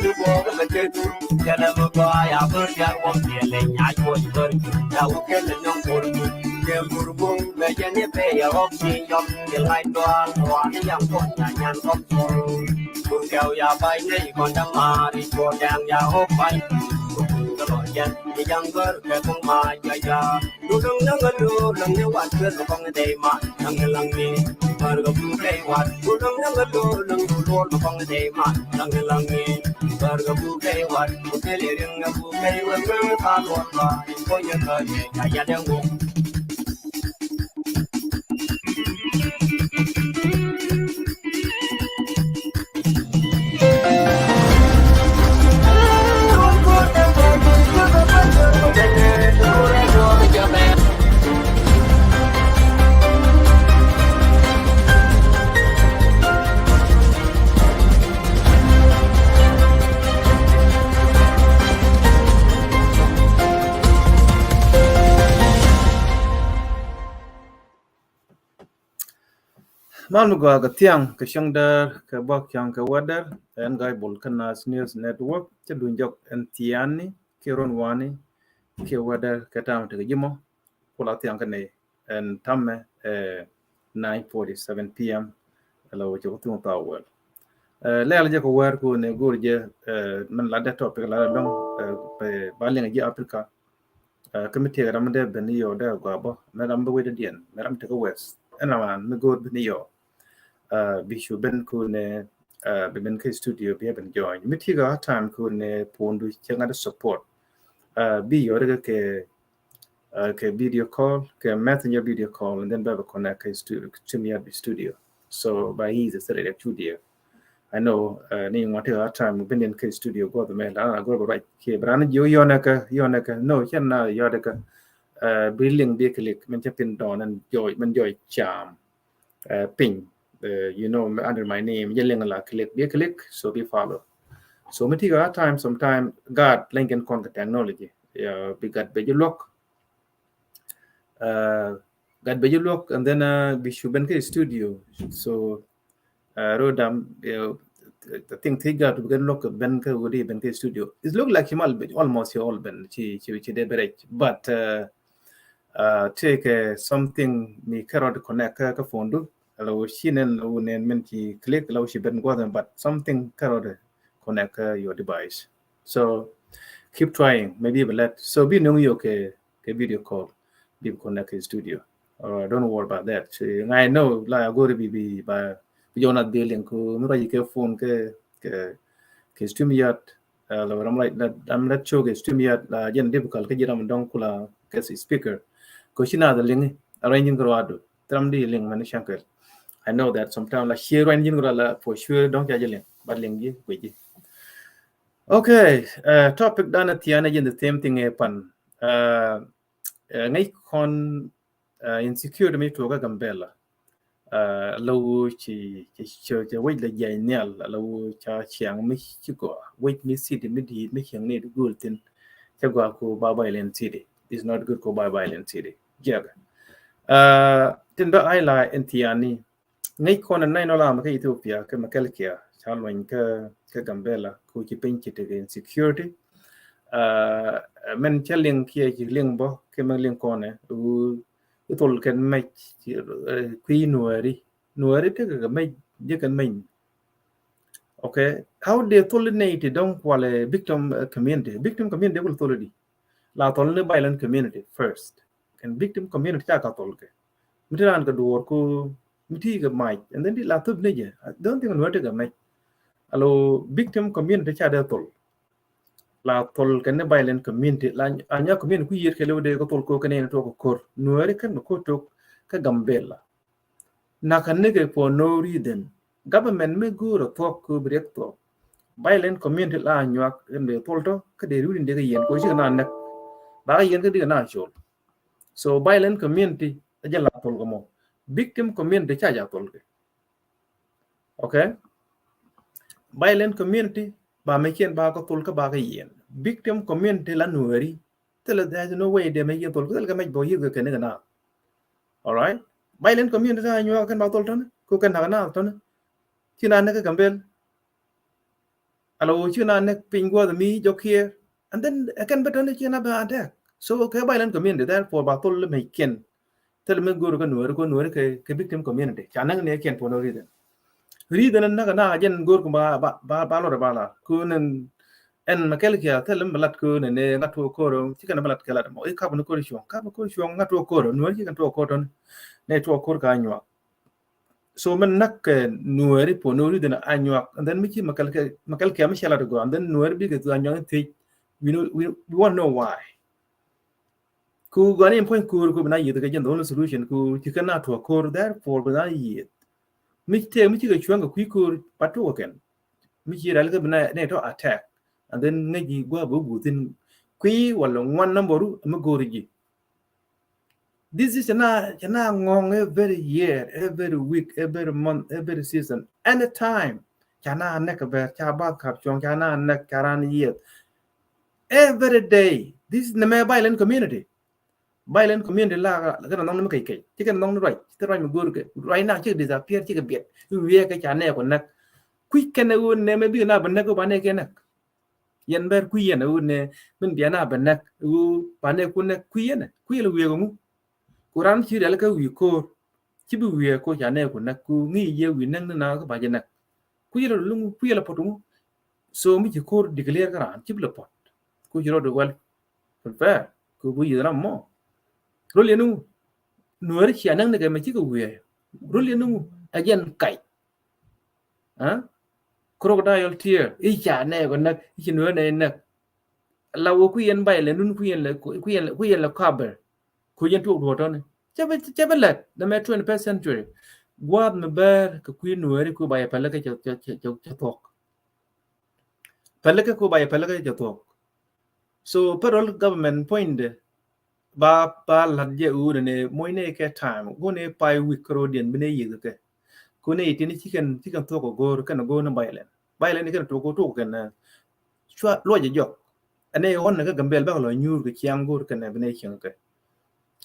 to walk the kid. Yellow boy, I put that one feeling. I was good. Now we can know for you. The Burbu, the Jenny Bay of the young, the light dog, one young one, and some for. Tell ya by name on the Mari for them, ya hope I. The Lord, the younger, the my ya. You don't know, long you want to go on the day, man. Young me. Burger blue day what? You don't know, long you roll upon the day, man. Young me. Burger blue day what? Okay, living a bouquet with a car on for your country. I don't go. Malu gua ke tiang ke syangdar ke bak yang ke wadar en gai bol kanas news network cedunjok entiani ke ronwani ke wadar ke tam te jimo kula tiang ke ne en tamme 9:47 p.m. lo jo tu ta wel le ala je ko war ko ne gurje man la da topic la dong pe balenga ji afrika committee ramade beniyo da gwa bo na rambe wede dien na ramte ko west ena man me god beniyo bishu ben ku ne ben ke studio be ben join mitiga time ku ne pondu chenga support bi yore ke video call ke messenger video call and then be connect ke studio to me at the studio so by easy studio studio I know ni want to time ben in ke studio go the mail go right ke bran yo yonaka no chenna yodaka building be click men chapin don and joy charm ping you know under my name yelling a lot click so we follow so me take our time sometime god lincoln contact technology yeah we got be look got be look and then we should be studio so rodam the thing they got to get look ben ka wodi ben ka studio it look like him almost all ben chi de break but take something me cannot connect ka phone allow shinen unen menti click allow she ben go but something cannot connect your device so keep trying maybe let so be no you ke video call be connect the studio don't worry about that so, I know la go to be by you're not dealing ko me ba ke phone ke stream yat la ram like that I'm not sure ke stream yat la jen difficult ke jiram dong kula ke speaker ko shina da ling arranging ko adu tram di ling man shankar I know that sometimes like share engine la for sure don't jajelen but lingi kuji okay topic dana tiana the same thing pan ngai kon insecure me to ga gambela lâu chỉ wait là dài nè lâu cha chiang mi chỉ có wait mi city mi đi mi chiang này good tin cha gua ko ba violent city is not good ko ba violent city yeah tin ba ai la entiani ngay con này nó làm cái Ethiopia cái mà cái kia cha loin cái Gambela ko chỉ pin chỉ cái insecurity men cha liên kia chỉ liên bo cái mà liên con này tol kan mai qui nuari te ga mai je kan mai okay how they tolerate don't quale victim community will tolerate la tolne violent community first and victim community ta ka tolke mitran ka dor ko miti ga mai and then la tub ne je don't think no te ga mai allo victim community cha da tol la tol kan violent community la anya community ku yer kele de ko tol ko kan to ko kor nuari kan ko to ka Gambela na kan ne for no reason government me guro talk ko break to violent community la anya kan de tol to ka de ruin de yen ko shi na nak ba yen ka de na shol so violent community aja la tol ko mo victim community cha ja tol ke okay violent community ba me ken ba ko tol ka ba ka yen victim community la nuari tell there's no way they make tol ka make bo yi ka ne na all right violent community la nyu kan ba tol ton ko kan na ton kina ne ka Gambel alo chuna nek pingwa the mi jok here, and then again better ne chuna ba attack. So okay violent community therefore ba tol me ken tell me go ke victim community chanang ne ken for no reason na jen go ba lo ba la kunen en makel kia tell me lat ku ne ngatu ko ro chikan balat kala mo e ka no ko shon ngatu ko ro nuer chikan to ko ton ne to ko ka nywa so man nak nuer po no reason anywa and then miki makal kia mi shala go and then nuer bi ke anywa te we want to know why ku gani point ku bana yi daga jen the only solution ku chikan na to ko therefore bana yi miki ga chuanga ku ku patu ken miki ral ga bana ne to attack and then ngaji gwa bu butin kui wala one numberu magoriji this is na ngong every year every week every month every season anytime chana nek ber cha ba kap chong chana nek karan year every day this is the violent community la ga nong nam kai kai chicken nong right te right magor ke right now chi disappear chi ga biet we ka chane ko nak kui ken un ne me bi na ban ko ban ne ke nak yen ber kui yen un ne min bi na ban nak u ban ne ku ne kui yen kui le we ko mu kuran chi dal ka wi ko chi bi we ko chane ko nak ku ngi ye wi nang na ko ba je nak ku ye lu ku ye la potu so mi chi ko declare ka ran chi bi la pot ku ji ro do wal fair ku bu yi na mo ro le nu nuer chi nang ne ga ma chi ko we ro le nu again kai ha crocodile tear i chane ko nak chi nuer ne nak la wo ku yen bai le nun ku yen la cover ku yen tu do to ne chabelet the 21st century gwad me ber ka ku nuer ku bai pala ka cha tok pala ka ku bai pala ka cha tok so federal government point ba la je u ne moy ne ke time go ne pai wikro den bene yi ke ku ne itini chicken to ko go kan go na bai len kan to ko kan chwa lo je jo ane on ga gambel ba lo nyur ke chiang go kan bene chiang ke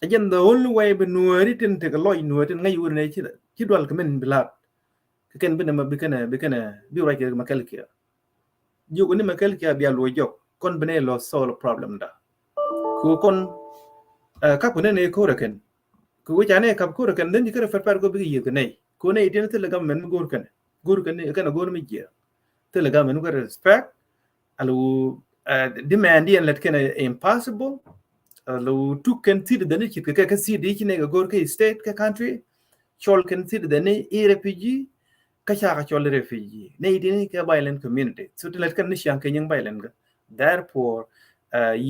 again the only way be nueri tin te loy nueri ngai ur ne chi dwal ka men bilat ken bene ma bikana bi right ma kal kia yu ko ni ma kal kia bia lo jok kon bene lo solve problem da ku kon ka ko ne ko ken ku ja ne ka ko ken den dikere fer go bi yi ne ko ne idin te ga men gur ken ne kana gur mi je te ga men go respect alu demand yen let ken impossible lo tu kan tid da ne ki ka si di ki ne ga gor ka state ka country chol kan tid da ne e refugee ka cha ka chol refugee ne idin ka violent community so to let kan ni shan kan yang violent ga therefore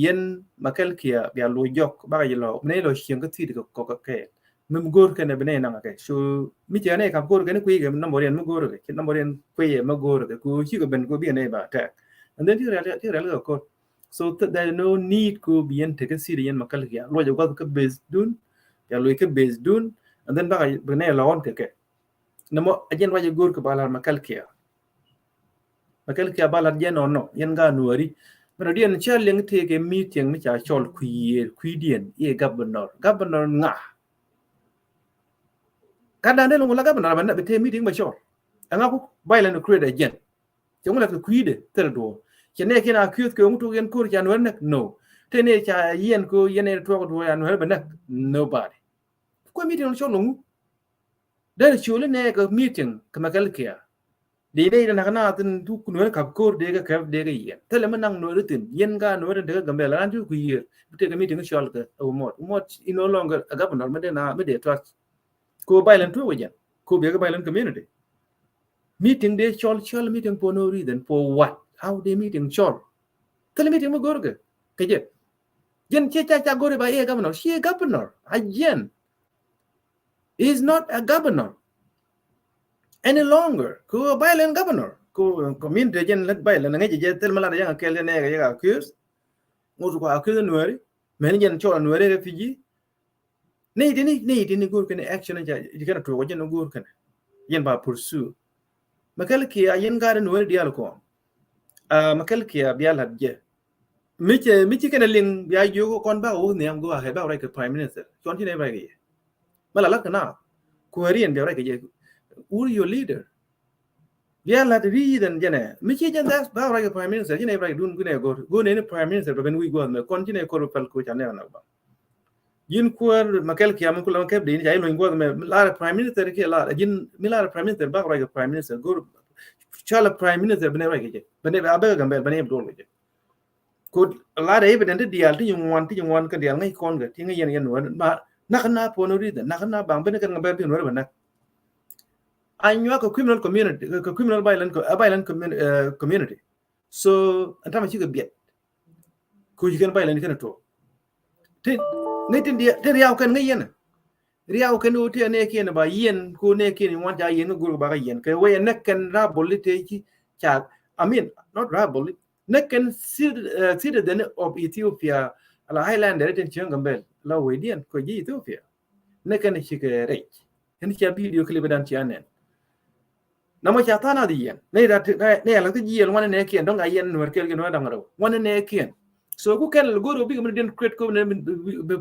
yen makal kia bia lo jok ba ga lo ne lo shin ka tid ko ka ke mem gor kan ne bene na ka so mi ja ne ka gor kan ku ga number yen mo gor ga number yen ku ye mo gor ga ku chi ga ben ko bi ne ba ta and then ti ra ko so there is no need to be in take Syrian makal kia lo jo ka based dun ya lo ka based dun and then ba bene lawan ke namo ajen wa jo gor ka balar makal kia balar jen no yen ga nuari pero dien cha leng te ke meeting mi cha chol dien e governor nga kada ne lo la governor ban na be te meeting ba chol anga ku bailen create again chúng là cái quý de ter do che ne kina kyut ko mutu gen kur jan wer nak no te ne cha yen ko yen ne to ko yan wer banak nobody ko meeting cho lungu da chule ne ko meeting kama kal kia de de na kana tin tu kun wer kap kur de ga kap de ga yen te le manang no rutin yen ga no de ga gambe la ju ku yer te ga meeting cho ka o mot no longer a governor me de na me de trust ko bailen to wajan ko be ga bailen community meeting they chol meeting for no reason for what how they meeting chol tell meeting mo gorge kaje jen cha gore ba e governor she a governor again is not a governor any longer ko bailen governor ko community jen let bailen ngai je tel mala yang kel ne ga accuse mo ko accuse nuari men jen chol nuari refugee nei dini gorge ne action ja kana to jen gorge jen ba pursue makal ki yen ga nuari dial ko makal kia bial hadje miche kana ling bia yo kon ba o ne am go ahead ba right prime minister chon ti ne ba ge mala la kana ko rien bia right ge who your leader Yeah, la reason jene. Michi jan das ba right prime minister jene right dun gune go ne prime minister ben we go me kon jene ko pel ko chane na ba. Yin kuar makel ki am ko lan ke din jai lo go me la prime minister ke la jin mi la prime minister ba right prime minister go chala prime minister ben right ke ben ba ba gambe ben do lo je. Ko la de evident dial ti yung wan ka dial ngai kon ga ti ngai yen no ba na kana po no reason na kana bang ben kan gambe tin no ba na anywa ko criminal community ko criminal violent community so antama chiga biet ko jigen violent kana to te ngai tin dia te riaw kan ngai yen riaw kan o te ne ken ba yen ko ne ken wan ja yen go ba yen ke we ne kan ra bolite chi cha I mean not ra bolit ne kan citizen of Ethiopia ala highlander ten changambel la we dien ko ji Ethiopia ne kan chiga rech hen cha video clip dan chi anen namo cha tana di yen ne da ne la ti yen wan ne kien dong ayen nur kel gen wadang ro wan ne kien so ku kel go bi mi den create ko ne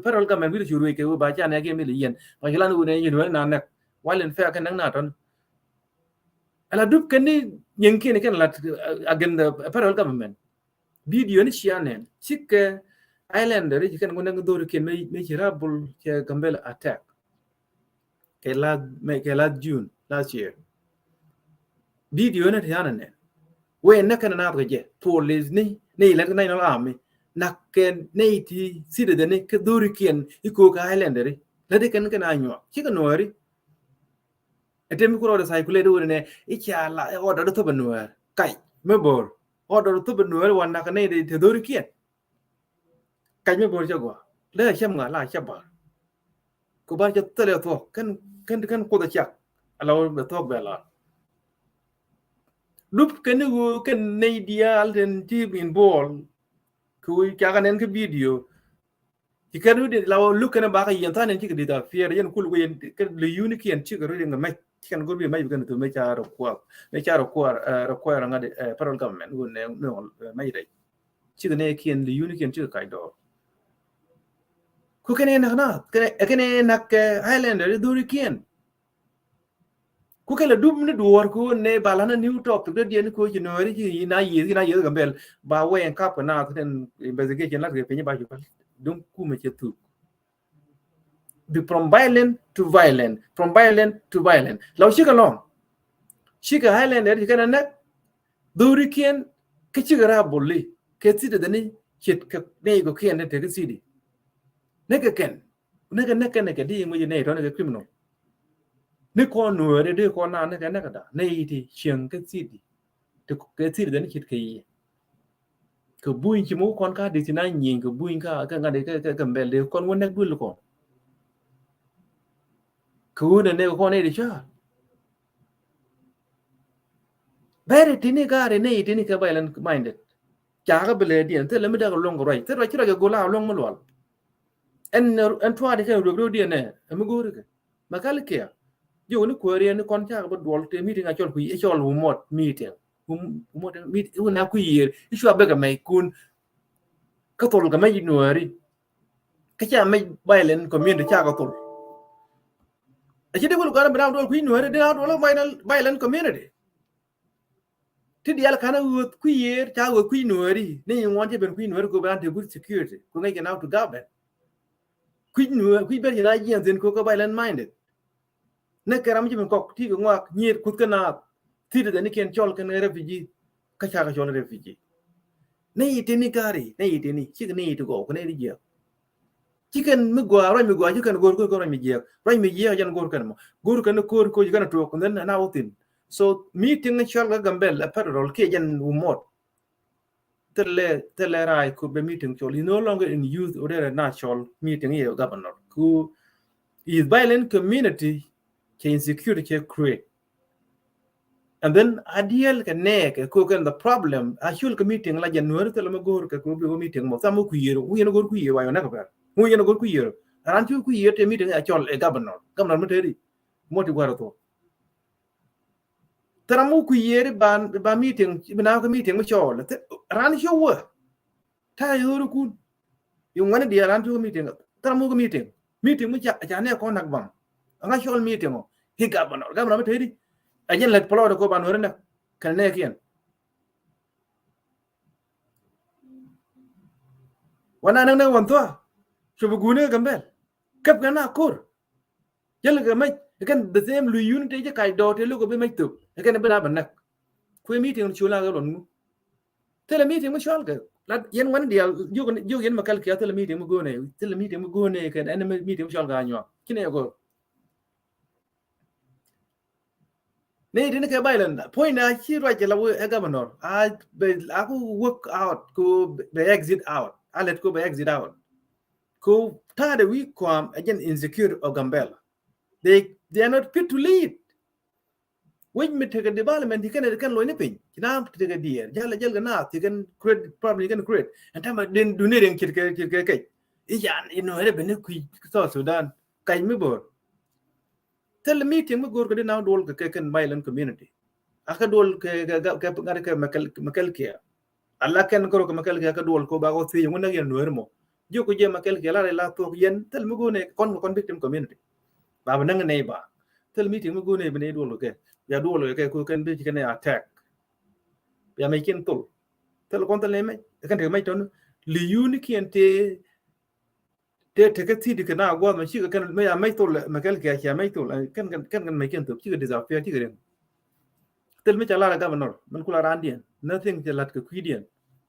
paral ga men bi juru ke ba cha ne ke mi yen ba lan u ne yen na ne walen fa kan na ton ala dub ken ni yen kien ken la agen paral ga men video ni chianen chik islander ji kan ngon do ken me chirabul ke gambel attack ke la June last year video na tiana ne we na kana na gaje police ni la na no ami na ken ne ti sida de ne ke duri ken iko ka islander la de kan kana anyo ki ka nori etem ko ro sai kule do ne ikya la order to banwa kai me bor order to banwa wanda ka ne de te duri ken kai me bor jago la shem nga la shaba ko ba je tele to kan ko da chak ala be to bela lup ken go ken ne dia alten team in ball ku ka nen ke video ki kadu de law look na ba ka yen tanen ki de da fier yen kul yen ke le unique yen ci garu nga mai kan go bi mai gan to me cha ro ko nga de federal government go ne no mai dai ci ne ki yen le unique yen ci kai do ku kene na highlander do ri kien ku kala dum ne duor ku ne balana new top to de yen ko ci no ri ci na yi gambel ba we en kap na ten investigation la ke pe ni ba ju donc kuma ce tu be from violent to violent law shika long shika highlander kana na duri kien ke chigara bolli ke tide dani chit ka ne go kien ne te sidi ne ka ken ne ka di mo ne to ne criminal ne ko no re de ko na ne ka da ne ti chiang ke sidi to ke tide dani chit ke yi ke buin chi mo kon ka de tina nyin ke buin ka nga de ke mbel de kon won nek bul ko ku ne ko ne de cha bere tini gare ne tini ka violent minded cha ga bele dien te le mi da long right te ra chira ga gola long mo lol en twa de ka ro dien ne mi go re makal ke yo ni ko re ni kon cha ga dol te meeting a chol ku e chol hu mot meeting meet na ku yir isu abega mai kun ka tol ga mai nuari ka cha mai violent community cha ga tol a chide ko ga bra dol ku nuari de dol violent community ti dial kana wood ku yer cha wo ku nuari ne won je ben ku nuari ko ban te good security ko ngai ke now to govern ku nuari ku ber na yen zen ko ko violent minded ne karam je ben ko ti ko ngak nyir ku kana ti de ne ken chol kan refugee ka cha ka chol refugee ne yite ni kari ne yite ni chi ne yite go ko ne ri je chicken mi gwa ro mi gwa chicken gor ko ro mi je jan gor kan mo gor kan ko kana to ko den na otin so meeting chal ga gambel a parol ke jan umot tele rai ku be meeting chol no longer in use or a natural meeting here governor ku is violent community ke insecurity ke create and then ideal ka ne ko kan the problem a shul ka meeting la jan nur tele ma gor ka ku be meeting mo samu ku yero u yeno gor ku yero wa na ka mu yeno gor ku yero ran tu ku yero te meeting a chol e governor mo teri mo ti gwaro to taramu ku yeri ba meeting bina ko meeting mo chol ran show ta yoro ku yung wani dia ran tu meeting taramu ko meeting mo cha ne ko nak bang nga chol meeting o hi governor mo tedi ajen let polo ko ban wona kan ne kian wana nang wan to chubu gune gambel kap kana kor yel ga mai kan the same lu unity je kai do te lu ko be mai tu kan be na banak ku meeting chula ga lon mu tele meeting mu chol ga la yen wan dia yu yen makal kiya tele meeting mu gone tele meeting mu gone kan en meeting mu chol ga nyo kine go ne dine ke bailan point na chi ra je la wo e governor a ku work out ku be exit out a let ku be exit out ku ta de we come again insecure of gambel they are not fit to lead when me take a development you can lo ni pin na take a dear jala jala na you can create problem you can create and time den do ne den kit ke yan ino hele ben ku so Sudan kai mi bor tell meeting mo gor ko na dol ke kan mailan community aka dol ke ngare ke makal ke alla ken ko makal ke aka dol ko ba ko thi ngona yen no mo jo ko je makal ke la to yen tel mo gone kon victim community ba nang ne ba tel meeting mo gone bene dol ke ya dol ke ko kan bi ke ne attack ya mai ken to tel kon tel mai kan te mai ton li uni kente te ke ti de na go ma chi kan mai to makal ke ya mai to kan mai ken to chi ke disappear chi ke tel mi chala ga manor man kula randian nothing je lat ke kwidian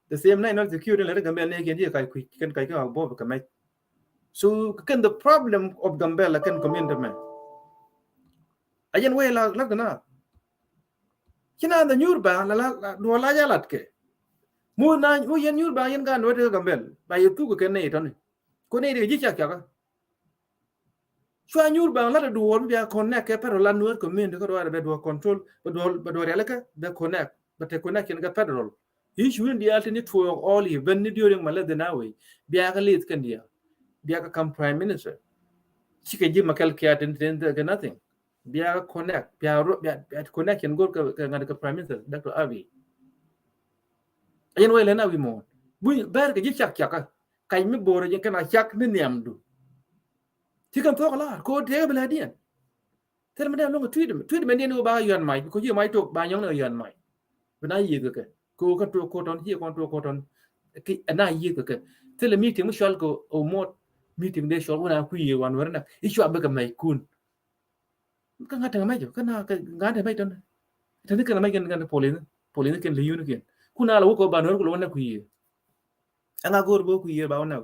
the same night not security le gambel ne ken je kai ken kai ka bo ka mai so kan the problem of gambel kan community man ayen we la na kina the nyur ba la do la ya lat ke mu yen nyur ba yen ga no de gambel ba yutu ko ken ne ton ko ne de ji cha ka chwa nyur ba la do won bia connect ke pero la nuer community ko do be do control be do rele ka be connect be te connect ken ga federal issue ndi alternate for all even during malade nawe bia ga lit kan dia bia ga come prime minister chike ji makal ke aten ga nothing bia ga connect bia connect ken go ka ngada ka prime minister Dr. Abiy ayen wele na wi mo bu ber ga ji chak chak kai mi bore je kana chak ni niamdu tikan to kala ko te bela dian tel me lo tweet me ne ba yan mai ko ji mai to ba nyong ne yan mai bana yi ke ko ka to ko ton hi ko to ko ton ki ana yi ke tel meeting mu shal ko o mo meeting de shol wana ku yi wan warna ishu abaga mai kun ka ngata mai jo kana ka ngata mai ton tan kana mai kan polin kan le yunu ken kuna la ko ba no ko wana ku yi anga gor bo ku yi ba wana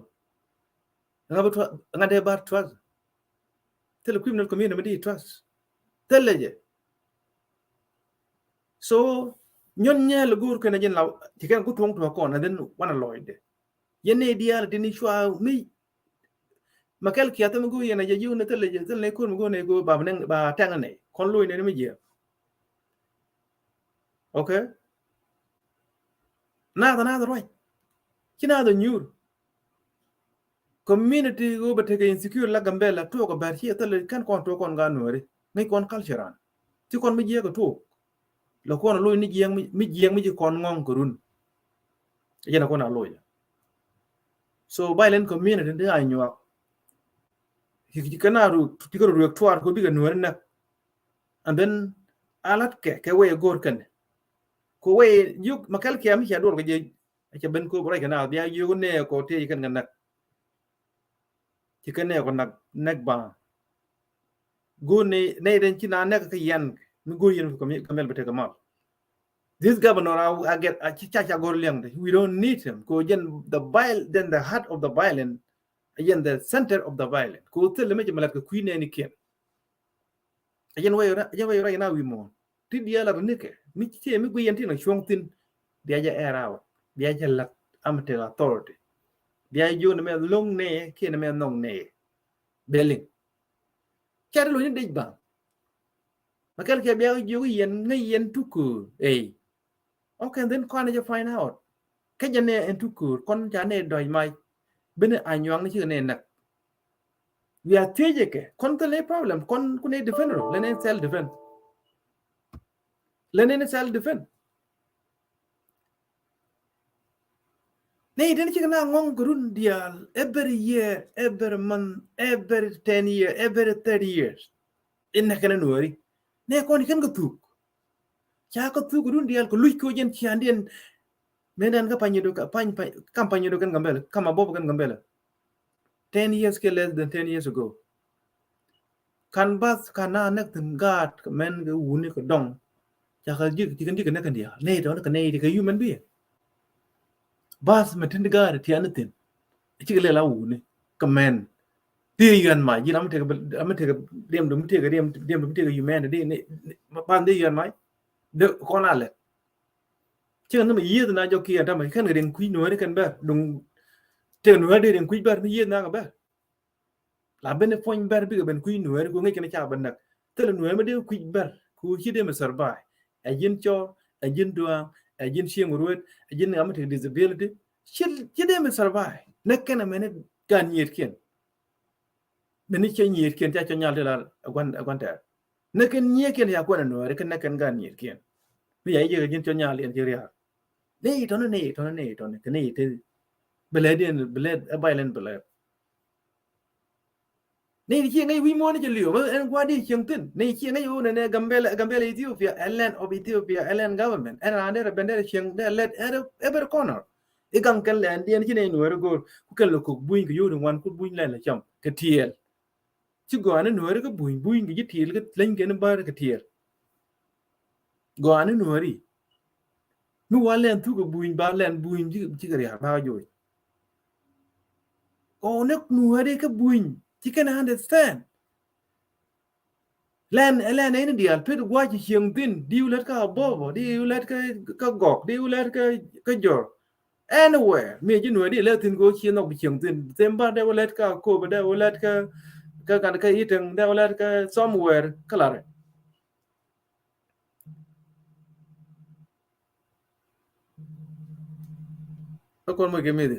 anga de bar trust tel criminal community trust tel je so nyon nya le gur kana jen law tikan ku tong to ko na den wana loide yene dial dini shwa mi makal kiyata mu yena je yu ne tele je tele ko mu ne go ba nang ba tanga ne kon loy ne mi je okay na right kina the new community go ba take insecure la gambela to ko bar hi tele kan kon to kon ga nori ngai kon culture ti kon mi je ko to lo kon loy ni je mi je kon ngong ko run yena kon a loy so violent community de anyo kana ru ti ko ru twar ko bi ga nori na and then alat ke we gor kan ko we yuk makal ke am ya dor ko je ke ben ko bray kana dia yu ne ko te kan nak ti kan ne ko nak ba go ne den ci na nek ka yan mi go yen ko kamel bete kamal this governor I get a cha gor liang we don't need him ko jen the heart of the violence again the center of the violence ko tele me malat ko queen ni ken again way right now we mo ti dia la ne ke mi ci mi go yen ti na chong tin dia ja era dia ja lat amte authority dia yo ne me long ne ke ne me nong ne beling char lo ni de ba makal ke bia yo yen ngai yen tuku okay then kon je find out ke jane en tuku kon jane doy mai bene anywang ni ne nak we are tejeke kon to le problem kon ku ne defend le self defend ne den ci na ngong grun dial every year every month every 10 years every 30 years in kana nori ne kon kan go tuk cha ko tu gudun dial ko lui ko jen chiandien medan ka panyo do ka kampanye do kan gambela kama bobo kan gambela 10 years ke less than 10 years ago kan bas kana nak tin gad men ga wuni ko dong cha ka jik ti kan dia ne do ka ne ka human being bas metin gad ti anatin chi le la wuni ka men ti yan ma ji am te ka dem dum te ka human de ne ban de yan mai de ko na le chứ nó mà yên na cho kia ta mà khen người đừng quý núi đấy cần bé đừng tiền núi đây đừng quý bé mới yên na cả bé là bên cái phone bé bây giờ bên quý núi của ngay cái này chả bên đặc tức là núi mà đều quý bé cứ chỉ để mà survive ai yên cho ai yên đua ai yên xiêm rồi ai yên làm cái disability chỉ để mà survive nó cái này mình cần nhiệt kiên mình chỉ nhiệt kiên cho nhau là quan trọng nó cái nhiệt kiên là quan núi cái nó cần nhiệt kiên bây giờ cái yên cho nhau liền chơi ra này đó cái này thì beled bailen beled này chi ngay vi mô này liu en qua đi chiang tin này chi ngay u này gambela Ethiopia land of Ethiopia land government and under bender chiang they let every corner e gang kan land dia chi này nuôi go ku kan lo ku buin ku yu wan ku buin lan la cham ka tiel chi go an nuôi ko buin cái tiel cái lên cái ba cái tiel go an nuôi nu wa len tu ko buin ba len buin chi ka ya ba yo o nek nu hade ka buin chi can understand len ene dia pe wa chi chieng tin diu let ka bo diu let ka gok diu let ka jor anywhere me ji nu hade let tin go chi no chieng tin tem ba de let ka ko ba de let ka kan ka iteng de let ka somewhere kala con mới cái gì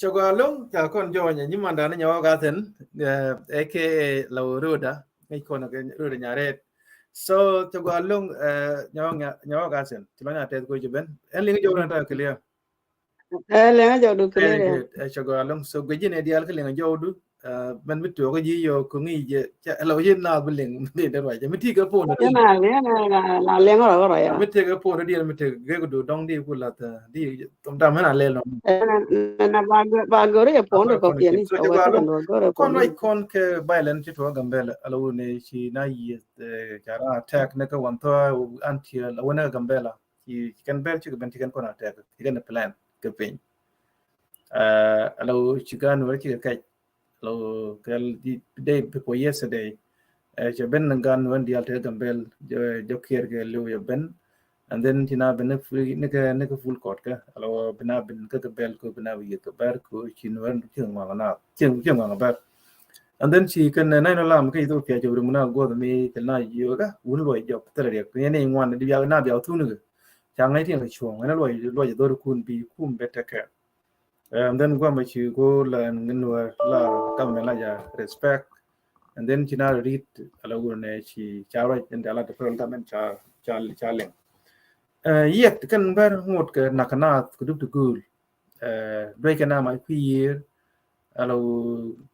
cho qua long ta con jo nya ni manda na nyawa ga ten aka lo roda ngai kon ga roda nyare so cho qua long nyawa ga ten ti bana te ko jiben en lingi jo na ta clear lenga jo du clear ya good cho qua long so ga jine dial ka lingi jo du man mit to ko ji yo ko ngi je lo yin na bu ling de da wa je miti ga po na na lenga ro ya miti ga po na di miti ga ko do dong di ku la ta di tom dam na le lo na ba gore ya pondo ko piani so o cho wa qua ta long no gore kon pondo right kon ke violent ti to gambel alo ne chi na yi kara attack na ka wan to anti la wona gambela ki kan bel chi ben ti kan kon attack ti kan plan ke pin alo chi gan wa chi ka alo kel di day before yesterday che ben ngan wan di alter gambel jo kier ke lu ya ben and then tina ben ne ka full court ka alo bina ben ka bel ko bina wi ka bar ko chin wan chi ngwa na chi ngwa bar and then she can na no lam kai to pya jawru muna go me tel na yoga un loy job tere ya ne ngwan di ya na bya tu nu chang ngai tin chuang na loy do kun bi kum beta ka and then go ma chi go la nginwa la kam la ya respect and then china read ala go ne chi cha right and ala the pearl tamen cha leng yet kan bar ngot ka nakana ku du tu gul break na mai year alo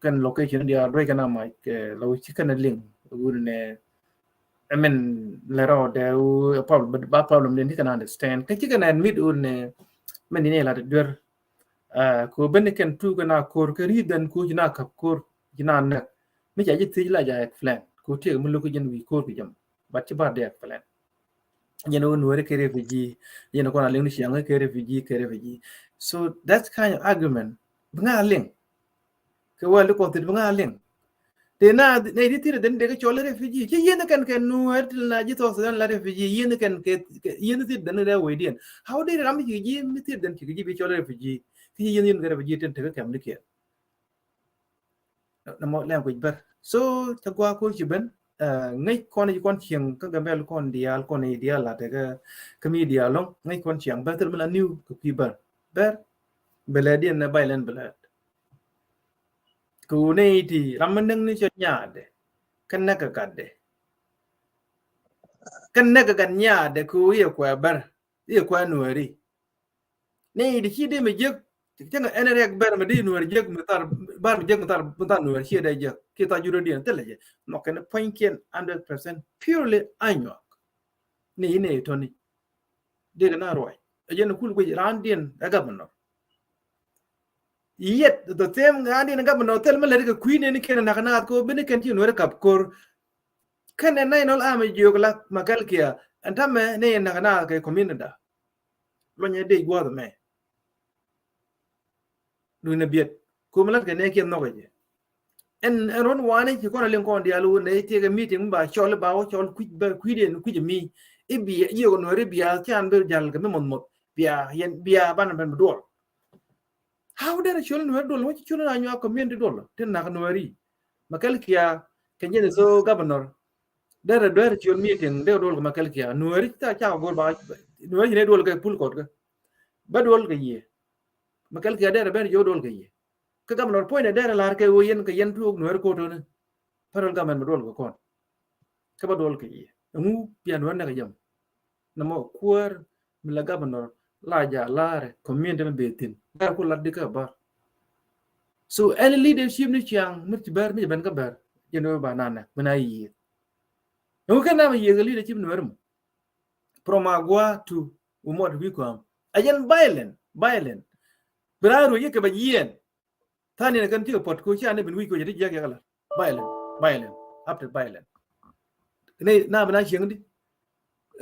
kan location diaด้วยกันมาเราชิกันลิงกูเนี่ย I mean lero de problem dinที่กัน understand kan chikan admit un ne men ni la de ko ben kan tu kana kor kari dan ku jina kap kor jina na me ja jiti la ja plan ko te mun lu ko jin wi kor bi jam bat ci ba de plan you know no ke refugee you know ko na ling ni yang ke refugee so that kind of argument nga ling ke wa lu ko te nga ling te na ne di tire den de ke chole refugee ke yen kan nu hat na ji to san la refugee yen kan ke yen ti den da we dien how did ram ji mi ti den ti ji bi chole refugee ti yen ga refugee ten te ke kam ni ke na mo lang ko ber so ta gwa ko ji ben ngai kon ji kon chiang ka ga bel kon dial kon dial la te ka mi dial long ngai kon chiang ba ter la new ko pi ber beladien na bailen belad ku ne ti ramandang ni cho nyaade kan na ka kadde kan na ka kan nyaade ku ye kwa bar ye kwa nuari ne di chi de me jek tanga enerek bar me di nuari jek mutar bar jek mutar nuari chi de jek ki ta juro dien tele no kan point 100% purely anyo ni ne toni de na roi ajen kul ko randien daga manno yet the same ngani nga bano tel mele ka queen ni ken na kana ko bene ken ti no kap kor ken na no ama jogla magal kia antame ne na kana ke community lo nye de gwa me lu ne biet ko mala ke ne ken no ke en ron wane ki ko na len ko dia lu ne ti ke meeting ba chol ba o chol ku de ku mi e bi ye ko no re bia chan be jal ke me mon mot bia yen bia ban ben do how dare children were dol what children are your community dol tin na kanwari makal kia kenye so governor dare children meeting de dol makal kia nuari ta cha gor ba nuari ne dol ke pul kot ga ba dol ke ye makal kia dare ber yo dol ke ye ka governor point dare lar ke yen tu nuari ko to ne parol government dol ko kon ka ba dol ke ye ngu pian wan na yam na mo kuar mila governor la ja lare community me betin ba ko laddi ka ba so any leadership ni chiang mit ber mi ben ka ber you know banana mena yi no kan na yi leadership no rum from agua to umot bi ko ayen violent braro ye ka ba yen tani na kan ti pot ko cha ne ben wi ko jadi ya kala violent after violent ne na bana chiang di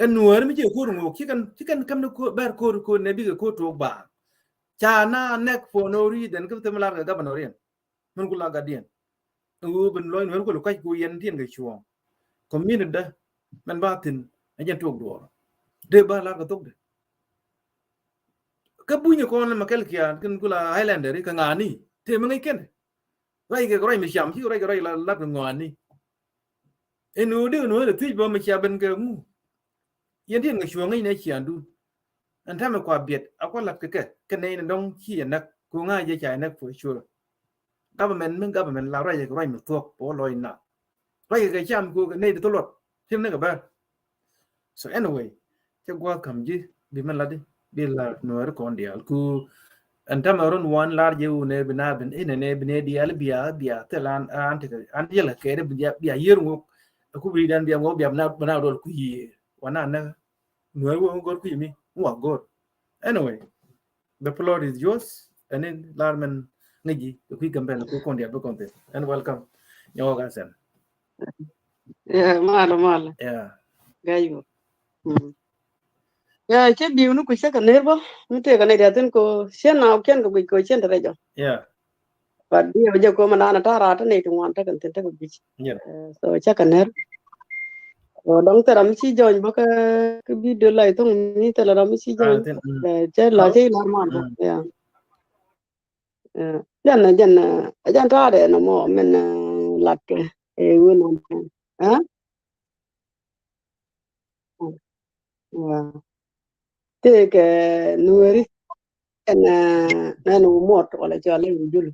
en nuer mi je ko ngo ki kan kam ko ber ko ne bi ko to ba cha na nek for no reason ka temla ga governor yen mun kula ga dien u ben loin wer ko kai ku yen dien ga chuo community da man ba tin ajen tok do de ba la ga tok de ka bunya ko na makel kia kan kula highlander ka ngani te mangai ken rai ga rai mi sham chi rai la ga ngani enu de no de ti ba mi cha ben ga mu yen dien ga chuo ngai ne chian du an ta me kwa biet akwa lat ke ne dong chi na ku nga je chai na for sure government la ra je ko mu tok po loi na rai ga cham ku ne de tolot tim ne ga ba so anyway che gwa kam ji bi man la di bi la no er kon dia ku anta maron one large u ne bina bin ine ne bine dia al biya telan ante an dia la kere biya yer ngo ku bi dan biya ngo biya na do ku yi wana na no wo gor ku mi wa gor anyway the floor is yours and then larman ngi ku gambel ku kon dia be kon and welcome yo ga sen mala yeah gayo ya che biu nu ku se ka nervo nu te ka ne da ten ko sen na ken ko chen da jo yeah but biu je ko mana ta ra ta ne tu wan ta kan ten ta ko bi yeah so cha ka ner dong ta ram chi join ba ka bi de lai tong ni ta la ram chi join che la che normal bo ya jan ta de no mo men lat ke e won ha te ke nueri na no mot wala jale jul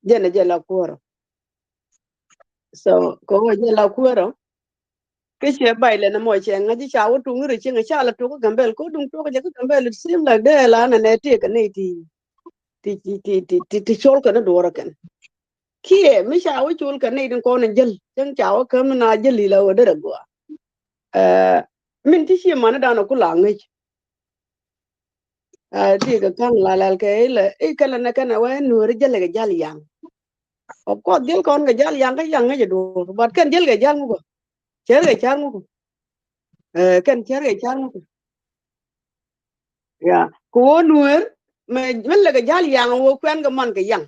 jela kuoro so ko jela kuoro ke che baile na mo che ngaji chawo tu ngure che ngacha la to ko gambel ko dum to ko je ko gambel sim la de la na ne te ke ne ti chol ka na do kan kie mi chawo chul ka ne din ko na jel chen chawo ka na jeli la wo de go min ti chi mana da no ku la ngi ti ka kan la ke le e kala na kana wa nueri jele ga jal yang o ko del kon ga jal yang ga yang ga do bat kan jel ga jal mu ko cher ga char mu ko kan cher ga char mu ko ya ko nuer me men la ga jal yang wo kwen ga man ga yang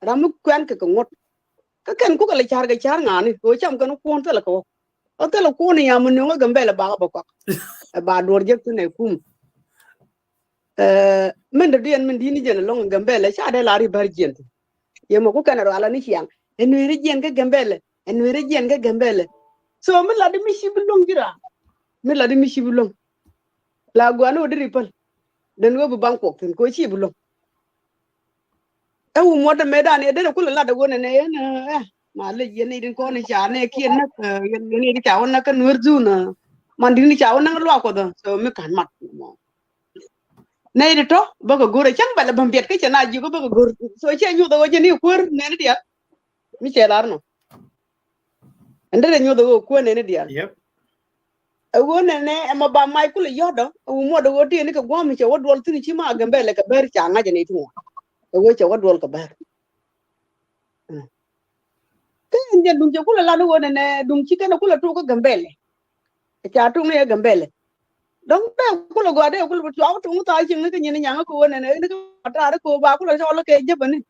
ramu kwen ka ngot ka kan ku ga la char ga char ngani ko cham kan ko ta la ko o ta la ko ni ya mun ngo ga mbele ba ba ko ba dor je tu ne kum men de dien men dini jena long ga mbele cha de la ri bar jent ye mo ko kan ro ala ni yang enwiri jen ga gambele enwiri jen ga gambele so mi la di mi shi bulong jira mi la di mi shi bulong la gwano di ripal den go bu bangkok ten ko shi bulong e wu mo de medan e de ko la da gone ne na ma le yen ni din ko ni cha ne kien na yen ni di cha wona kan nur zu na man di ni cha wona lo ko da so mi kan mat ne di to ba ko gore chang ba la bam bet ke cha na ji ko ba ko gor so che nyu da go je ni kur ne ni dia mi che lar no ndere nyu da go ko ne ni dia yep wone ne ma ba mai kula yodo mo do woti ni ka gomi che wodwol tini chi ma gambe le ka ber cha nga jeni tu wo che wodwol ka ber ke nje dum che kula la do wone ne dum chi kana kula tu ka gambe le cha tu ne gambe le dong be kula go de kula tu au tu ta chi ni ka nyini nyanga ko wone ne ni ka ta ko ba kula so lo ke je bani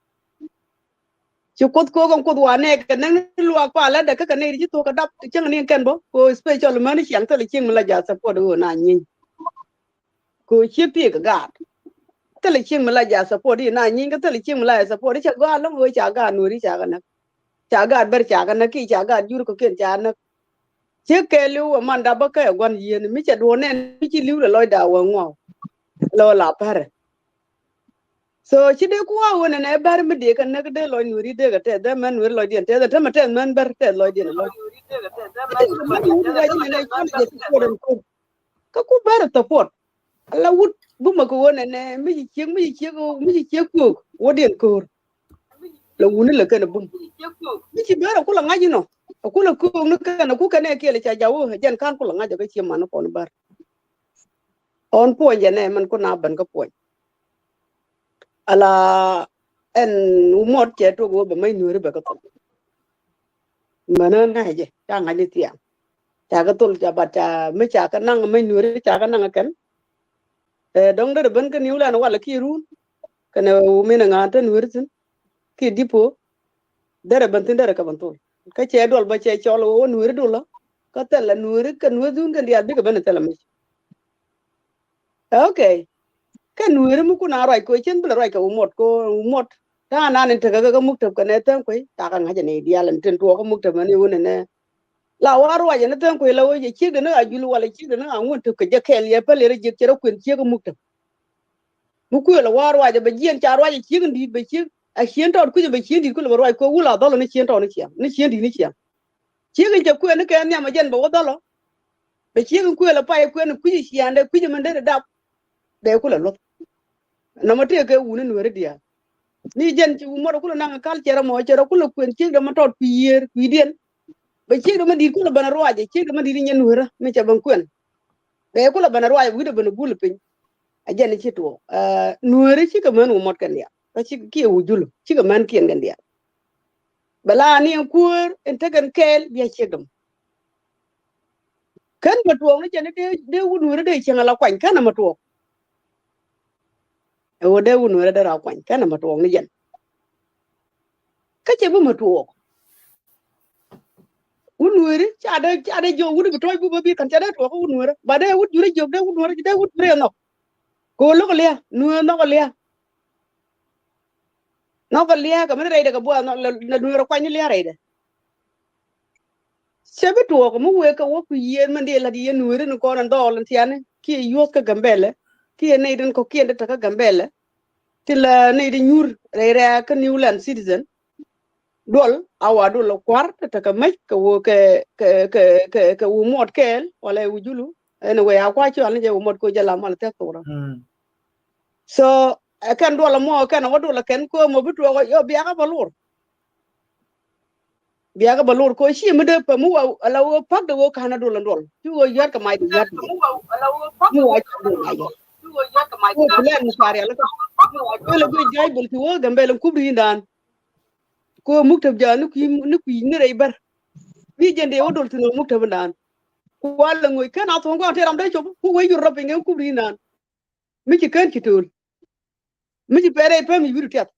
chi kod ko gon kod wane ka nan luwa pa la da ka ne ri to ka dap chang ni ken bo ko special mani chiang ta le ching la ja sa po do na nyin ko chi pi ka ga ta le ching la ja sa po di na nyin ka ta le ching la sa po di cha ga lo wo cha ga nu ri cha ga na cha ga ber cha ga na ki cha ga jur ko ken cha na che ke lu man da ba ka gon yin mi cha do ne mi chi lu lo da wa ngo lo la par so chi de ko wa ne ne bar mi de kan na de lo nu ri de ga te de man nu lo di te de ma te man bar te lo di lo ka ku bar ta pot la wut bu ma ko wona ne mi ci ko wodien ko la wuni la kana bum mi ci bera kula ngaji no kula ko no kana ku kana ke le cha jawo jan kan kula ngaji ka ci man ko no bar on po ne man ko na ban ka po ala en umot ke to go ba mai nuri ba ka to manan ngaji ta ngaji tiya ta ka tul cha ba cha mi cha ka nang mai nuri cha ka nang kan dong da ban ka niula na wala ki run kana mi na ngata nuri ki dipo dara bantin dara ka bantul ka che dol ba che cholo wo nuiri dola ka tella nuiri ka nuiri kan dia bi ka bana tella mi okay ka nuiri mu kuna roi ko chen bla roi ka umot ko umot ta na ne ta ga muktab ka ne tan ko ta kan haja ne dia lan ten to ko muktab ne wona ne la waru wa ne tan ko la wo je chi ga na ajulu wala chi ga na ngun to ka je kel ye pele re je kera kun chi ga muktab mu ku la war wa ba jien cha wa chi ndi ba chi a chien to ku ba chien di ku la wa ko wula do ni chien to ni chien di ni chien ga ku ne ka ne ma jen ba do lo ba chien ku la pa ku ne ku chi ande ku man de da be ku la lo na ma te ke wu ne no re dia ni jen ci mo ko na kal cere mo cere ko ku ci da ma tot ku yer ku den ba ci da ma di ku la bana roaje ci da ma di nyen wura mi ca ban ku be ku la bana roaje wu da bana bulu pin a jen ci to nuore ci ka man wu mot kan ya ba ci ki wu julu ci ka man kien gan dia bala ni kur en tagan kel bi ci dum kan ma to ni jen de wu nuore de ci ngala kwan kan ma to o de wu nuore da ra kwan kan ma to ni jen ka ce bu ma to unwere ada jo wudu ko toy bu bi kan tada to ko unwere ba de wud jure jo de unwere de wud re no ko lo ko le no ko le no ko le ka men re de ko bo no na du ro kwani le re de sebe to ko mu we ka wo ku yen man de la di yen nwere no ko nan do lan tiane ki yo ka gambele ki ne den ko ki de ta ka gambele til ne de nyur re ka New Land citizen dol awa dol kwar ta ka mai ka wo ke wo mot kel wala wu julu ene we akwa chi wala je wo mot ko jala mal te to so kan dol mo kan wo dol ken ko mo bitu ko yo biya ka balur ko shi mu de pa mu ala wo pak de wo kana dol tu wo yar ka mai yar mu wa chi dol mai ko plan mu fare ala ko le go jay bul ti wo gambe lan kubri ndan ko muktab ja nu ku ni rei bar bi jende wo dol tino muktab ndan wala ngoy kan ato ngo teram de chob ku way yurro pe ngem kubri nan mi ci kan ci tul mi ci pere pe mi biru tet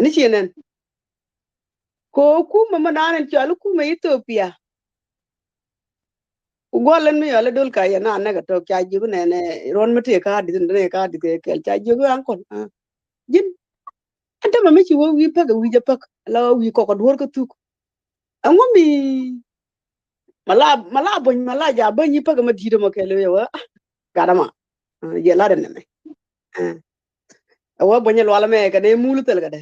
ni ci nen ko ku mama nanen ci alu ku me Ethiopia golen mi ala dol ka ya na naga to kya jibu ne ron mate ka di ne ka di ke kya jibu an kon jin anta ma mi ci wo wi pa ga wi ja pak la wi ko ko dor ko tuk an mi mala bon mala ja ban yi pa ga ma di do ma ke le wa gadama ye la de ne awa bonyel wala me ka de mulu tel ka de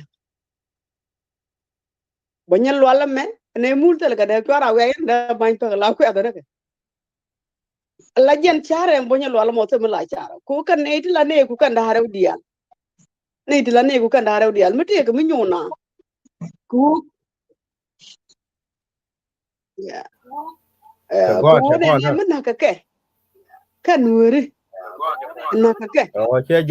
bonyel wala me ne mulu tel ka de ko ara we da ban to la ko adore ke la jen chare bonyel wala mo te la chara ko kan ne ti la ne ku kan da hare dial ne ti la ne ku kan da hare dial mi te ka mi nyuna ku ya ko ne me na ka ke kan wuri na ka ke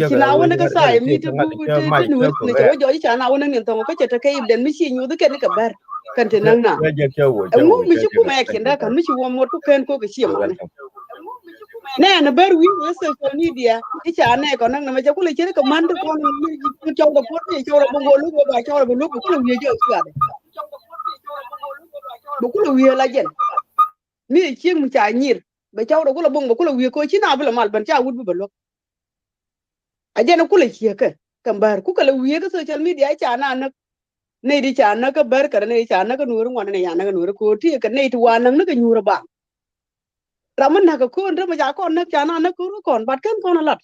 kina wona ka sai mi te bu te nu ne jo jo cha na wona ni to ko che te ke den mi chi nyu de ke ni ka ber kan te nang na mu mi chi ku me kinda kan mi chi wo mo ko ken ko ke chi mo ne na ber wi wo social media ti cha ne ko nang na ma cha ku le chi ka man ko mi cho da po ni cho da bo lu ko ba cho da bo lu ko lu wi jo chi ade bo ku lu wi la jen mi chi mu cha nyir ba cho da ku la bo ko lu wi ko chi na bu la mal ban cha wud bu ba lo ajena kula chieke kambar ku kala wiye ka social media cha na ne di cha na ka bar kar ne cha na ka nur ngwan ne ya na ka nur ko ti ka ne ti wan na ka nyura ba raman na ka ko ndra ma ja ko na cha na ko kon bat kan ko na lat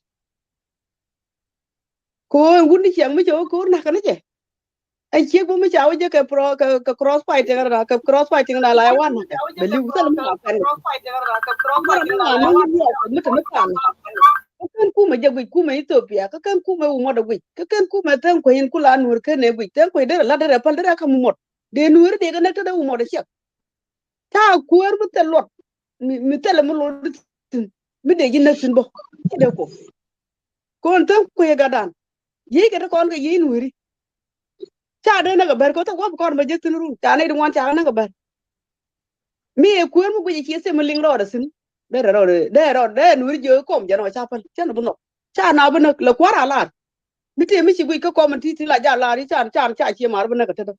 ko wundi chiang mi jo ko na ka ne je ai chiek bo mi cha o je ka pro ka cross fighting ra ka cross fighting na la wan na be li u sal ma ka cross fighting ra ka cross fighting na la wan mi ta ka kan ku ma jagwi ku ma Ethiopia ka kan ku ma mo da gwi ka kan ku ma tan ko yin kula nur ka ne gwi tan ko de la de pal de ka mu mot de nur de ga na ta da mo da shek ta ku er mu telot mi tele mu lo mi de jin na sin bo de ko tan ko ye gadan yi ga kon ga yi nuri ta de na ga ber ko ta ko kon ma je tin ru ta ne de wan ta na ga ber mi e ku er mu gwi ki se mu ling ro da sin de nuri jo kom jano cha pal chen bu no cha na bu na la kwara la mi te mi ci gui ka ko man ti la ja la ri chan cha chi mar bu na ka ta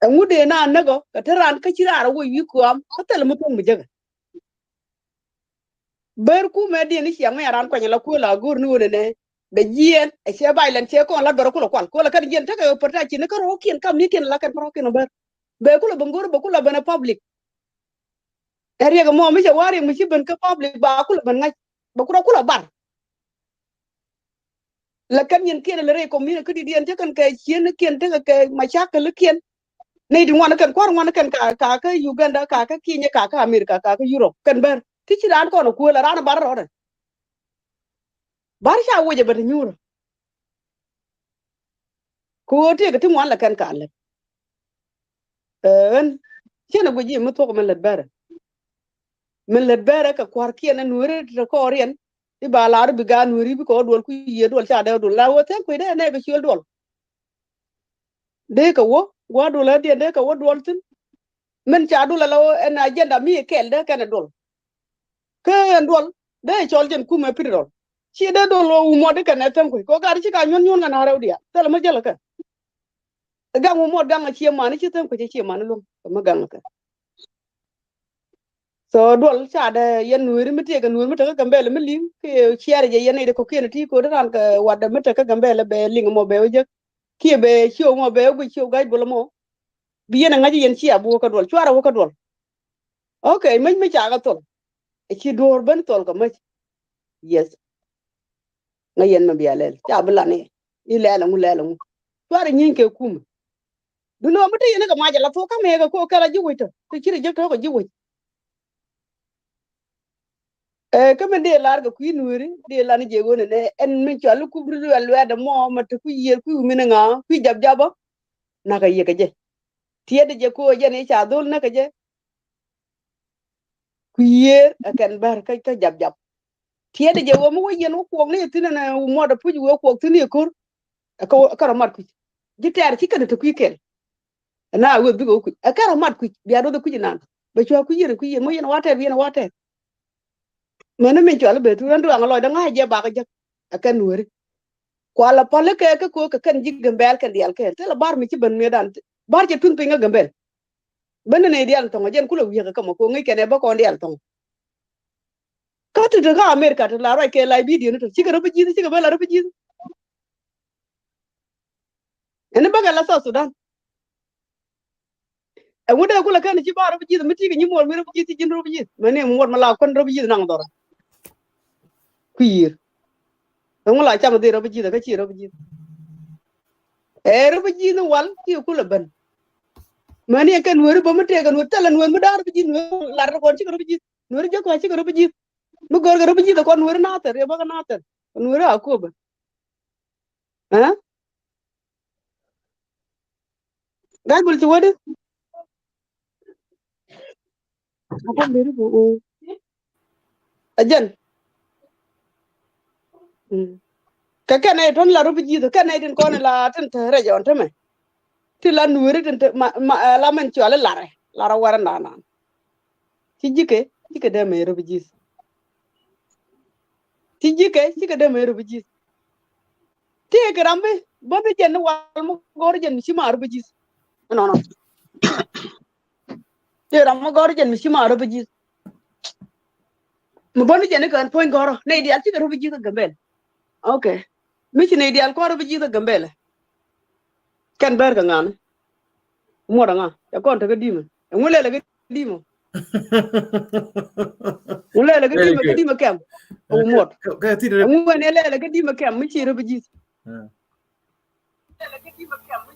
ngu de na go ka taran ka ci ra wo yi ko am ka tel mu tong mi jaga ber ku me de ni xiang me ran ko la ko la gur nu ne be jien e che bai len che ko la goro ko la ka jien ta ka porta ci ne ka ro kien kam ni kien la ka pro kien ber be ku la bangor be ku la bana public area ga mo mi che wari mi ci ben ka public ba ku la ban ngai ba kula bar la kan yen kien le re ko mi ko di dien te kan ke chien kien te ke ma cha ke le kien nei di ngwana kan kwar ngwana kan ka Uganda ka Kenya ka America ka Europe kan ber ti ci dan ko no ko la ran bar ro bar sha woje bar nyur ko te ga ti ngwan la kan ka le en kena go ji mu to men le ber ka kwar kien nuore ko rien ti ba la bi ga nuori bi ko dol ku ye dol cha de dol la wo te ku de ne be chiol dol de ka wo gwa dol la de ka wo dol tin men cha dol la en agenda mi kel de kan dol ke en dol de chol jen ku me pir dol chi de dol wo mo de kan tem ku ko gar chi ka nyon nyon na rew dia tele ma jela ka ga mo mo ga chi ma ni chi tem ku chi ma ni lum ma ga ka so dol cha de yen nuori mi te ga nuori mi te ka mbele mi ling ke chiare je yen de ko ken ti ko ran ka wada mi te ka mbele be ling mo be je ki be chiu mo be gu chiu ga bolo mo bi yen ngaji yen chi abu ka dol chwara wo ka dol okay mi cha ga tol e chi dor ben tol ka ma yes nga yen ma bi alel cha bla ne ilela ngu lela ngu chwara nyin ke kum du no mi te yen ka ma ja la to ka me ga ko kala ji wi to ti chi je to ka ji wi ka men de lar ga ku nuori de la ni je go ne en min chalu ku bru alwa da mo ma te ku yer ku mi nga ku jab jabo na ka ye ka je tiede je ko je ne cha dul na ka je ku yer akan bar ka jab jab tiede je wo mo yen wo ko ne tin na mo da pu wo ko tin ko ka mat ku ji ter ki ka te ku kel na wo bi go ku ka mat ku biya do ku ji nan ba cho ku yer mo yen water yen water mena min chalu be tu ran do ngalo da nga je ba ka je akan nuori kwala pale ke ko ka kan jig gambel kan dial ke te la bar mi ci ban me dan bar ci tun pinga gambel ban ne dial to jen kula wiya ka mo ko ngi kene ba ko dial to ka tu ga America to la ra ke la video to ci ga rubi ji ci ga bala rubi ji ene ba ga la sa Sudan e wuda kula kan ci ba rubi ji mi ti ga ni mo mi rubi ji ci jin rubi ji mane mo ma la kon rubi ji nang dora ku yir ngula cha ma de rubi ji da ka ci rubi ji e rubi ji no wal ci kula ban mani kan nuori bo mate kan wota lan nuori dar bi nuori lar ko ci ko bi nuori je ko ci ko bi mu gor gor bi ko nuori nater e ba nater nuori akoba ha gal bul ci wodi ko beri bo ajan ka kan ay ton la rubi jido kan ay den ko la tan te rejon te me ti la nuori den la man ci ala lara wara ndana ci jike de me rubi jis ci jike de me rubi jis ti grambe bo be jen wal mu gor jen ci ma rubi jis no ti ram mu gor jen ci ma rubi jis mu bonu jene kan point goro ne ideal ci rubi jis gambel okay mi ci ne ideal ko rubi jis gambel kan ber ga ngana mo da nga ya kon ta ga dima ngule la ga dima ngule la ga dima ka dima kem o mo ngule le la ga dima kem mi ci rubi jis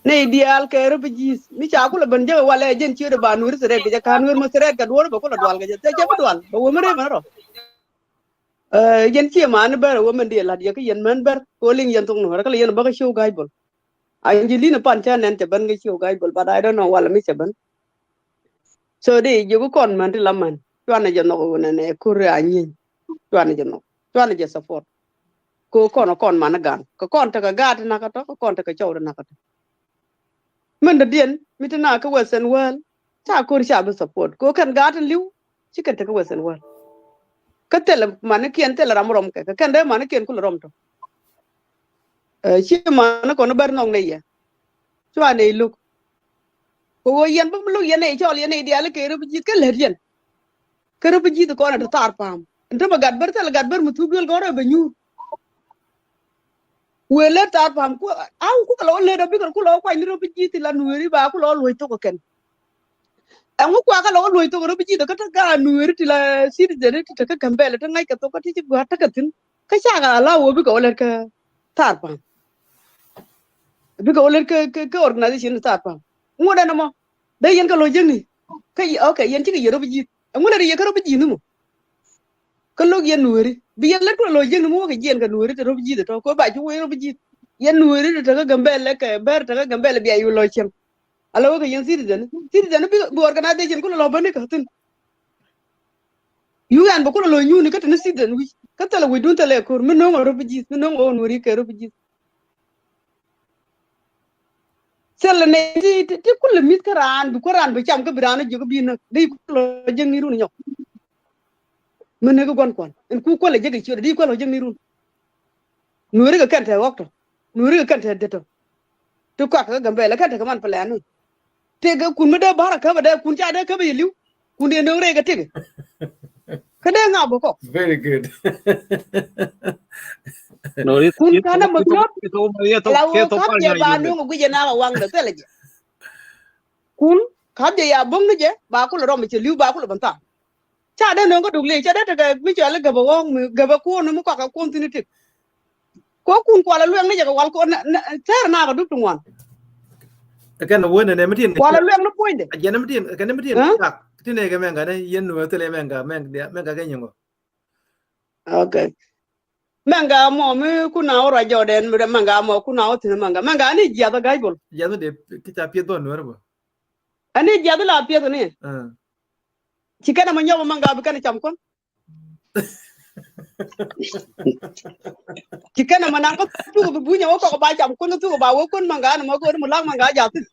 ne ideal ke rubi jis mi cha ko la ban je wala jen ci de ba nur sere ga kan nur mo sere ga dor ba ko la dwal ga je te ba dwal ba wo mere ma ro yen ci ma ne ber wo men de la ye ke yen men ber ko ling yen tung no ka yen ba ka show gai bol Angelina pan cha nen te ban ga show gai bol but I don't know wala mi se ban so de je ko kon man te laman twana je no wona ne kur anyi twana je no twana je support ko kono kon man gan ko kon ta ga gat na ka to ko kon ta ka chow na ka to men de den mi te na ka wesen wel ta kur sha bu support ko kan gat liu ci kan ta ka wesen wel ka tele man kien tele ram rom ka kan de man kien kul rom to ci man ko no ber nong ne ye twana lu ko yen bu lu yen e chol yen e dia le ke ru ji ka le yen ke ru ji ko na tar pam nta ba gad ber tele gad ber mu tu gel go be nyu wele tar pam ko aw ku lo le do bi ko lo kwa ni ru ji ti la nu ri ba ku lo to ko ken anh muốn qua cái lỗ lùi tôi nó bị gì đó cái cái nuôi thì là xí thì đấy thì cái cầm bè là ngay cái tôi có thích quá tất cả thứ cái sao cả là tôi bị gọi là cái thar pa bị gọi là cái organization thar pa mua đây nó đây yên cái lối dân này cái ok yên chứ cái gì đó bị gì anh muốn là gì cái đó bị gì nữa cái lối yên nuôi đi bây giờ lấy cái lối dân nó mua cái yên cái nuôi thì nó bị gì đó có bài chú ấy nó bị gì yên nuôi thì cái cầm bè là cái bè cái cầm bè là bị ai lôi xem alo cái yên citizen bị organization có là bên cái tin you and bako lo nyu ni kata na citizen wi kata la widun tele kor min no ngoro biji min no ngoro nuri ke ro biji sel ne ti kul mit karan bu koran be cham ka birana jogo bi na dei ko jeng ni run nyok min ne ko gon kon en ku ko le jegi ci di ko lo jeng ni run nuri ga kanta wakto nuri ga kanta deto to ka ka gambe la kanta ka man plan te ga kun me da bara ka ba da kun ja da ka be liu kun de no re ga te ka de nga bo ko Very good. No, kun kana mo itu la wo itu kap je ba no ngu je na wang da tele je kun kap je ya bong je ba ko ro mi che liu ba ko ban ta cha de no ko du le cha de ga mi cha le ga ba wong ga ba ko no mo ka ko tin ti ko kun ko la luang ne je ga wal ko na ter na ga du tu wan Again, the one and Emitin. ko la luang no point de Again, Emitin, again, Emitin. Huh? Tinega manga, yen no tele manga, manga ganyo. okay manga mo mi ku na ora joden mi manga mo ku na o tin manga ni ja da ga bol Yano de kita pieto no. ani ja da la pie to ni chikana mo nyawo manga bi kan cham kon chikana mo nan ko tu bu bu nyawo ko ba cham kon tu ba wo kon manga na mo ko mo lang manga ja tin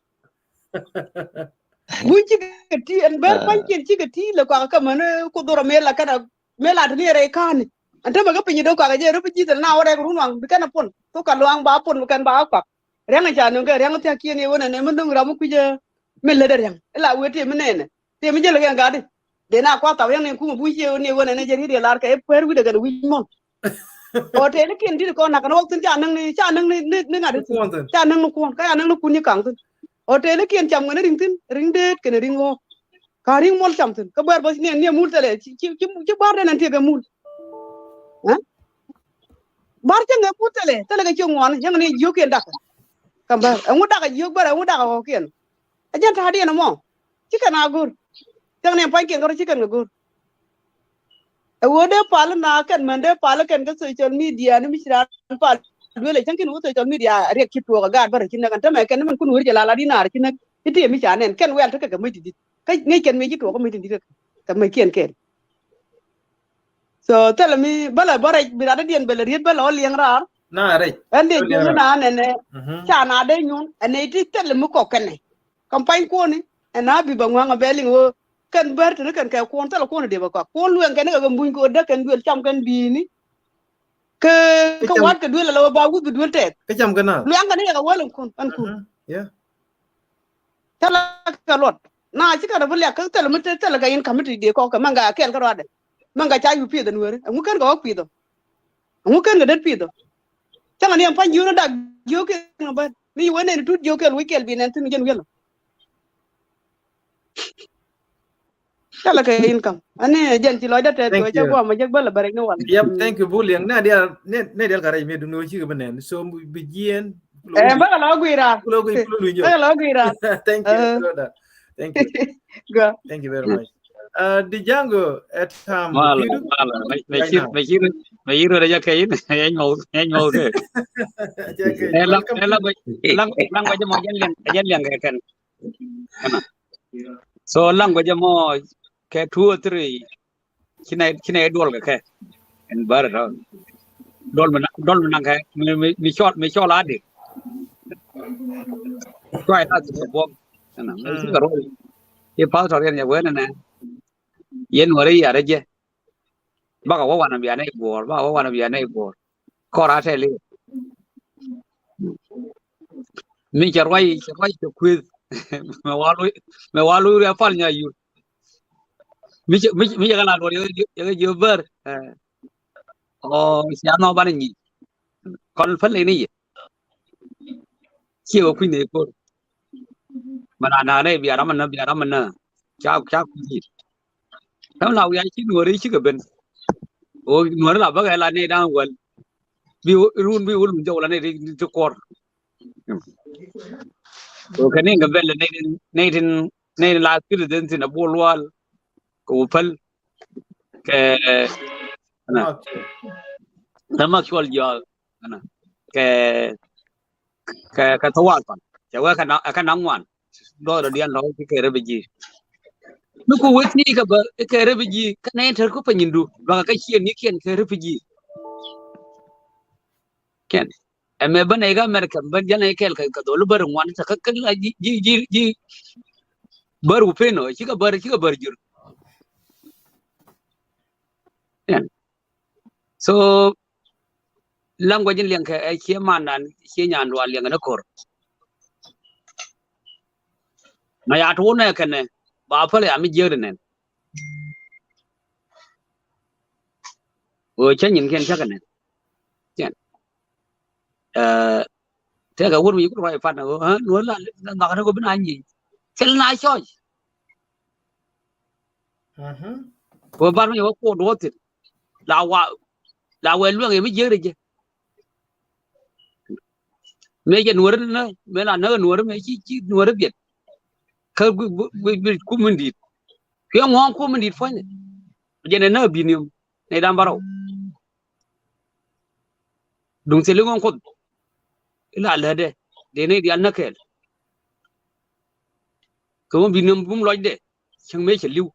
bu chikati en ber pan chikati le ko ka man ko doro me la kana me la ni re kan anta ba ga pinyi do ka ga je ru ji na ore ru nang bi kana pon to ka luang ba pon kan ba pa renga cha no ga renga ta ki ni wona ne mun dum ramu ku je me le dereng la we te me ne te me je le ga de de na kwa ta yang ne ku bu je ni wona ne je ri de lar ka e per wi de ga wi mon o te ne kin di ko na kan wok tin cha nang ni nga de cha nang ku ka nang ku ni kang tin o te ne kin cham ne ring tin ring de ke ne ring o ka ring mol cham tin ka bar bas ne mul tele ci bar de nan te ga mul ha bar te nga pu tele ga ci ngon yang ne yo ken dak ka bar ngu dak yo bar ngu dak o ken a jan ta di na mo ci kana gur tang ne pa ken ko ci kan gur e wo de pal na kan man de pal ken ga social media ni mi sira pal dole tan kin wo social media re ki to ga bar kin kan ta me ken man kun wur jala la dinar kin ti mi cha nen ken wel ta ka mi di ka ngai ken mi ji to ko mi di ka mi ken so tell me bala bara birada dien bela riet bala liang rar Na right. ande jo na ne cha na de nyun ane ti tell me ko kene campaign ko ni ana bi ba ngwa beling wo kan ber te kan ka ko tell ko de ba ko luen ken ga mbuñ ko de kan duel cham kan bi ni ke ka wat ka duel la ba wu bi duel te Cái chăm cái nào? luen kan ga wolon kon an ku Yeah. tell ka lot na ci ka da bul ya ka tell me tell ga in committee de ko ka manga ken ka rode manga cha yu pi da nuwer ngu kan ga pi do ngu kan ga det pi do changa ni ampan yu na da yo ke na ba ni wone ni tut yo ke lu kel bi nen tin gen wel tala ka income ane jen ti loy da te ko cha go ma jeg bala bare ni wal Yep, thank you bullying. Na dia ne dia garai me dunu chi benen. So begin. ba la guira Kulo lu ba la guira Thank you, brother. Thank you. go Thank you very much. Django at Malah, Bayi ada ya kain, ngau ke. Lang baca mau yang kan. So lang baca mau kayak 2 or 3. Kina dua ke. En bar round. Dol menang kayak mi shot ladi. Try not to walk. Nah, mesti karo. Ye pas torian ya buena na. Yen wari ya aja. Baka wa wana biane bor, baka wa wana biane bor. Kora tele. Mi charwai to quiz. Me walu ya falnya yu. Mi jangan lalu yo ber. Oh, siapa bani ni. Kon fan le ni. Chiều khuyên này cô mà là này biar mana cha gì nó nào vậy chứ nuôi đấy chứ cái bên ôi nuôi là bác là này đang quên biu run jauh là này đi cho cor cái này cái bên là này là cái đến thì nó bol wal ko pal cái nó mặc qual giờ cái thua còn cái cái nóng ngoan đó là điên nói cái refugee nó có vấn đề cái refugee cái này thật có phải nhìn đủ và cái chuyện như cái refugee Ken em bên này cái America bên dân này cái đó là bờ ngoan cái là gì bờ upen rồi chứ cái bờ jur so language yang cái kia mà kia nhà đồ yang nó cor mà ya thua này cái này bà phải làm gì rồi này chắc nhìn cái chắc cái này thế cái quân mình cũng phải phạt nó nói là nó có bên anh gì thế là ai chơi vừa bắt mình có cô đốt thì là quên luôn em mới nhớ được chứ mấy cái nuôi nó mấy là nó nuôi mấy chi nuôi nó biết không cũng mình đi cái ông ngon cũng mình đi phải này cho nên nó bị nhiều này đang bảo đúng sẽ lúc ngon con là đấy để này đi ăn nó kẹt cũng bị nhiều cũng nói đấy chẳng mấy chỉ lưu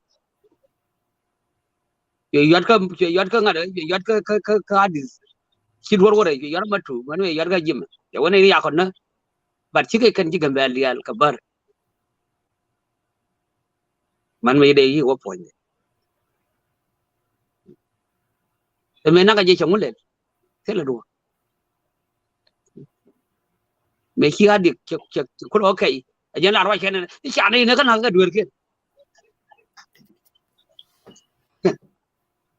yết cái ngã đấy yết cái đi chỉ đuổi rồi yết mà true mà yết cái gì mà cái này đi ăn nó bắt chỉ cái cần chỉ cần về liền cái bar mình mới để ý có point thì mình nói cái gì chẳng muốn lên thế là đùa mấy khi đi chắc cũng ok giờ là rồi cái này cái chả này nó cái nào cái đuổi kia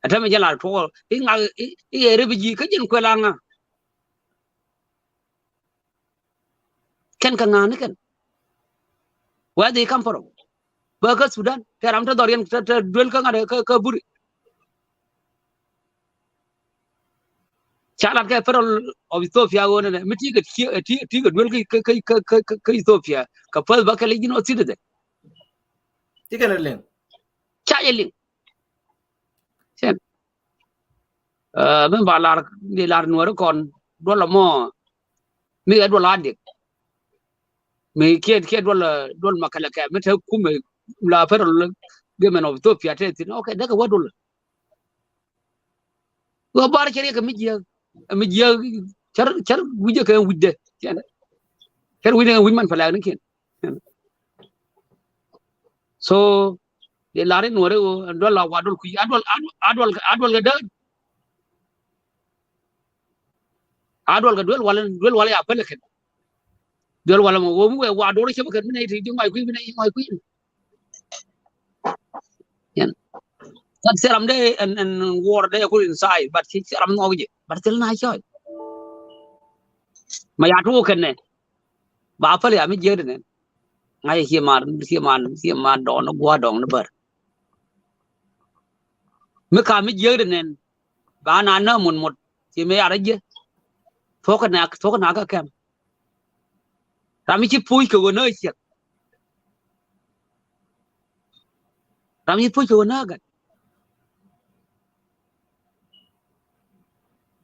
thế mà giờ là thôi cái ngày cái refugee cái chuyện quê lang à cái ngang này where they come from Burger Sudan thế làm cho Dorian duel cái ngày cái buri chả là cái federal of Ethiopia one này mới chỉ cái duel cái Ethiopia cái first bắc cái gì nó xí đấy tí cái này liền chả gì liền xem bên bà là đi làm nuôi con đó là mò mấy cái đó là đi mấy kia đó là mà cái mấy thứ cũng mấy là federal government of Ethiopia thế thì ok đó cái what đó là bà cái cái mấy giờ char bây giờ cái quýt đấy char quýt man phải làm cái so để làm nuôi đó là what đó kui adwal cái đó adwal cái duel wala ya pele ken duel wala mo wo mu wa do ke ken ne ti mai kui yan kan seram de en war de ko inside but si seram no ge but tel na choy ma ya to ken ne ba pele ya mi je de ne ngai hi man do no gwa dong no ber me ka mi je de ne ba na na mun mot si me ya je thô cái nào cái kem làm gì phui cái nơi chiết làm gì phui cái nơi cái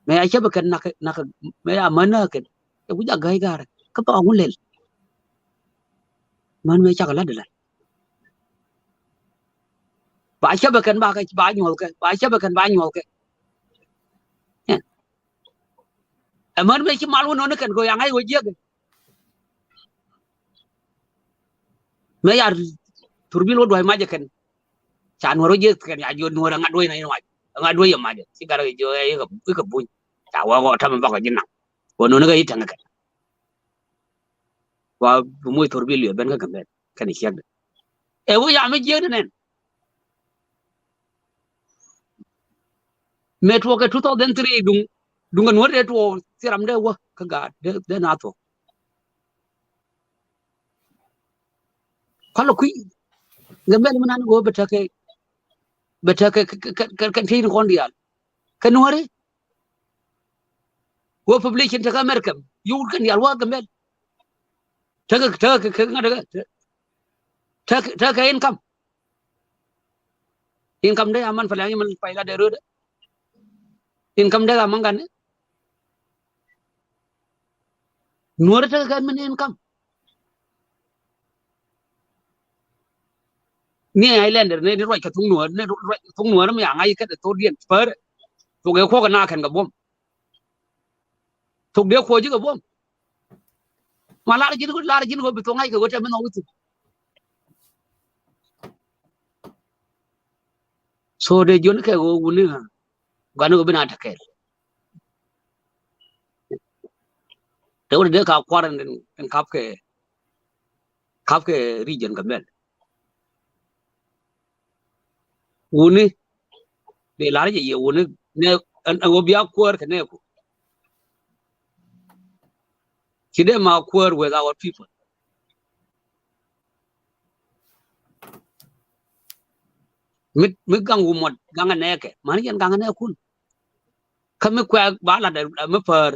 mẹ ai chấp cái nạc mẹ à mình cái cũng chắc gai gar cái bao nhiêu lên mình mẹ chắc là được rồi bà chấp cái bà nhồi cái bà chấp cái bà nhồi cái mình mấy cái malu nó cần gọi ngay gọi giết mấy à turbi lo đuổi mà cần chán nó giết cái nhà vô nuôi ngắt đuôi này ngoài ngắt đuôi mà chứ chỉ cái rồi ấy cái bún chả qua gọi thằng bao cái gì nào còn nó cái thằng cái và mỗi turbi lừa bên cái này khác ấy bây giờ mới giết này metro cái 2003 đúng cái nuôi đấy thôi thì làm đấy quá cái gà đấy Naath kalau kui Gambel manan go betake kan tin kon dial kan wari go population ta America yu kan dial wa Gambel ta ngada ta income de aman falangi man paila de road income de amangan nuara ta kan man income ni islander ne roi ka tung nuar ne roi tung nuar ma ngai ka to dien per to ge ko na kan ga bom to de ko ji ga bom ma la jin ko bi to ngai ka go ta men wutu so de jon ka go wuni ga no bina ta kai to de ka kwaran den kap ke region ga mel wuni de la je ye wuni ne an go biya kwar ka ne ko kide ma kwar with our people mit gangu mod ganga ne ke man yan ganga ne kun kame kwa bala da me par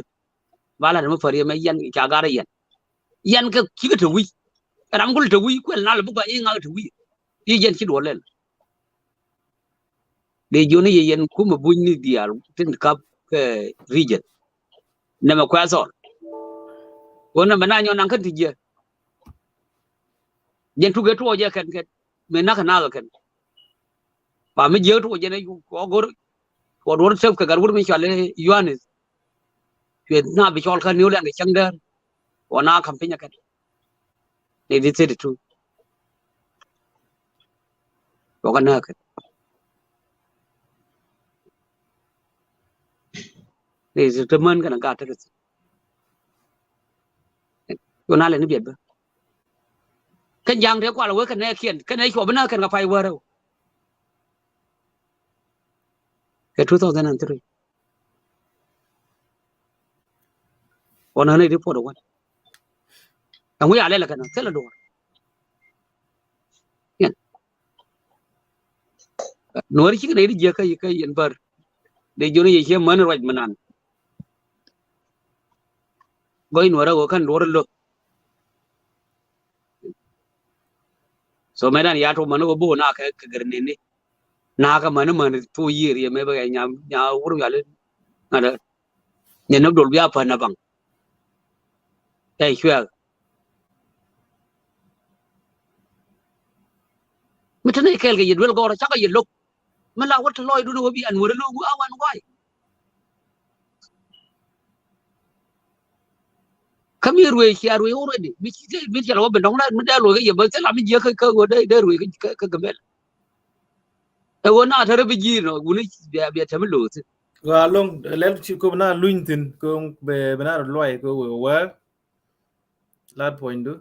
bala da me par ye me yan ka gara yan ka kiga to wi ram gul to wi ko na le bu ba inga to wi yi yan ki do len de joni ye yan kuma bunni dial tin kap ke region na ma kwa zon wona mana nyon nan kan tije yan tu ge to je kan me na kana kan ba me je to je ne ko gor ko dor sef ka garur mi chale yuanis ke na bi chol kan new lan ke changder wana campaign kan they did say the truth ko kan na kan they is the man kan ga ta ko na le ni biet ba kan yang de kwa la kan ne kien kan ne ko bana kan ga fai wa ke 2003 ona ne report wa ang wi ale la kan tela do yan nori ki ne je ka yen bar de joni ye man raj manan goy nora go kan dor lo so medan ya to man go bo na ka garne ne na ka man tu yir ye me ba nya wuru ya le ngada ne nak dol biya pa na bang ay khwa mitane kel ge yedwel go ra chaka yelok mala wat loy du no bi an wura lo gu awan wai kami ruwe ki ruwe already mi ci lo be dong na mi da lo ge ye ba se la mi je ka go de ruwe ka gamel e wona ta bi ji no guni bi ta mi lo ti ga long lel chi ko na luintin ko be bana loy ko wa la point du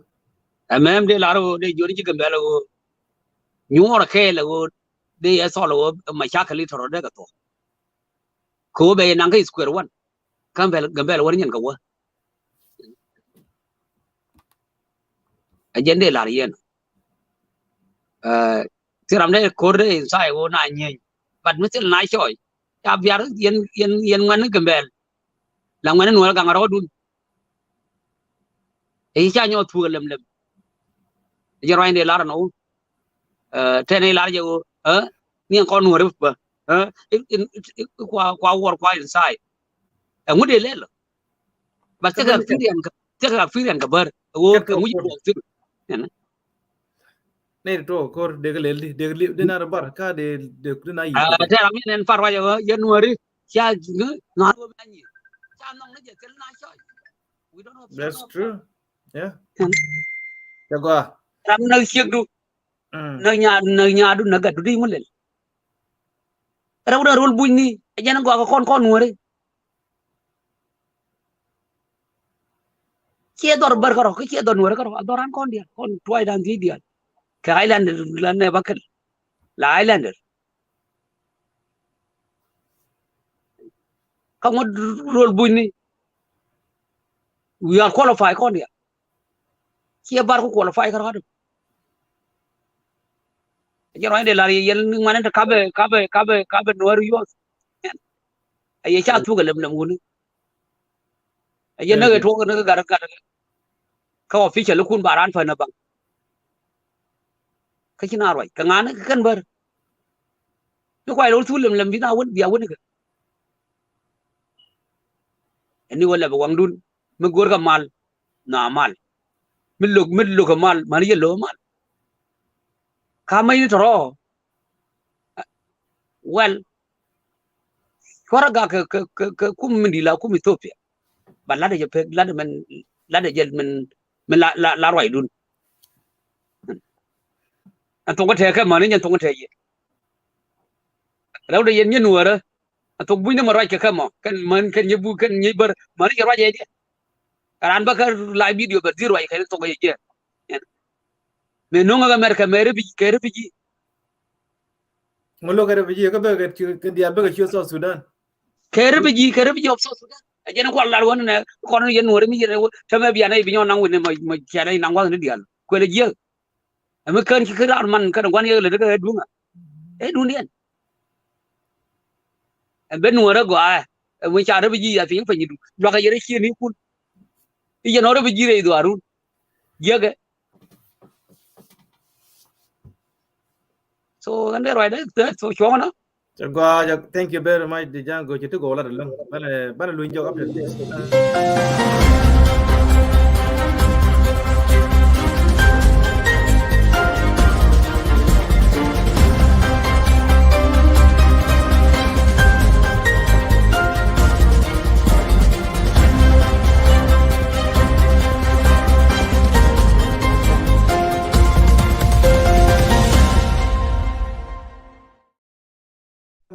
amem de la ro de jori ci gamel go nyora ke la go de ya so lo ma cha ka li toro de ka to ko be nan ka square one gamel wor nyen ka wa agende la yen tiram de ko de sai go na nyen bat mi til na choy ya biar yen ngan gambel la ngan no ga ngaro dun e cha nyo thu lem je roin de la no te ne la je ni kon no re ba kwa war kwa inside ngode le ba te ga firian ga bar wo ke mu bo ti ne to ko de de na bar ka de na yi te ram nen far wa je no re cha na go ba ni cha nong ne je tel na choy we don't know that's true yeah ya go ram na siek du na nya du na ga du di mun le raw da rol buñ ni jana go ko kon no re ci dor bar ko ci dor no re ko doran kon dia kon toy dan di dia ka island la ne bakal la islander ka mo rol buñ ni we are qualified kon dia ci bar ko qualify ka do je ro de la yen man ta kabe no yo ay cha tu ga lem gun ay na ga to ga gar ka official kun baran fa na bang ka kina roi ka ngana ka kan bar no kwai lo tu lem bi na won biya won ga ni wala ba wang dun me gor ga mal na mal min lu ka mal man ye lo mal ka mai ni tro well kwara ga ka kum min di la kum Ethiopia ba la de je pe la de man la de je man la roi dun an to ko te ka man ni to ko te ye law de yen ni nuara an to bu ni ma roi ka ma kan man kan ye bu kan ye bar man ye roi je ran ba ka la video ba zero ay ka to ko ye me no nga America me re bi ngolo kare biji ka ba ka dia ba ka chiyo Sudan kere bi opso Sudan ajena ko la won ne ko no yen wore mi jere tama bi anay bi nyon nang wone ma chana nang wa ne dial ko le je am kan ki kira man kan wan ye le daga dunga e dunian ben wore go a mo cha re bi ya fi fa nyidu lo ka yere chi ni kun je no re bi re do arun je ga so ande roi da so chona Gwa, thank you very much. The Django, you took all of them. But we enjoy update this.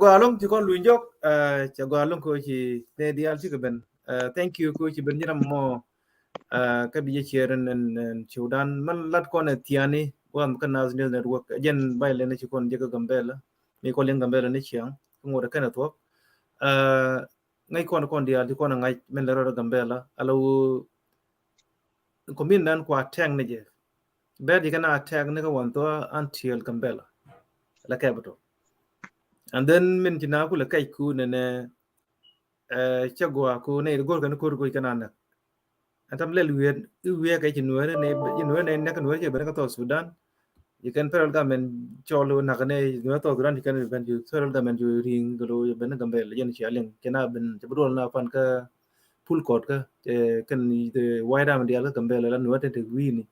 Gwalong ci kon lu njok ci gwalong ko ci ne dial ci ben thank you ko ci ben ñam mo ka bi ci ren en ci dan man lat ko ne tiani wam kan nas ne network jen bay le ne ci kon jega gambela mi ko len gambela ne ci ang ko da kana to ngay kon dial ci kon ngay men la ro gambela alaw ko min nan ko tang ne je be di kana tag ne ko won to until gambela la kabato and then min tina ku la kai ku ne chagwa ku ne gor kan ko ko kana na atam le luwe kai chinwere ne kan were be ka to Sudan you can federal government cholo na ne no to Sudan kan ben ju federal government ju ring galo ben gambe le yen chialen kana ben jabro na fan ka full court ka kan the wide am dia gambe le no te wi ni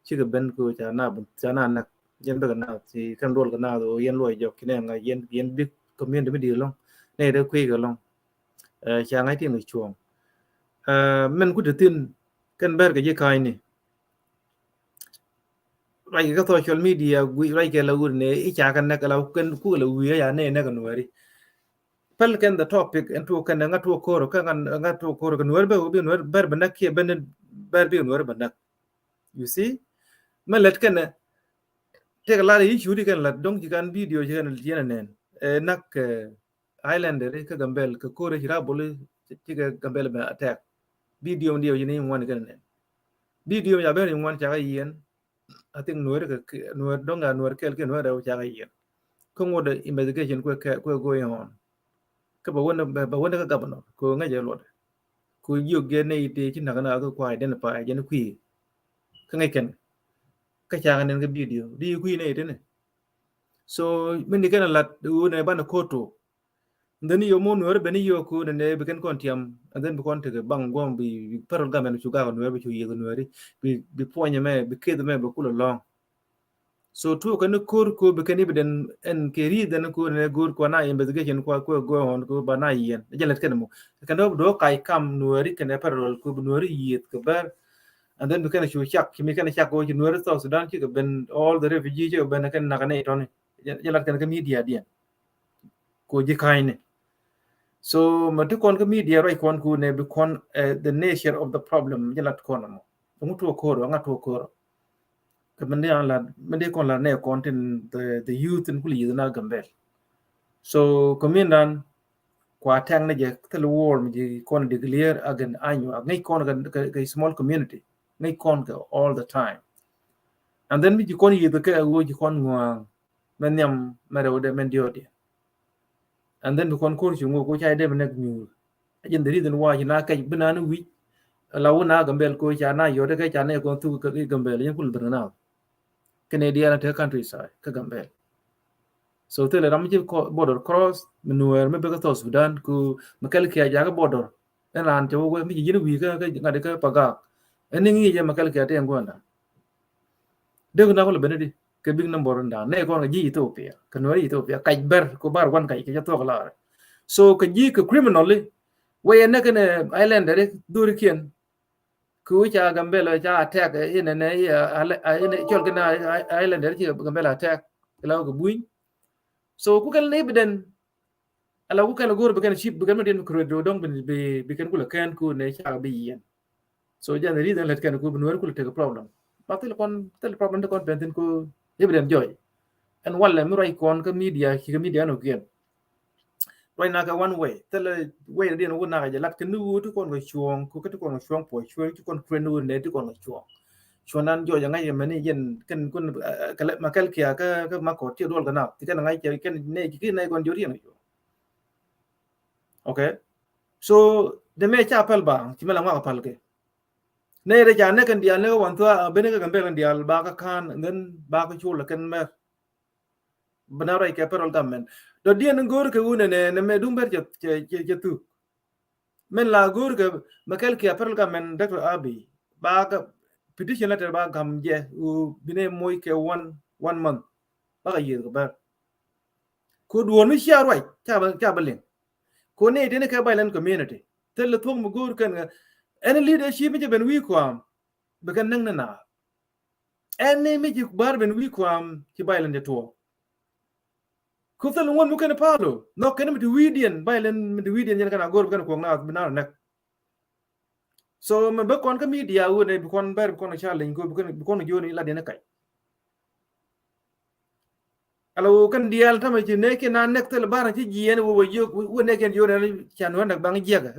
chi ga ben ko cha na yen be na si kan rol kana do yen loy jok kine nga yen big community me di long ne de kwi ga long cha ngai ti ngi chuong men ku de tin kan ber ga je kai ni rai ga social media wi rai ke la ur ne I cha kan na ka la kan ku la wi ya ne kan wari pel kan the topic and to kan nga to ko nga to ko kan wer be ber ba na ke ben ber bi wer ba na you see men let kan take a lot of issue kan la dong ji kan video ji kan yana nen nak islander ka gambel ka kore hira bolu ci ga gambel ba attack video ndio yini wan kan nen video ya be wan cha ga yen I think nuer donga nuer kel ken nuer cha ga yen ko ngoda investigation ko going on ka ba wona ka gabano ko nga je lot ko yo ge ne ite ci na na ko kwa identify je ne kwi ka ngai ken ka cha ga nen ga video di kwi ne ite ne so min di kana lat u ne bana koto ndani yo mo nuer beni yo ku ne be ken kon tiam and then be kon te bang gom bi peral gamen chu ga nuer be chu ye nuer bi ponya me bi ked me be kula long so tu kan ko be ken ibden en keri den ko ne gur ko na investigation ko go on ko bana yen jelet ken mo kan do kai kam nuer ken peral ko nuer yet ko ber and then be ken chu chak kimi ken chak go nuer South Sudan ki ben all the refugees ki ben ken na kan ne ton jelet ken ka media dia ko ji kaine so matu kon ka media right kon ku ne be kon the nature of the problem jelat kon mo mutu ko ro nga to ko ka mende kon la ne content the youth in kuli na gambe so komindan kwa tang ne je tel war mi kon declare again anyu ngai kon ga small community ngai kon ga all the time and then mi kon yi the ka wo ji kon ngwa men yam mero de men diodi and then kon ko chungo ko chai de men nyu ajin the reason why na kai banana wi lawu na gambel ko cha na yo de kai cha ne ko tu ka gambel yin kul bana Canadian te countryside ka gambel so te le ram ji border cross menuer me be ka to Sudan ku makal kia ja ka border en ran te wo mi yin wi ka ngade ka paga en ngi je makal kia te ngona de na ko benedi ke big number nda ne ko ji Ethiopia ka no Ethiopia kai ber ko bar wan kai ke to la so ka ji ka criminally way ne kan island de duri kien ku cha gambela cha attack in ne in chol kana island de gambela attack la ko buin so ku kan evident ala ku kan gor be kan ship be kan den ko do dong be kan ku la kan ku ne cha be yen so ja ne reason let kan ku benwer ku te problem ba tel problem de kon benten ku evident joy and wala mi ray kon ka media no kien right now ka one way tele way de no na ga lat kan nu tu kon ko chuong ku ka tu kon chuong po chuong tu kon kren nu ne tu kon chuong chuanan jo yang ngai mani yen kan kun kala makal kia ka ma ko ti dol kana ti kan ngai ke kan ne ki ne kon jori no okay so de me cha pal ba ti mala ma pal ke ne de ja ne kan dia ne wan tua bene ka gambe kan dia ba ka kan ngen ba ka chula kan me banara ke perol gamen do dia ngor ke une ne me dumber je tu men la gor ke makal kia perol gamen dr abi ba ka petition letter ba gam je u bine moy ke one month ba ka yir ba ko duon mi sha right cha ba len ko ne de ne ka bailan community tel thong mu gor kan any leadership mi je ben wi kwam be kan nang na any mi je bar ben wi kwam ci bailan de to ko tel won mu kan palo no kan mi widian bailan mi widian yen kan gor kan ko na bina nak so me be kon ka media wo ne be kon ber kon cha len ko be kon joni la de na kai alo kan dial tama ci ne ke na nek tel bara ci jiyen wo wo ne ken yo ne chan won nak bang jega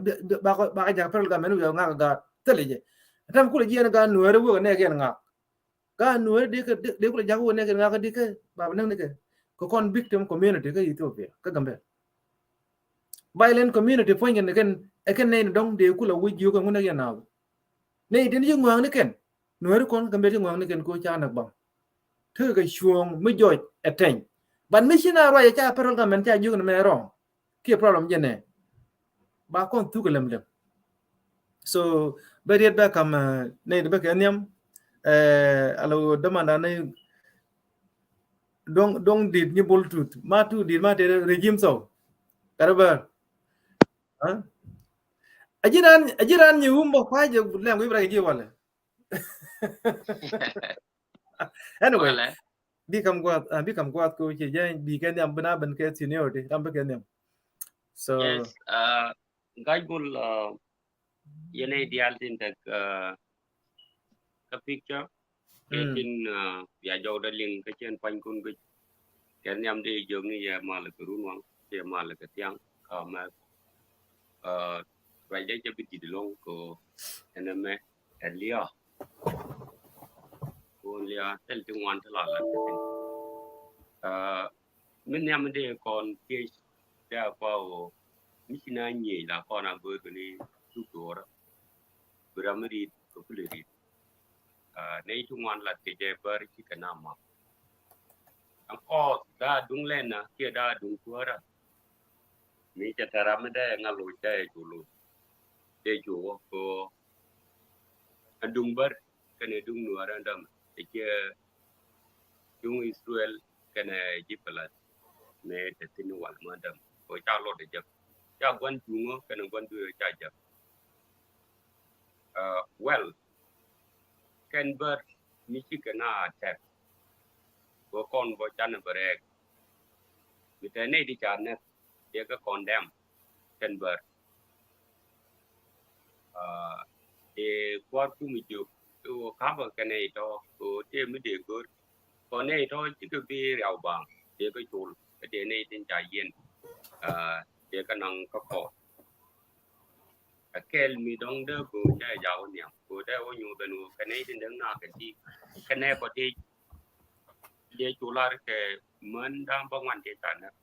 ba ka ja perol ga menu yo nga ga tele je tam ku le jiyen ga no re wo ne ken nga ga no de ku le ja wo ne ken nga ka dike ba nang ne ke ko kon victim community ka Ethiopia ka gambe violent community point ne ken e ken ne dong de ku le wi ju ko nguna ya na ne tin ju ngwang ne ken no re kon gambe ju ngwang ne ken ko cha nak bang thơ cái chuông mới dội ở trên bạn mới xin nào rồi cha perol cái mình cha dương này rồi kia problem gì nè ba con tu cái lem so bây giờ ba cầm này được cái niệm alo demanda này dong dit như bluetooth ma tu dit ma để regime so cả ba ajiran như umbo phải giờ làm cái gì vậy anyway bi kam kwat ko che je bi ken yam bana ban ke seniority am be ken yam so yes gajbul yene ideal tin tak ka picture ke tin ya jo da ling ka chen pan kun ke ken yam de jo ni ya mal ke runwang ke mal ke tiang ka ma vai de je bi di long ko ename elia ko lia tel tin wan thala la min yam de kon ke da pa o misina nyi la kon a go ni tu dora bramri ko kuleri nei tu wan la te je bar ki kana ma ang ko da dung len na ke da dung tuara mi cha taram de ngalu che julu de ju ko adung bar kene dung nuara ndam ke dung Israel kene jipalat me te tin wal madam ko cha lo de je cha gwan jungo kene gwan du cha je well can bar ni chi kana attack go kon bo chan barek mi te ne di chan ne ye ka condemn can bar e kwar ku mi ju to ka ba kane to ko te mi de go ko ne to chi ku bi rao bang ye ka chul te ne tin cha yen ye ka nang ka ko kel mi dong de ko cha yao niam ko de o nyu de nu kane tin dang na ka ti kane ko ti dia chular ke mendam bangun di tanah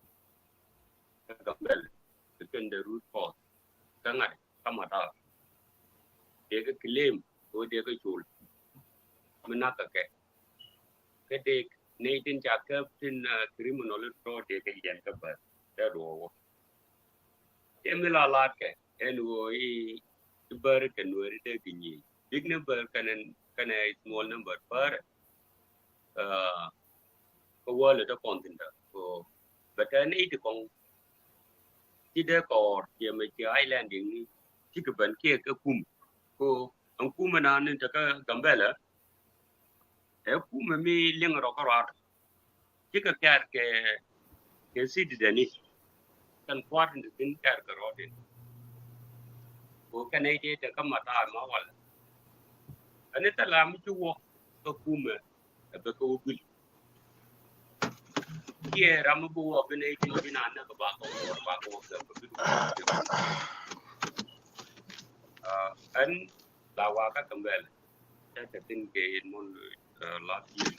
gambel ken the root cause kangat kamata dia ke claim dia ke chul menaka ke de nei tin jakap tin criminal law dia ke yan ke bar da ro emila lat ke eno I bar ke nuari de kinyi big number kana small number per ko wala da kontinda ko batan ite kong ti de ko ye me ti island ni ti ke ban ke kum ko an kuma na ne ta ka gambela e kuma mi leng ro ko rat ti ka kar ke si de ni kan kwat de tin kar ka ro din ko kan ai de ta ka ma ta ma wala an ta la mi chu wo ko kuma ba ko bil ye ram bu wo be ne tin bina na ka ba ko ka bi an la wa ka gambela ta tin ke mon last year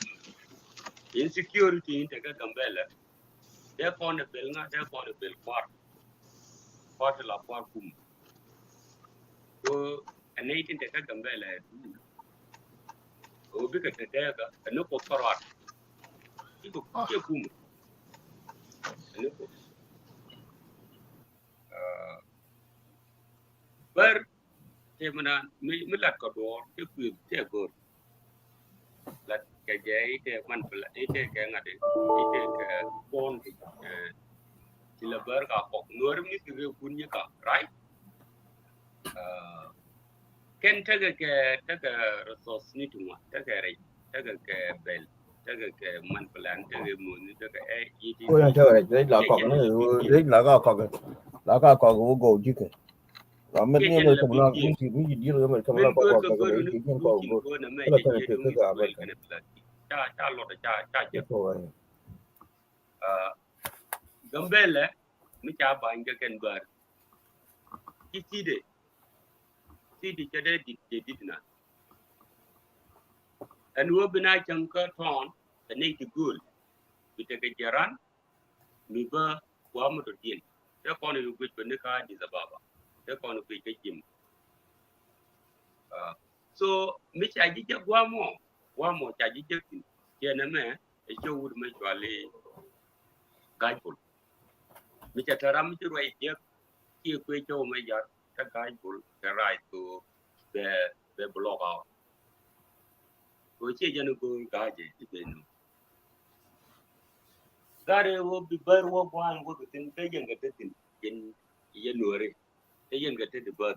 insecurity in the gambela they found a bill they found a bill part la part kum so an 18 the gambela o bi ka te ga no ko parat iko ke kum no ko bar te mana mi lat ko do te ku te go lat ka je te man pla te ka ngade te ka bon ti la bar ka ko nor mi ke kun ni ka right ken taga resource ni tuma taga rai taga ke bel taga ke man plan taga mun taga yiti ôi anh chơi đấy là còn cái đấy là có cái gỗ chứ kì và mình nghe lời thằng nào cũng chỉ đi rồi mà thằng nào có cái đấy chỉ riêng có gỗ cái là cái cái cả vậy cha lo cha chết rồi gambele mi cha ba inga ken bar kiti de di chade di na and wo bina chamka ton the need to good bita ke jaran mi ba wa mo to din te kono yu gwe ne ka di zababa te kono ke jim so mi cha ji je wa mo cha ji je tin ke na me e cho wud me chwale gaipul mi cha taram ti roi je ki kwe cho me ya ta gaipul the right to the block out ko che janu ko gaje ti benu gare wo bi bar wo bwan wo tin te yen ga tin yen nore te yen ga te de ba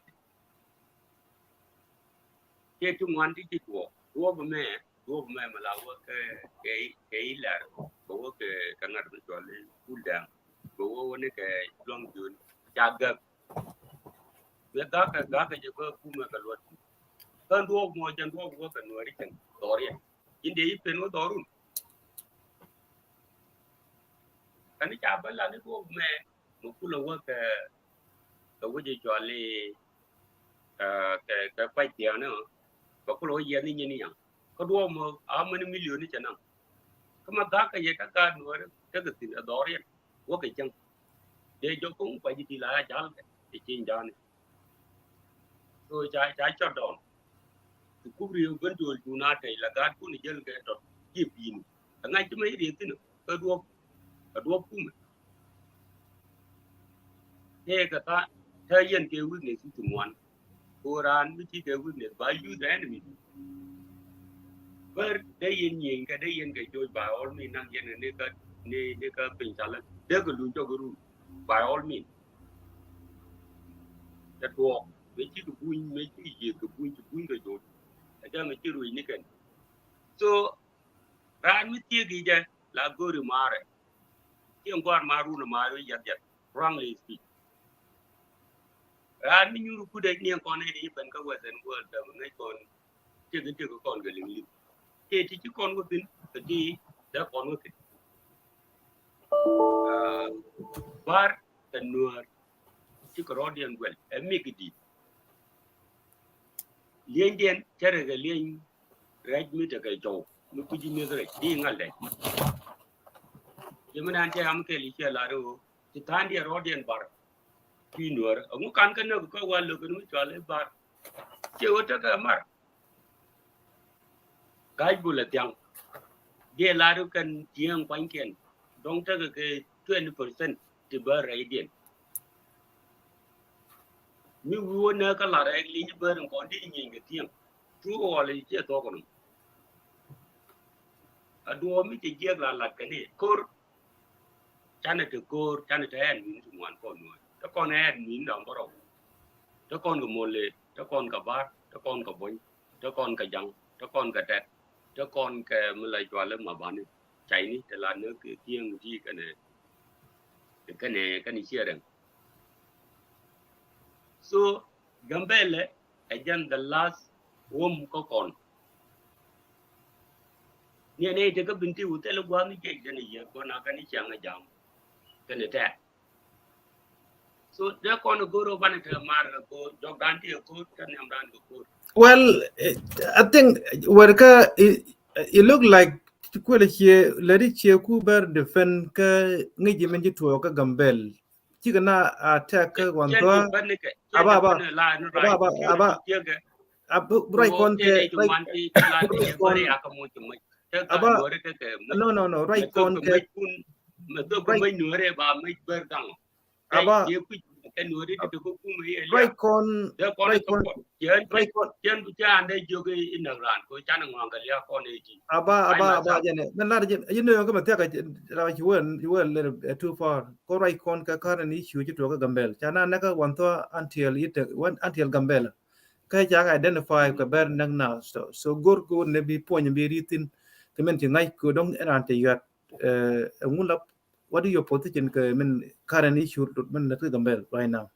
ke tu ngwan ti ti wo me ma la wo ke ila wo ke kangar bi tole kuldang wo ne ke long dun jaga be ga je ko kuma ka lot kan do mo jan do wo ka nori kan doriya inde yi pen wo dorun kan cha bala ni do me mo kula wo ka wo je tole ke pai tiao no ko ko ye ni ni yang ko do mo a man million ni chana kama ga ka ye ka nori ka ga tin doriya wo ka chang de jo cũng phải đi la jal ke chin jan so cha cho don ku riu ben dul tu na tai la ga ku ni jel ke to ki pin ngai tu mai ri tin ka do kum he ka ta ta yen ke wi ne su tu mon Quran mi chi ke wi ne ba you the enemy ber de yen ka de yen ke joy by all means nang yen ne ka pin chala de ko lu cho guru by all means that walk me chi ku me chi ye ku ka jo ta me chi ru ni kan so ran mi tie gi ja la gori mare ti ngwar maru na maru yat wrongly speak ran mi nyuru ku de ni ko ne ni ben ka wesen world da ngai kon ti ko kon ga ling ti kon ko tin ti da kon ko tin bar ta nuar ti ko rodian gwel e mi gidi lien den tere ga lien raj mi ta ga jo mi ku ji mi ga di ngal dai Yemen ante am ke li che la ro ti tan dia rodian bar pi nuor ngu kan kan ko wa lo kan mu chale bar che ota ka mar gai bula tiang dia la ro kan tiang kwan ken dong ta ke 20% ti bar radian mi wo na ka la ra li bar ko di ngi ke tiang tu o le che to ko adu mi che je la la kan ni kor chana te kor chana te en min tu wan ko nuor ta kon en min dong boro ta kon ko mole ta kon ka bar ta kon ka boy ta kon ka jang ta kon ka tet ta kon ka mala jwale ma bani chai ni te la ne ke tieng ji ka ne share so gambele again the last ko kon ne te ka binti utel gwa mi ke ne ye ko na ka ni changa jam ka ne ta so de kon goro ban te mar ko jog dan ti ko kan am dan ko. Well, I think worker it look like kwele che lady che ku ber defend ka ngi menji to ka gambel chigana attack wan to aba right kon ke no right kon ke right kon aba jene na you know ko mate ka la you were too far ko right kon ka current issue to ka gambel chana na ka wan to until gambel ka ja identify ka ber nang na so gor ko ne bi point bi ritin kemen ti ngai ko dong eran te yat ngula what is your position ka men current issue men na ka gambel right now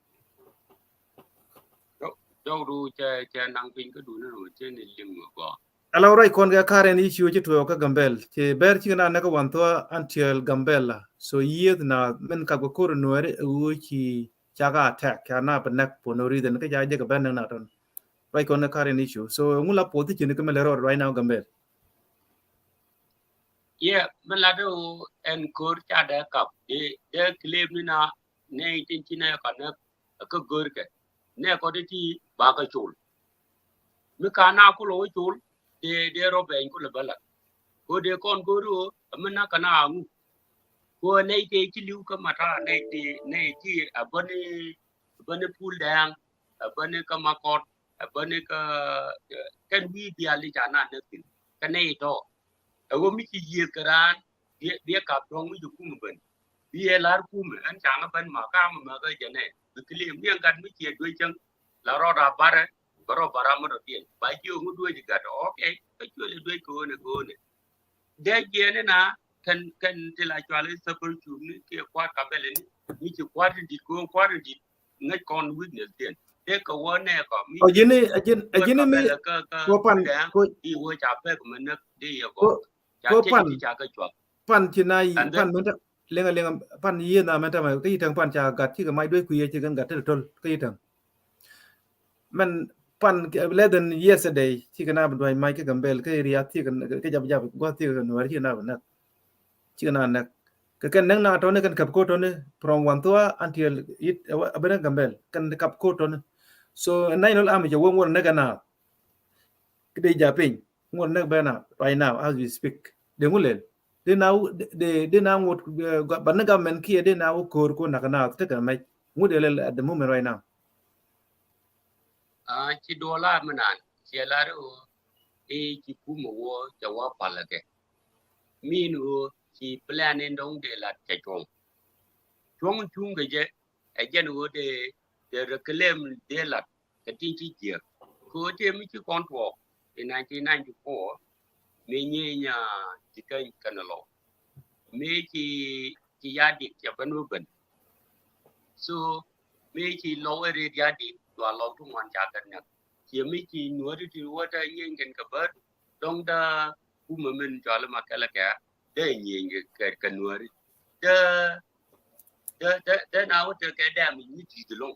đâu đủ che năng pin cái đủ nó rồi trên nền liềm ngược allow right kon ga current issue to ka gambel che ber chi na ka wan to until gambel so yed na men ka ko nuere u chi chaga attack kana banak for no reason ka ja je ka ben na ton right kon ka current issue so ngula position ka melero right now gambel yeah men la do en kor cha da kap de claim ni na ne tin chi na ka na ka gor ke ne ko de ti ba ka chul mi ka na ko lo chul de ro ben ko le bala ko de kon ko ro men na ka na ngu ko ne te chi liu ka mata ne ti abane pul dang abane ka makot abane ka kan wi bi ali jana ne tin ka ne to awo mi ki ye karan dia ka dong mi ku mu ben bi lar ku me an changa ban ma ka ma ga jene bi klim dia gan mi ki do chang la ro da bare baro bara mo do tien ba ji mu do ji ga okay ka chu le do ko ne de je ne na kan ti la chwa le sapul chu ni ke kwa ka bele ni ki kwa di ngai kon witness tien de ko ne ko mi ajene mi ko pan ko i wo cha pe ko men de ye ko pan chinai pan men lenga pan ye na men ta ma cái thằng pan cha gat chi ga maiด้วยคุยchi gan gat tol cái thằngมันpan le than yesterday chi ga na ban mai cái gambel cái ria chi ga cái jab go chi ga no chi na ban chi ga na cái nang na to ne kan kap ko to ne from one to until it abena gambel kan kap ko to ne so nai no am je won na ga na cái dei ja pin ngon na ba na right now as we speak de ngulen de now what ban na government ki de now ko na kana ta kan mai ngudele at the moment right now chi dola manan chi la ro e chi ku mo wo ja wa pala ke min wo chi plan en dong de la che chong chung ge je e je no de reclaim de la ke tin chi je ko je mi chi kon to in 1994 me nye nya chi kan lo me chi ya di ja ban ben so me chi lo e ya di wa lo tu man cha kan nya chi me chi nuo ti wa ta yin kan ka ber dong da ku me men cha la ma ka la ka de yin ke kan nuo ri de na wa te ka da mi ni ti de lo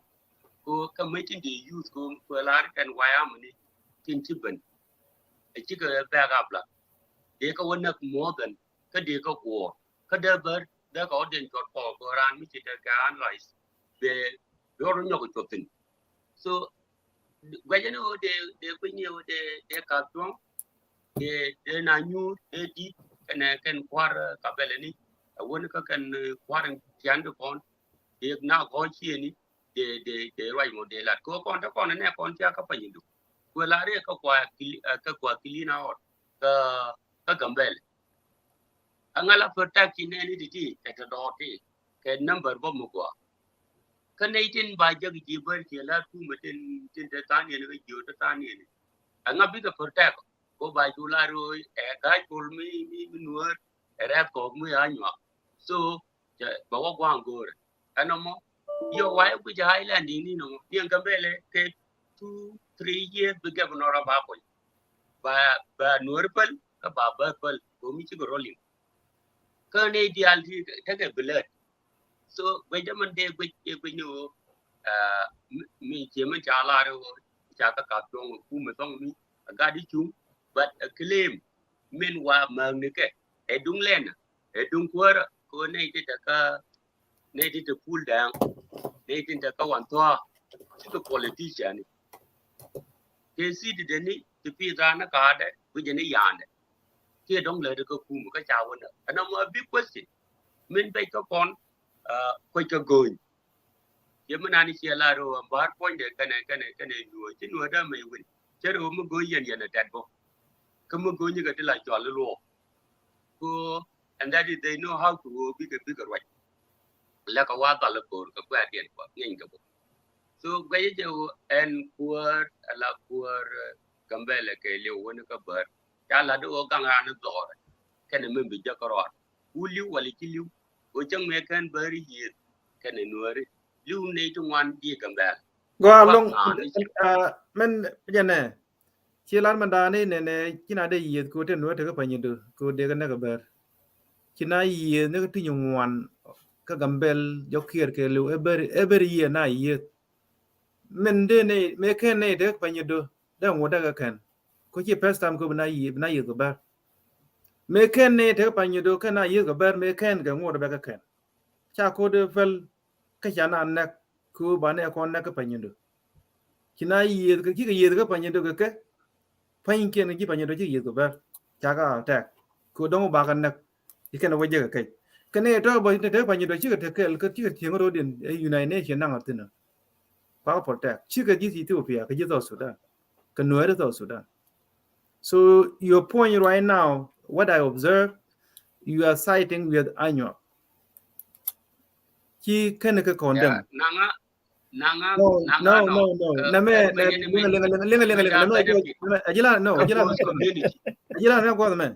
ko ka me tin de use ko la kan wa ya mu ni tin chi ben e chi ka ba ga bla de ka wa na more than ka de ka ko ka de ber da ko den ko ko ran mi ti ka analyze be yor nyo ko tin so gwaje no de ko ni de ka ton de na nyu de di ken kwar ka bele ni won ka kan kwar tian de kon de na ko chi ni de roi mo de la ko kon ta kon ne kon tia ka pa ni du ko la re ka kwa kili na ot ka gambele angala protect ni ni di ta do ti ke number bo mo ko ka nei tin ba ja gi ber ke la tu ma tin ta ta ni ni jo ta ta ni anga bi ka protect ko ba ju la ro ka ko mi nuor era ko mu ya nyo so ba wa gwang go ano mo yo wa ku ja island ni no ni gambele ke 2-3 years be governor ba ko ba nuor pal ka ba pal ko mi ci go rolling ka nei di al ti ta ke blood so we man de we no mi che man cha la ro cha ka tong ku me tong mi ga di chung but a claim men wa mang ni ke e dung len e dung kwara ko nei ti ka nei ti pull down nei ti ka wan to ti ko politician ke si de ni ti pi ra na ka de ku je ni yan de ke dong le de ko ku mu ka cha won ana mo big question men bai ka kon ko ka goin ye mana ni che la ro bar point de kana nuo chi nuo da mai win che ro mo go yen yen da bo ka mo go ni ga de la cho lo ko and that is they know how to go bigger right la ka wa ta la ko ka kwa tien ko ngin ka bo so ga ye jo en kuar la kuar gambele ke le won ka bar ya la do ga nga na do kana men bi ja ka ro uli wali ki liu o jang me kan bari yi kana nuore liu nei to wan di gambele go long men jane chilan manda ni ne kina de yi ko te no te ka panyi do ko de ka na ka ber kina yi ne ka tinyu wan ka gambel jo kier ke lu eber yi na yi men de ne me ken ne de panyi do da ngo da ka kan ko chi first time ko na yi ko ber me ken ne te panyi do kana yi ko ber me ken ga ngo da ka kan cha ko de fel ka jana na ku ba ne ko na ka panyi do kina yi ka ki ka yi ka panyi do ka pain ken gi panyi do ji yi ko ber cha ka ta ku dong ba kan na ikan waje ka kai kane to ba te panyi do chi ka te ka chi ka tieng ro din United Nation na ngatina pa protect chi ka ji Ethiopia ka ji do Sudan ka no do Sudan so your point right now what I observe you are siding with Anyo chi kan ka condemn nanga no na me lenga no ajila na go me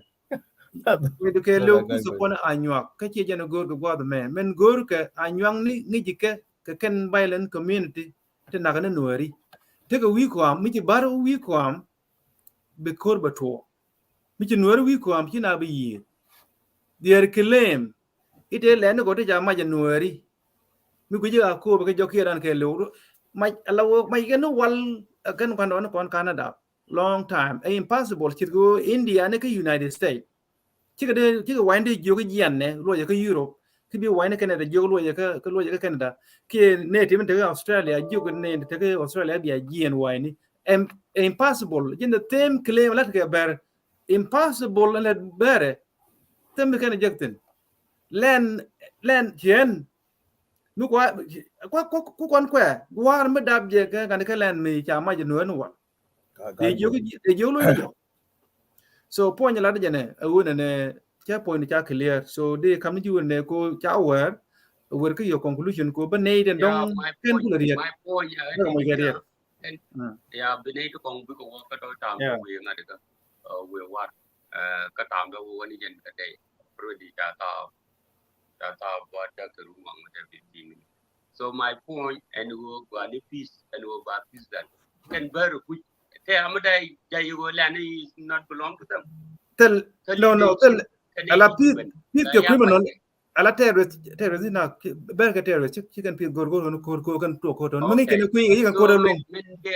we ke lo ku support Anyo ka chi jana go go the man men go ka Anyo ni jike ka kan violent community te na kana nuari te ka wi ko mi ji bar wi ko be kor bato mi ji nuari wi ko am kina bi yi their claim ite len go te jama januari mi ku ji ko be jo kiran ke lo mai alawo mai ke no wal kan kon Canada long time impossible chi go India ne ka United States chi ka wande jo ka jian ne lo ya ka Europe ki bi wande Canada jo lo ya ka Canada ke ne ti men te Australia jo ka ne te ka Australia bi jian wani impossible in the same claim la ka ber impossible la ber tem ka ne jakten len chen nu ko kon kwa war me dab je ka kan ka len mi cha ma je no no wa de jo lo jo so point la de ne awuna ne cha point cha clear so de kam ni ju ne ko cha wer ka your conclusion ko ba ne den dong ken ku riya my point mo ga riya ya bene to kong bi ko ka to tam we nga de ka we wat ka tam do woni jen ka dei pro di ta ba ta ka ru mang ta 15 minutes so my point and we go ani peace and we ba peace that can bear ku te amada ja you la ni not belong to them tell ala peace ke criminal ala terrorist na ber ka terrorist chi kan pi gor ko kan to ko ton mani ken ku yi kan ko do long men de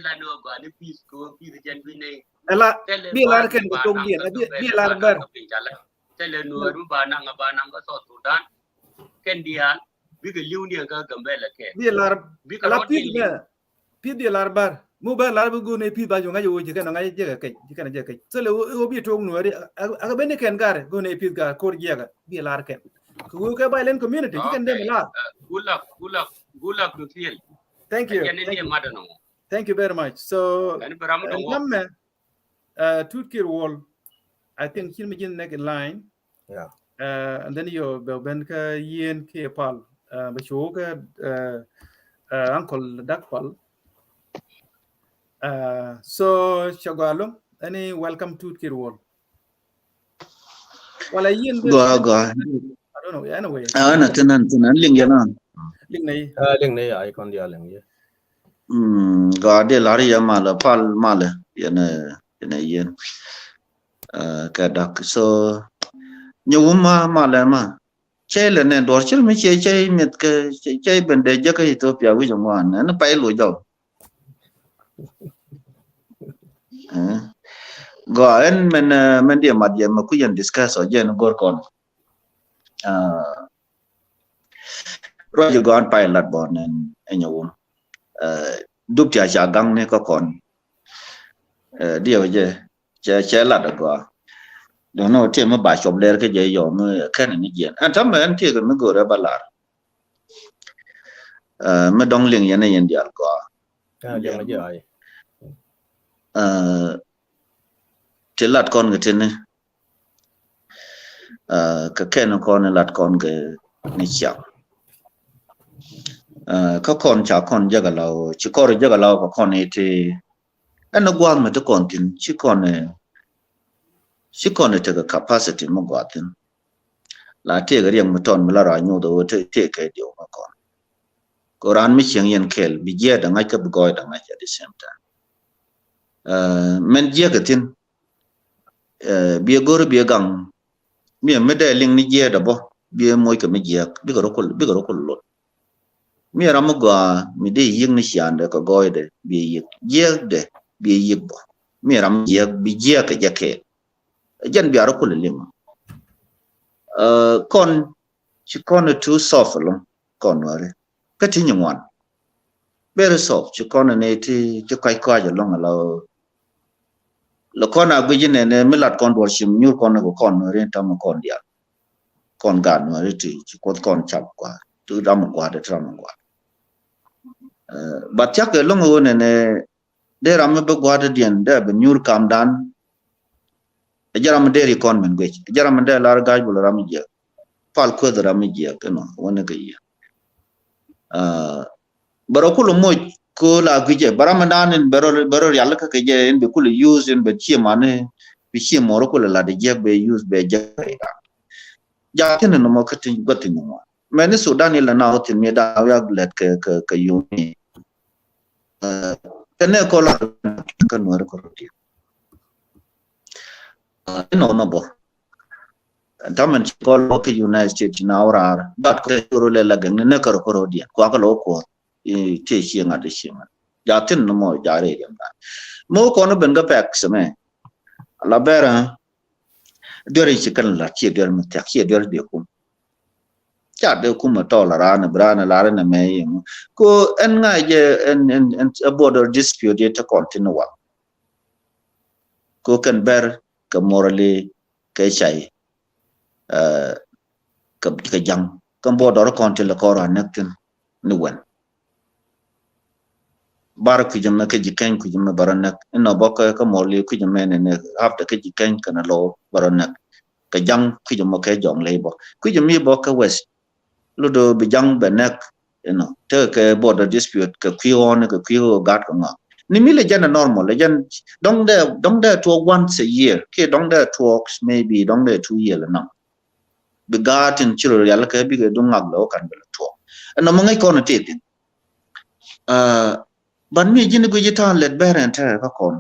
la no go ani peace ko peace jen bi ne ala bi la ken ko to bi la ber tele no ru ba na ga so Sudan ken dia bi ke liu dia ka gambela ke dia lar bi ka la rot pit liu pit dia lar bar mu ba lar bu ne pit ba jo ngai wo jikan ngai je kai jikan je kai so le wo bi to no ri aga ben ken gar go ne pit ga kor je ga bi lar ken ku ka ba len community jikan de lar good luck to feel thank you thank you very much so namme tutkir wall I think he'll begin next line yeah and then you ben ka yen ke pal ba show ka uncle dakpal so Shagalo, any welcome to Kirwall. Well, I go I don't know. Anyway, tenan ling yana ling nei. Ling này ai con dia ling ye. Go de lari ya mala pal mala yana yen ka dak so nyuma mala ma chele ne dor chil mi che mit ke che bende je ka Ethiopia wi jongwan na pai lu jo go en men dia mat ye ma ku yen discuss o jen gor kon rojo gon pai lat bon en nyum duk tia cha gang ne ko kon dio je che lat go do no te ma ba chob ler ke je yo me kan ni jen an tam en tie ko me go ra balar me dong ling yen yen dia go Ling je ai. te lat kon ke ne ka ken kon lat kon ke ni cha ka kon cha kon jaga lao chi kor jaga lao ka kon ite en gwal me to kon tin chi kon te ka capacity mo gwatin la te ga yang mo ton la ra nyu do te ke dio ma kon koran mi cheng yen kel bi je da ngai ka bi goy da ngai at the same time men je ka tin bi gor bi gang mi me de ling ni je da bo bi moy ka mi je bi go ko lot mi ra mo gwa mi de ying ni shan da ka goy de bi yik je de bi yik bo mi ra je bi je ka je ke jan bi ara ko le lim kon chi kon too soft lo kon ware ka ti nywan very soft chi kon ne ti kai ka ja long lo kon a gwi ne milat kon do shim nyu kon ko kon re tam kon dia kon gan ware ti chi kon chap kwa tu dam kwa de tram kwa but yak long wo ne de ram be gwa de dien de be nyur kam dan jaram de ri kon men gwe jaram de lar gaj bul ram je pal ko de ram je no wona ke ya baro kulu mo ko la gije baramadan en baro yalla ka ke je en be kulu use en be chi mane bi chi mo ko la de je be use be je ja tin no mo ka tin gotin mo men Sudan ila na hotin me da ya let ke yumi tene ko la kan war ko ti no bo tamen ko lo ke United States na ora bat ko ro le la gan ne ko ro dia ko ka lo ko te shi nga de shi ma ja tin no mo ja re ya mo ko no ben ga pek se me la bera dore shi kan la chi dore mo ta chi dore de ko cha de ko ma to la ra na bra na la na me ko en nga je en a border dispute ta continue ko kan ber ka morally ka chai ka jang kan border continue ko ra nektin ni wen bar ku jëm ka jiken ku jëm baranak ino bokk ka morli ku jëm ne hafta ka jiken kana lo baranak ka jang ku jëm ka jong lay bo ku jëm yi bokk west lu do bi jang benek te ka border dispute ka kwion ka kwiho gat ko nga ni mi le jana normal le jan dong there to once a year ke dong there talks maybe dong there 2 year na bi gat in chiro yalla ka bi ga dung ngak lo kan bela to no mo ngai ko na te ban mi jini go jita let beren ta ka kon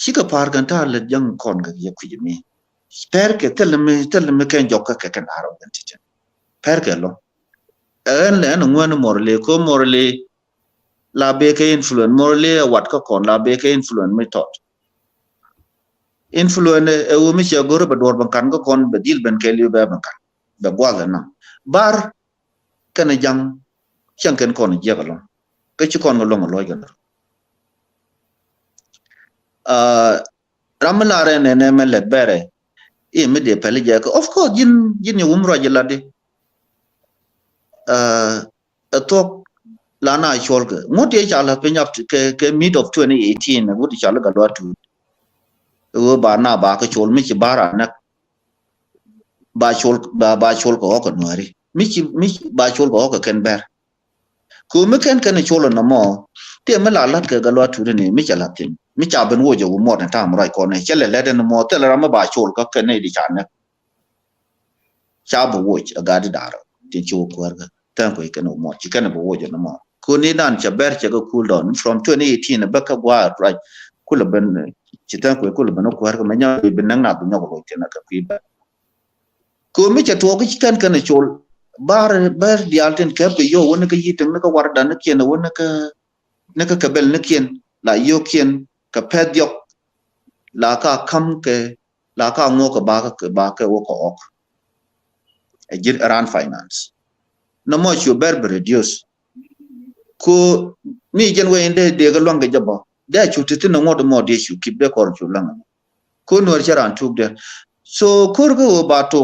shika par kan ta let jang kon ga ye ku jimi per ke tel me ken jokka ke kan aro kan ti per ke lo en le no ngwan morle ko morle la be ke influence morle wat ka kon la be ke influence me tot influence e wo mi che goro ba dor ban kan ko kon be dil ben ke li be ban kan be gwa na bar kana jang chang ken kon je ga long ke chi kon long lo ga ramala ne me le bere e me de pele je of course yin ni umro je la de to la na chol ga ngote cha la pe nyap ke mid of 2018 ngote cha la ga do tu ba na ba ka chol mi chi bara na ba chol ko ko nori mi ba chol ko ken ber ku mi ken chol na mo te me la lat ke ga lo tu ne mi cha la tin mi cha ben wo je wo mo na ta mo ko ne chele le de mo te la ma ba chol ko ken ne di cha ne cha bo wo ga di dar ti chu ko ga ta ko ken mo chi ken bo wo je na mo ku ni nan cha ber cha ga cool down from 2018 ba ka gwa right ku la ben chi ta ko la ben ko ga ma nya ben na bu nya ko te na ka pi ba ko mi cha to ki kan chol bar di alten ke pe yo wona ka yiteng na ka war dan ke na wona ka bel na kien la yo kien ka pet yok la ka kam ke la ka ngo ka ba ka wo ko ok e jir around finance no mo chu ber reduce ko mi jen we inde de ga longa jabo da chu titin no mo de chu kip de ko chu lang ko no charan tuk de so ko go ba to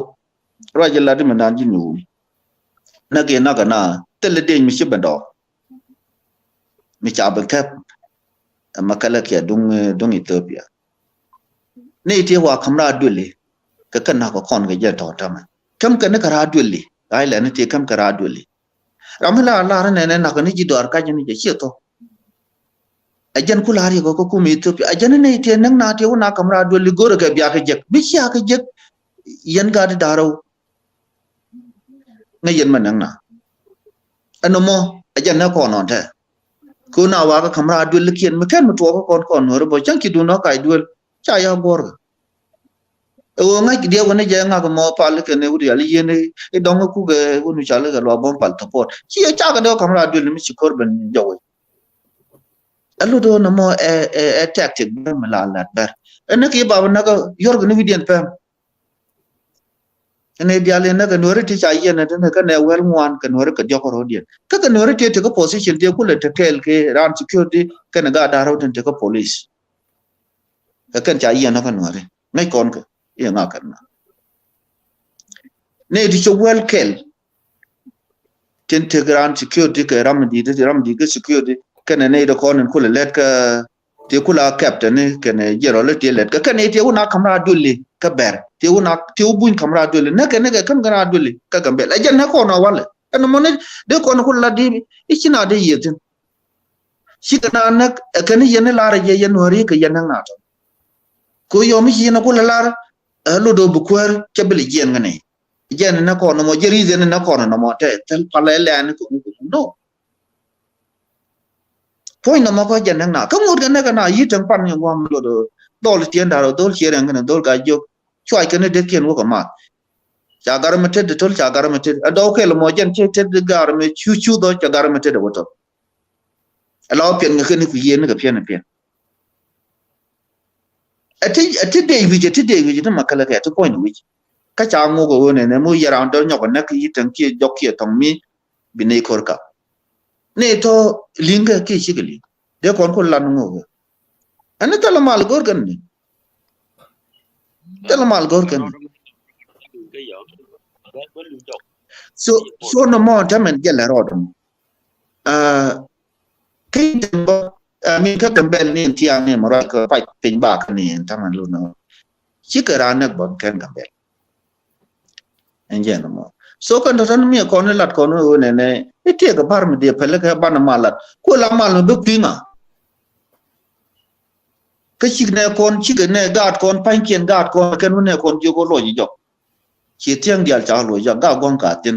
rajala di manan jinu na ge na kana tele de mi shibado mi cha ba kap makala ke dung Ethiopia ne ti wa kamra dole ka kana ko kon ge to tama kam kana kara dole ai la ne ti kam kara dole ramala la ne na ka ni ji dor ka ni je cheto ajan kulari ko ku mi Ethiopia ajan ne ti nang na ti na kamra dole gor ga biya ka jek bi sha ka jek yan ga da daro na yen manang na anomo ajan na ko non ta ko na wa ka kamra dul kien me kan to ko kon hor bo chan ki du no kai dul cha ya bor o nga ki dia wona je nga ko mo pal ke ne uri ali yen e dong ku ge unu cha le ga lo bom pal to pot chi ya cha ga do kamra dul mi chi kor ben jawe alu do no mo tactic be ma la ber en ki ba na ga yor ga ni vidien pem ene diale na ga nore ti cha yen na ka ne wel ngwan ka nore ka joko rodien ka nore te ko position te kula te tel ke ran security ka na ga daro te ko police ka kan cha yen na ka nore ngai kon ka ye nga ka na ne di cho wel kel ten te ran security ka ram di ka security ka ne do kon kula let ka te kula captain ne ka ne jero le te let ka ne te una kamra dulli ka ber te bun kamra dole na ka kam gara dole ka gambe la janna ko no wala an mo ne de ko no kula di ichina de yetin shi kana nak kan yen la ra yen wari ka yen na to ko yo mi yen ko la lo do bu kwar ke bil yen ngane yen na ko no mo jeri zen na ko no mo te tel pala le an ko no point no mo ko yen na ka mo ga na yitan pan yo mo lo do dol tien da do chere ngane dol ga jo choi kan de kien wo ko ma cha gar me te tol cha gar me te ado ke lo mo jen che te gar me chu do cha gar me te de woto alo pien nge ni ku yen ga pien ati de wi ta makala ka to point wi ka cha ngo go ne mo ya ran do nyoko na ki tan ki jok ki tong mi bi ne kor ka ne to linga ki shigli de kon ko lan ngo ana tala mal gor gan ni tala mal gor gan so no mo tamen gela rodum kai tembo mi ka tembel ni tiang ni mara ka pai pin ba ka ni taman lu no chikara na bon kan gambel enje no mo so kan tan mi ko ne lat ko no ne ite ka bar mi de pele ka ban malat ko la mal no be pinga ka chikne kon chikne gat kon pankien gat kon kan ne kon jo ko lo ji jo chi tiang dial cha lo ja ga gwang ka tin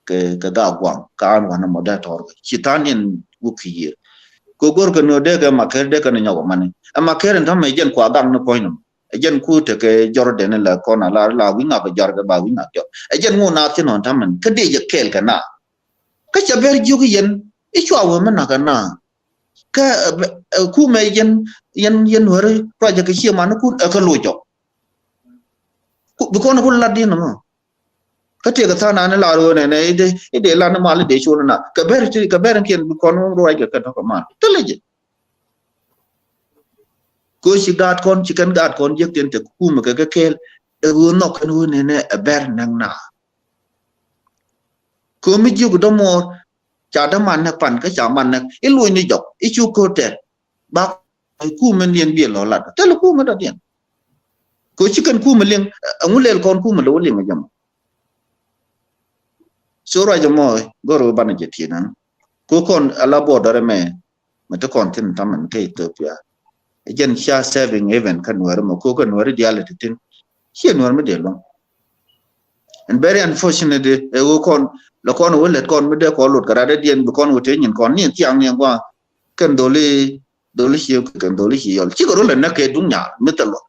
ke ga gwang ka an wana mo da tor chi tanin wuki ko gor ko no de ga maker de kan nyago mane ama keren tam me jen kwa gang no poinum jen ku te ke jordan la kona la winga ba jarga ba winga jo jen ngo na tin on tam ka de je kel kana ka cha ber ju yen i chwa wo man na kana ka ku me yen hore project chi man ku ka lo jo bu ko no la din no ka te ka ta na la ro ne ne de la na ma le de shu na ka ber ken kon ro ai ka to ka ma te le je ko shi gat kon chi kan gat kon yek ten te ku ma ka kel e ru no kan ru ne a ber nang na ko mi ju do mo cha da man na pan ka cha man na i lu ni jok i chu ko te ba ku men yen bi lo la te lu ku ma da den ko chi kan ku ma leng ngu lel kon ku ma lo leng jam so ra jamo go ro ban je ti nan ko kon ala bo da me ma te kon tin tam man ke Ethiopia jen sha saving event kan war mo ko kan war reality tin hien war me de lo and very unfortunate e go kon lo kon wo let kon me de ko lut kara de dien bu kon wo te nyin kon ni tiang ni kwa kan doli hi kan doli hi yol chi ko ro le na ke dung nya me te lo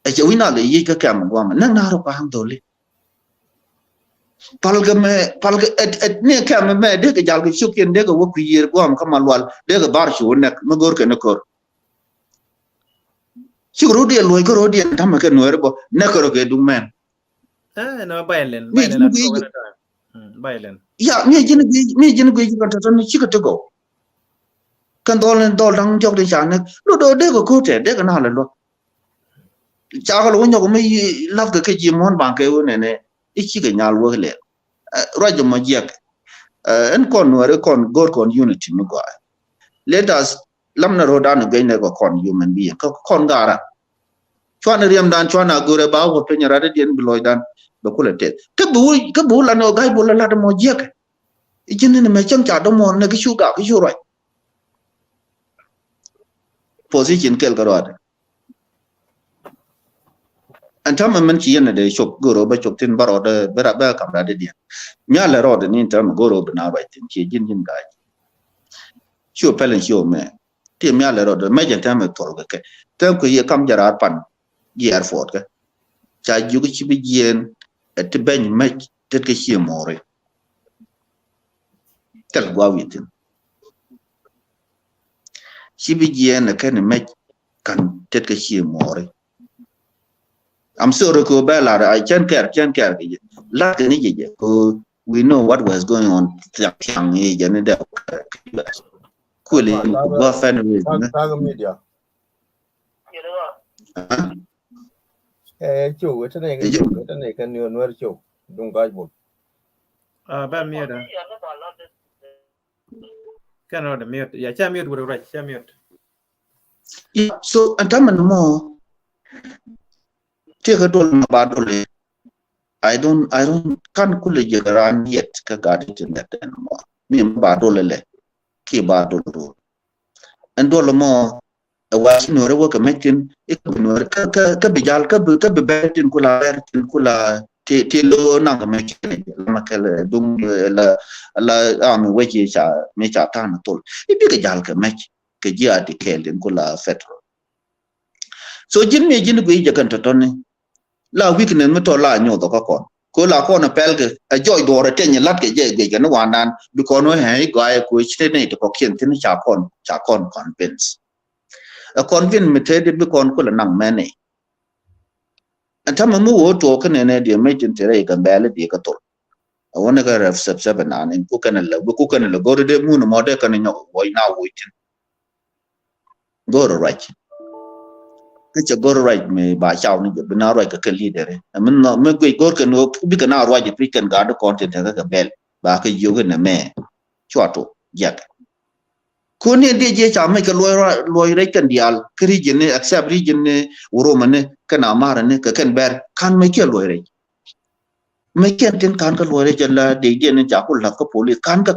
e je wina le yi ka kam kwa ma na na ro pa hang doli palga et ne kam me de ke jal ke shukin de ko wo ku yir kwa ma kamal wal de ga bar shu nek ma gor ke ne kor chi ro de lo ko ro de tam ke no bo ne ko ke dung men no violent at all violent ya mi jin gui kan to ni chi ko to go kan dol dang jok de chan ne lo do de ko te de ka na le lo cha ko lo nyo ko me love ke ji mon ban ke wo ne ne i chi ke nya lo le ra jo ma jek en kon no re kon gor kon unity mi go let us lam na ro dan ge ne ko kon human being ko kon gara chwana riam dan chwana gore ba ko pe nya ra de den bloy dan ba ko le te ke bu la no gai bu la de mo jek i jin ne me chang cha do mo ne ke shu ga ke shu right position kel ga ro antam man ci yene de chop goro ba chop tin baro de ba kam da de dia nya la ro de ni tam goro bna ba tin ci jin ga chu pelen chu me ti nya la ro de me jan tam tol ga ke tam ko ye kam jara pan ye airport ga cha ju ci bi yen et ben me te ke ci more tel gwa witin ci bi yen ke ne me kan te ke ci more I'm sorry ko ba la I can't care la ke ni je ko we know what was going on yang ni je ne da ko le go fan media chủ cái này cái nhiều nuôi chủ đúng cái một ba mi da kan ro da mi ya cha mi wo right cha mi so antaman mo take a doll badole I don't can kule jagaran yet ka got it in that anymore me badole le ki badolo and doll mo a was no re work making it no ka bijal ka betin kula ti lo na ka making la kala dum la am weji cha me cha tan tol ibi ka jal ka mek ka ji ati kelen kula fetro so jin me jin gui jakan to tonni la weekend me to la nyo to ko la ko na pel ke a joy do re ten lat ke je ge na wan dan bi ko no he ga ko chite ne to ko kien tin cha kon convince a convince me te de bi kon ko la nang me ne anta mu wo to ke ne de me tin tere ga bele de ka to a wona ga ref sep na ne ku kan la go de mu no mo de kan nyo wo na wo tin go right cái gor right me ba chao ni be na right ka leader men no me gor ka no bi ka na right bi kan ga do content ka bel ba ka yo na me chwa to yak ko ne de je cha me ka loy re kan dial kri je ne accept region ne uro man ne kana mara ne ka kan ber kan me ke loy re me ken tin kan ka loy re je la de ne ja ko la ka police kan ka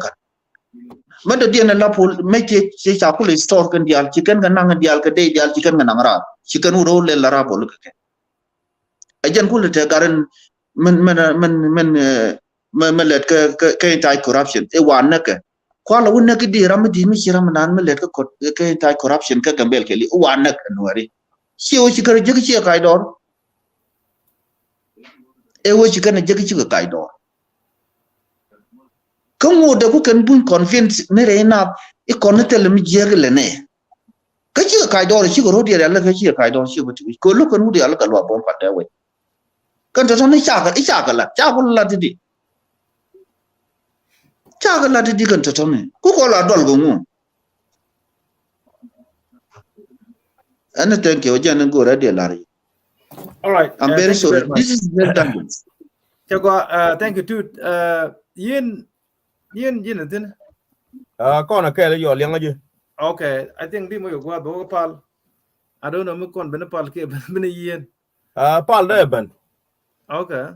man de ne la pol me ke se cha ko le store kan dial chicken kan nang dial ka de dial chicken kan nang ra chicken uro le la ra bol ka ajan ko le te garan man let ka anti corruption e wan na ka kwa la wonna ka di ram di mi shiram nan man let ka anti corruption ka gambel ke li wan na ka no ri si o chi ka je ki ka dor e wo chi ka na je ki ka dor kamu da ku kan bun convince ne re na e kon te le mi je le ne ka chi ka dor chi ko ro di la ka chi ka dor chi ko ti ko lo kan u di ala ka lo bon pa ta we kan to ne chaka la di chaka la di kan to ne ku ko la dol go mu ana thank you jan go ra de la All right. I'm very Thank you sorry very much. this is very dangerous Thank you too. Yin then. Con là kể là yo liang aja. Okay, I think di mo yo gwa do pal. I don't know mo kon ben pal ke ben yin. Pal da ben. Okay.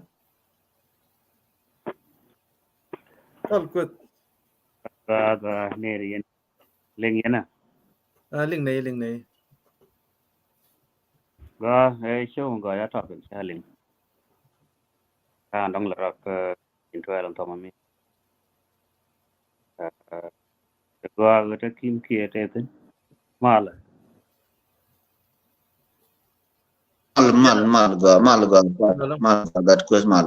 Pal kwet. Ga neri yen leng yana Ling nei. ga show ga ya topic challenge dong la rak intro lan to mami ga ta kim ki te tin mala mal gat kwes mal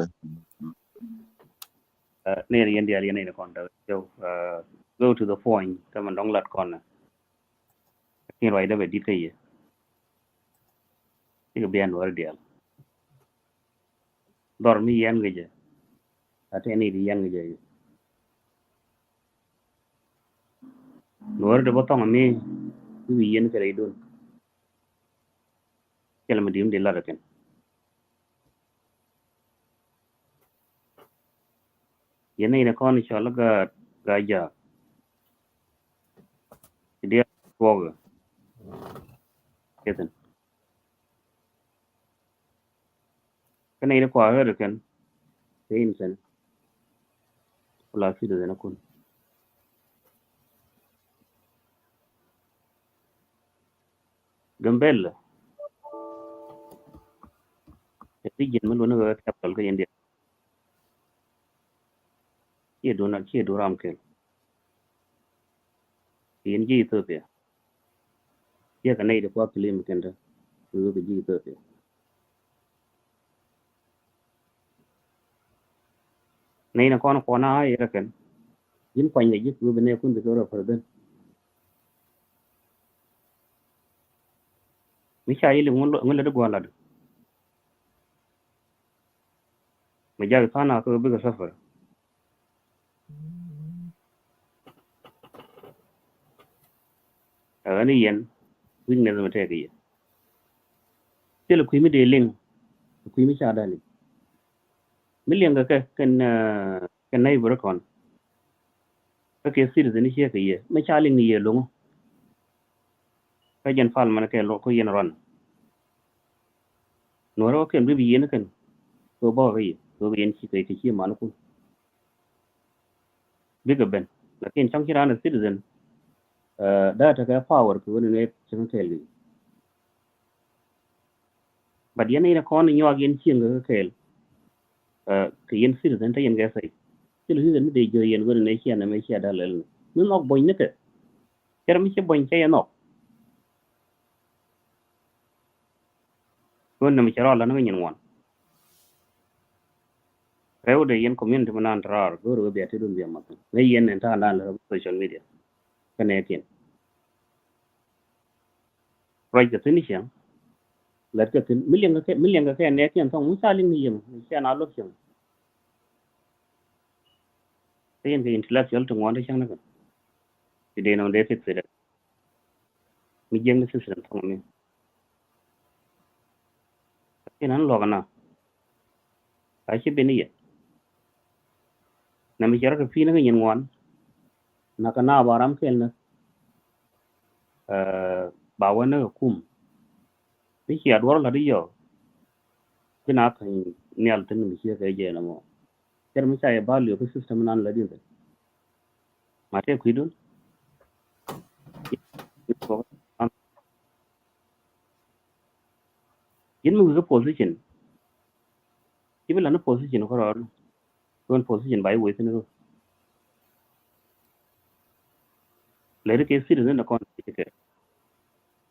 neri yen dia yen ne kon da so go to the point tam dong lat kon kin roi da be dit kai ti bien war dia dor mi yen ge ate ni di yen ge nor de botong mi wi yen ke dun kela mi dim de la ken yen ne kon inshallah ga ja dia woga keten kana ina kwa hör kan sein sen wala fi da na kun gambel ti jin mun wona ga capital ga india ke do ram ke yin ji ethiopia ya kana ida kwa claim kan da su ga ji ethiopia nei na kona ai ra kan yin kwa ne ji su bene kun da ra fardan mi sha yi mun da gwa la mi ja sana ko bi ga safar ani yen wing ne zama ta ga yi sai ku mi de ling ku mi sha da ni million ga kan nai bura kon ka ke sir da ni she ka yi ma sha ling ni ye lungu ka jan fal man ke lo ko yen ron no ro ken bi yen kan to ba ga yi to yen shi kai ki man ku bi ga ben lakin chang kira na citizen data ka power ko ne chang tel gi bad yen ina kon nyo gen chin ga kel ka yen citizen ta yen ga sai til hu mi de jo yen go ne shi na me shi da lel mi nok boy ne ke ker mi shi boy che no ko na mi chara la na nyen won rew de yen community manan rar go ro be ti dun bi ma ne yen en ta na la social media kane ken right the finishing let ka tin million ga ke ne ken thong mu saling ni yem shi na lo chen yen ke intellectual to won de chang na kan ti de no de fit se mi jeng ni system thong mi ken an lo kana ka shi be ni ye na mi chara ka fi na nyen won na ka na baram ken na ba wa na kum ni shi adwar la ri yo kina kan ni al tin mi shi ka je na mo ker mi cha ye value ko system nan la din ma te ku dun yin mu ga position kibila na position ko ro don position bai we tin ro le ke sir na kon ke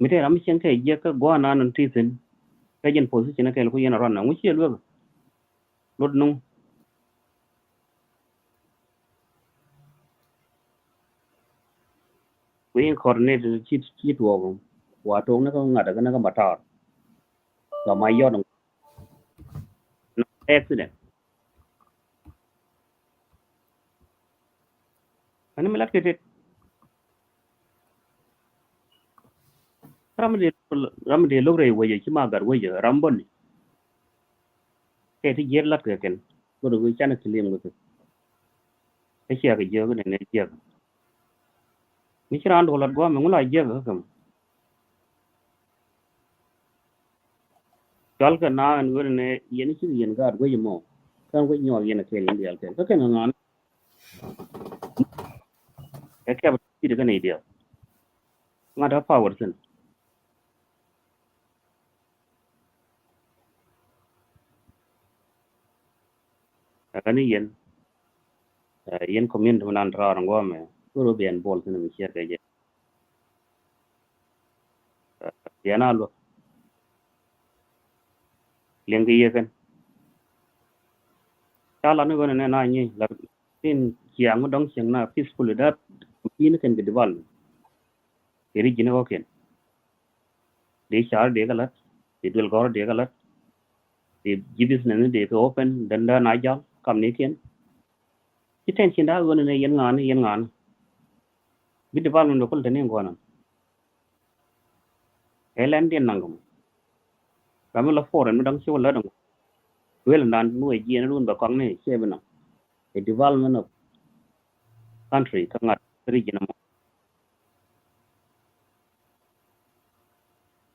mi te ram chen ke je ka go na nan ti tin ka jen position ke ko yen ron na mu chi lo lod nu we coordinate chi to wa to na ko ngada na ka matar ga mai yo accident ana melat ke ramde logre waye chima gar waye rambon ke ti yer lat ke ken ko do chana kilim ko e sia ke je ko ne je mi chran do lat go me ngula je ko kam chal ka na an wer ne yen chi yen gar waye mo kan ko nyor yen ke yen dial ken ko ken ngan e ke ba ti de ne dia ngata power sen ani yen community man ra ngo me ko ro bien bol sen mi sia ke je yana lo len ge ye ken chala ne go ne na ni la tin kiang dong chen na peaceful da pin ken ge deval eri jine ko ken de char de galat de dul gor de galat de jibis ne de to open danda na jal kam ne ken ti ten chin da go ne yen ngan bi deval no ko tene ngona elan den nangum kam la foreign dang chi wala dang wel nan nu e jien run ba kong ne che bena a development of country kangat region mo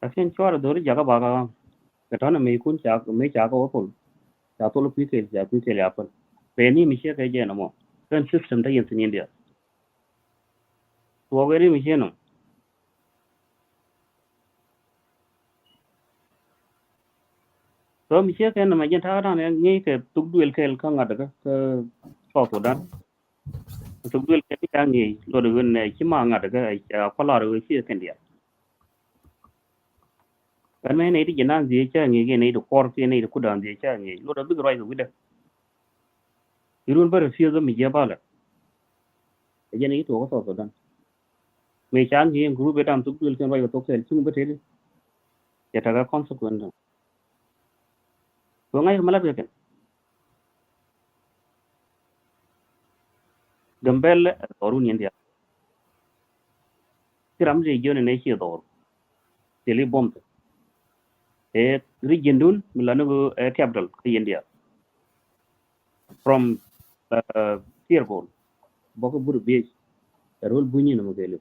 asen chwar do ri jaga baga ka tan me kun cha ko pol cha to lu pi ke ya pon pe ni mi che ke je no mo kan system da yin tin india to gari mi che no so mi che ke na ma jen ta ne ngi ke tuk duel ke kangat da ka so dan tuk duel ke ta ngi lo de ne chi ma ngat da ka ko la ro chi ke dia kan me ne ti jinan je cha ngi ge ne do kor ke ne do kudan je cha ngi lo da big right with it irun bar fi zo mi je bala je ne to ko so dan me chan ngi group betam tuk duel ken wa to ke chung be te ya ta ga consequence ko ngai mala be ken gambel orun india tiram je jone ne chi dor tele bomb e region dun milano capital ke india from Tirgol boko buru be rol bunyi no gele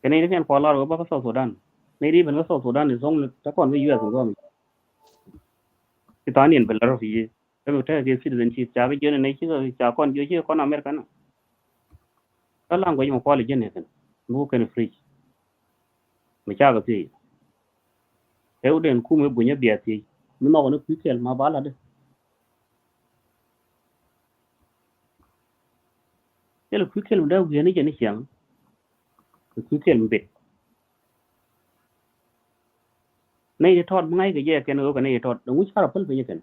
kene ne kan polar go baka South Sudan ne ri ben South Sudan is on ta kon we US go mi kitani en belar fi e mo ta ke citizenship cha be jone ne chi cha kon jo chi kon America na kala ngo yo ko le jene kan no kan free me cha ga ti e uden ku me bunya biya ti mi no no pikel ma bala de ele pikel da wi ne jene chiang pikel mbe ne thot ngai ke je ken go ne thot ngu chara pul pe ken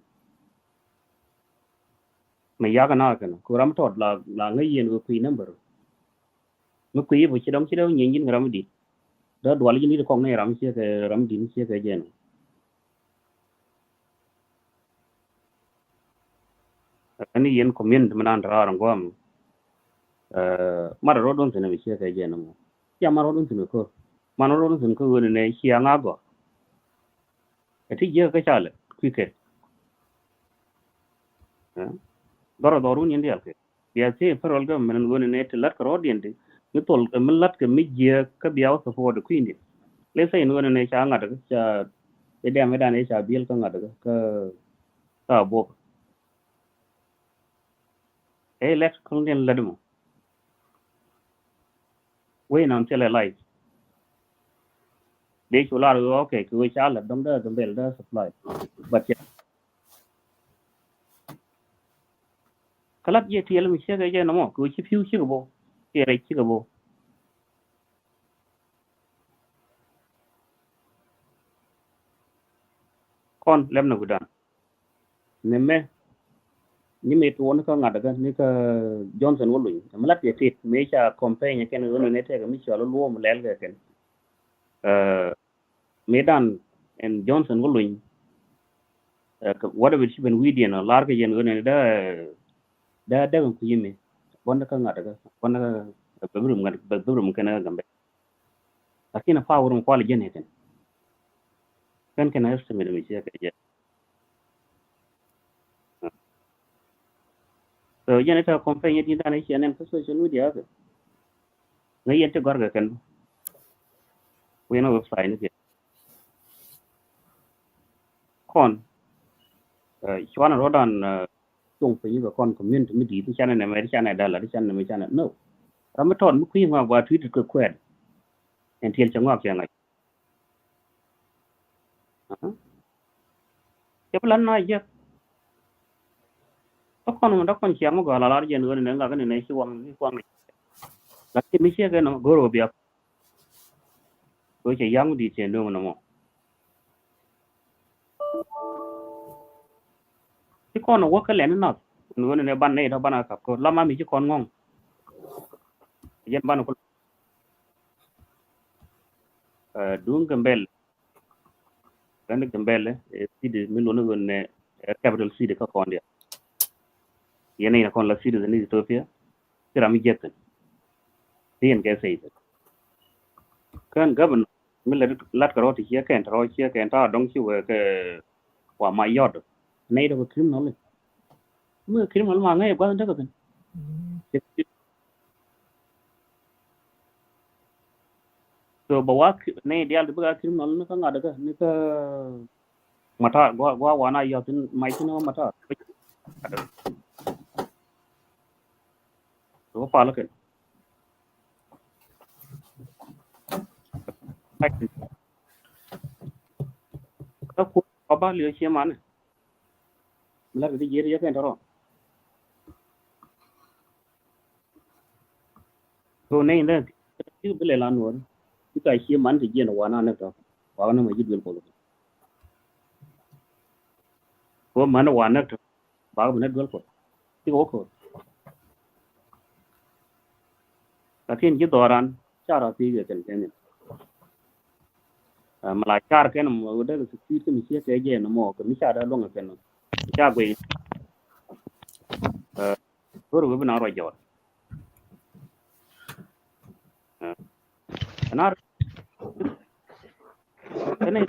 me ya ga na ken ku ram thot la ngai yen go pi number me ku yi bu chi dong nyin ram di da dwal ji ni ko ne ram che ke ram din che ke jen ani yen community man ra ran go mar ro don tene che ke jen mo ya mar ro don tene ko man ro don tene ko ne chi nga go ti je ke chale ku ke doro doru ni ndial ke ya che parol ga men go ne te lat ko dien de ni tol ke men lat ke mi je ka biaw so fo de ku indi le sai no ne cha nga de cha e de me da ne cha bil ka nga de ka ta bo e let ko den la dum we nan tele lai de chu la ro okay ku cha la dom da dom bel da supply but kalat je tiel mi che ga je no mo ku chi piu chi go bo ke re chi go bo kon lem na gudan ne me ni me to won ka ngada ga ni ka Johnson wo luin malat ye tit me cha campaign ken no ne te ga mi cha lo lo mo lel ga ken medan en Johnson wo luin whatever shi ben widian lar ka yen ne da kan ku yime wanda kan ngada ka wanda babrum kana gambe lakini fa wurum kwal jene kan kana estimate mi shi ka je so jene ta company din da ne shi ne social media ka ngai yente gorga kan wena website ne kon chwana rodan chung pe ga kon community mi di chana ne mer chana dala chana me chana no ramaton mu kuyi ma ba tweet ko kwed en tiel changwa ke ngai ke plan na je ko kon da kon chiamo ga la la je no ne ga ne shi wang la ke mi che ga no goro bia ko che yang di chen no mo ti kon wo ka len na no ne ban ne da ban ka ko la ma mi chi kon ngong yen ban ko dung gambel kan gambel sidi mi lo no ne capital city ka kon dia yene na kon la city ni Ethiopia tira mi jetten tien ke sei kan governor mi lat ka roti hier ken ro hier ken ta dong chi we ke wa ma yod nei do criminal mu criminal ma ngai ba nda ka ben so ba wa nei dial de ba criminal na ka ngada ka ni ka mata gwa wa na yo tin mai tin mata so pa la ke ka ku ba le che man la de yer ya ken ro so nei da ki bele la no ki ka che man de yen wa na na ka wa na ma jidwel ko man wa na ka ba na dwel ko ti ko lakin ji doran cara ti ge ken ken mala char ken mo de su ti mi che ke je no mo ko mi cha da long ken cha gwe ro go na ro jo anar ene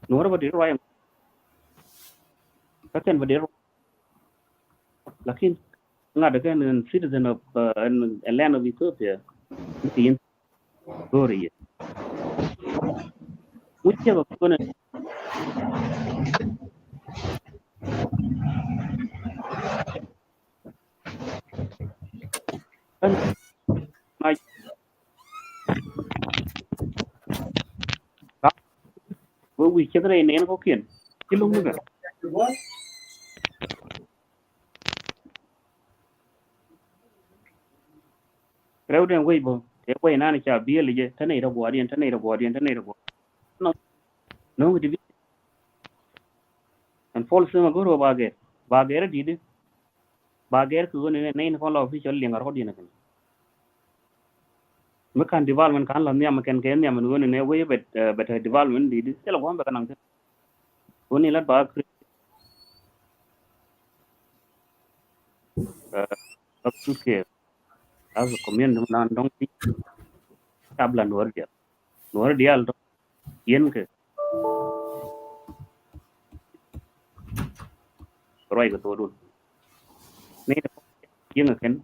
nor ba dir wayam ka ken ba dir lakin ngada ken citizen of a land of Ethiopia tin gori muche ba ko ne kan mai wo wi che dre ne ko kien kilung ne Crowden way bo e way na cha biel je tane da gwadian no no di and fall sama goro bage di bage ko ne ne ko la official lingar hodi na kan mekan development kan la nyam ken nyam no ne way bet development di sela ko ba kan woni la ba ke as a community nan dong ti tabla nuar dia alto yen ke roi ko to dun ne yen ken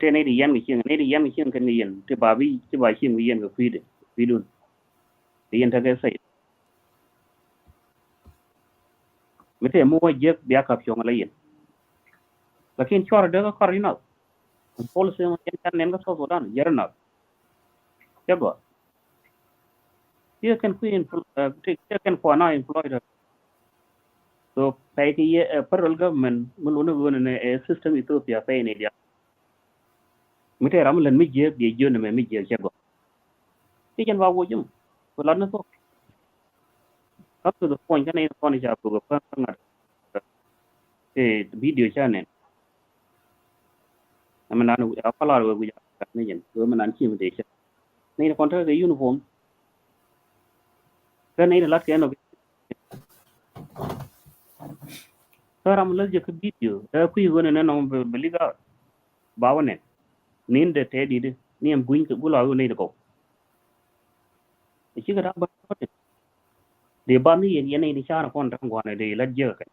te ne di yan ki ken yen te ba chen yen ko fi dun yen ta ke sai mete mo je bia ka pyong la yen lakin chor de ko korina policy mo yen kan nen ko so dan yerna jago you can queen take can for now employed so pay ki federal government mulunu wona ne system Ethiopia pay ne dia mete ram len mi je bi jone me mi je jago ti ken wa wo jum ko lan so up to the point kan ne ko ni ja ko pa ngar video channel amana no apala wo ja ne yen ko manan chi mi de ne ko ta uniform cái này là lát cái nó ram la je ka video ku yugo ne no beliga bawane nin de te di de ni am buin ka bula ne ko chi ga ba de ba ni yen ne cha na kon ran gwana de la je ka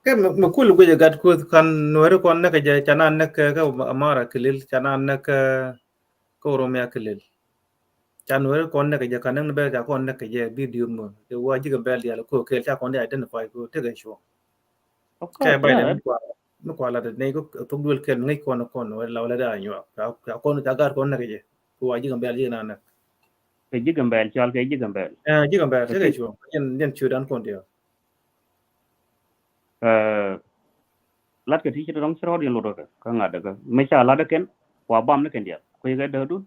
ke ma kul go je gat ko kan nuere kon ne ka je chana ne ka amara kilil chana ne ka ko romya kilil chan nuere kon ne ka je kan ne be ja kon ne ka je video mo de wa ji ga bel ya ko ke cha kon de identify ko te ga show of ke course bay yeah de no ko la de ne ko to dul ken ngai kon la wala da nyo ka kon ta gar kon ne ka je ko wa ji ga bel ji na ne ke ji gambel chal ke ji gambel ji ga bel te ga lakin show yen chu dan kon de lat ka ti rong chro di lo do ka nga da ka me cha la da ken wa bam ne ken dia ko ga da du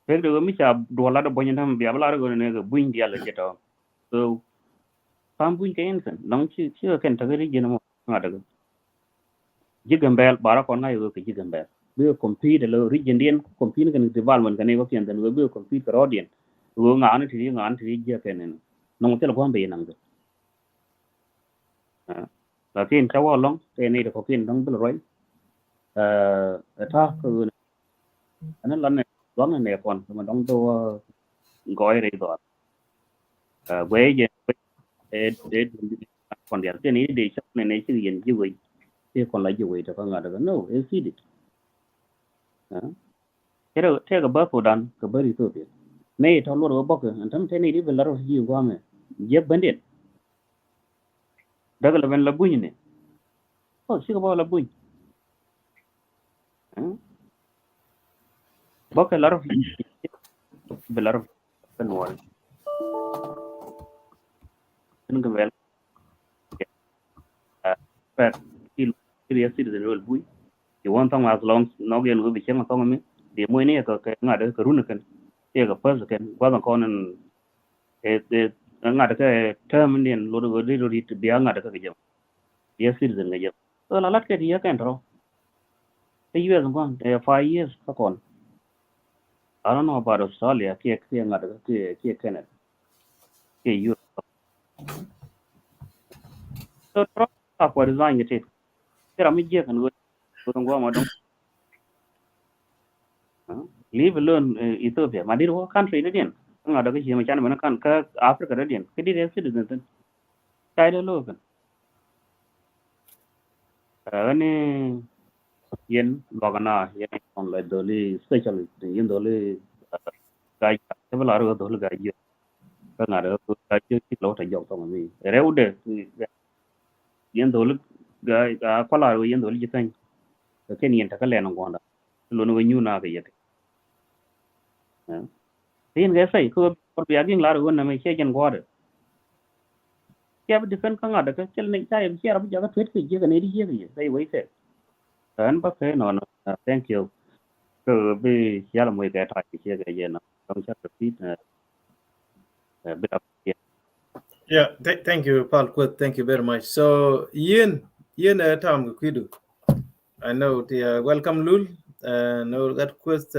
pe do mi cha do la da bonya tam bia bla go ne ga buin dia la je to so pam buin ke en sen nong chi chi ken ta ga ri je no nga da ji gambel bara kon nga yo ke ji gambel bi compete lo region dien compete kan development kan ne ko pian dan bi compete ka rodien wo nga an ti nga an ti je ken ne nong te lo ko be nang de lakin cha wa long te ne ko pin dong bel roi ta ko anh lần này đoán này còn mà đóng tô gọi rồi đó quế gì để còn điện cái này để chấp này chứ gì như vậy thì còn lại như vậy thì con ngờ được no it's easy thế rồi thế cái bắp đan cái bắp itu thì này thằng lúa bắp cái anh thằng thế này đi về lao gì qua mà dẹp vấn đề đó là vấn là bùn này chỉ có bao là bùn bắp cái lao về lao cái nuôi nên cái về per kiri citizen role bui you want thong as long no gen go bichen thong me de mo ne ka nga de ka run kan e ka pas kan wa kon e nga de ka term indian lo do ri ri bia nga de ka jam yes citizen ga jam so la lat ke dia kan ro e years kon 5 years ka kon I don't know about Australia ke nga de ke Canada ke you so tro ka ko design ke kira mi je kan go ngwa ma dong leave alone Ethiopia ma dir wo country ne din nga da ke ma chan ma kan ka Africa da din ke dir citizen tan kai da lo kan ne yen logana yen on la doli special yen doli kai te bala ro doli ga ye ka nga da ka che ti lo ta jok to mi reu de yen doli ga ko la ro yen doli jitan ke ni yen ta ka le no gonda lo no nyu na ga ye yen ga sai ko bi agin la ro na me che jen gore kia defend ka ngada ka chel nei sai kia ra jaga tweet ki jaga nei di jaga sai wai se kan ba fe no thank you ko bi ya la moi ka ta ki jaga ye na tong cha repeat bit of yeah thank you Paul Quit, thank you very much so yen tam ku I know the welcome Lul no that quest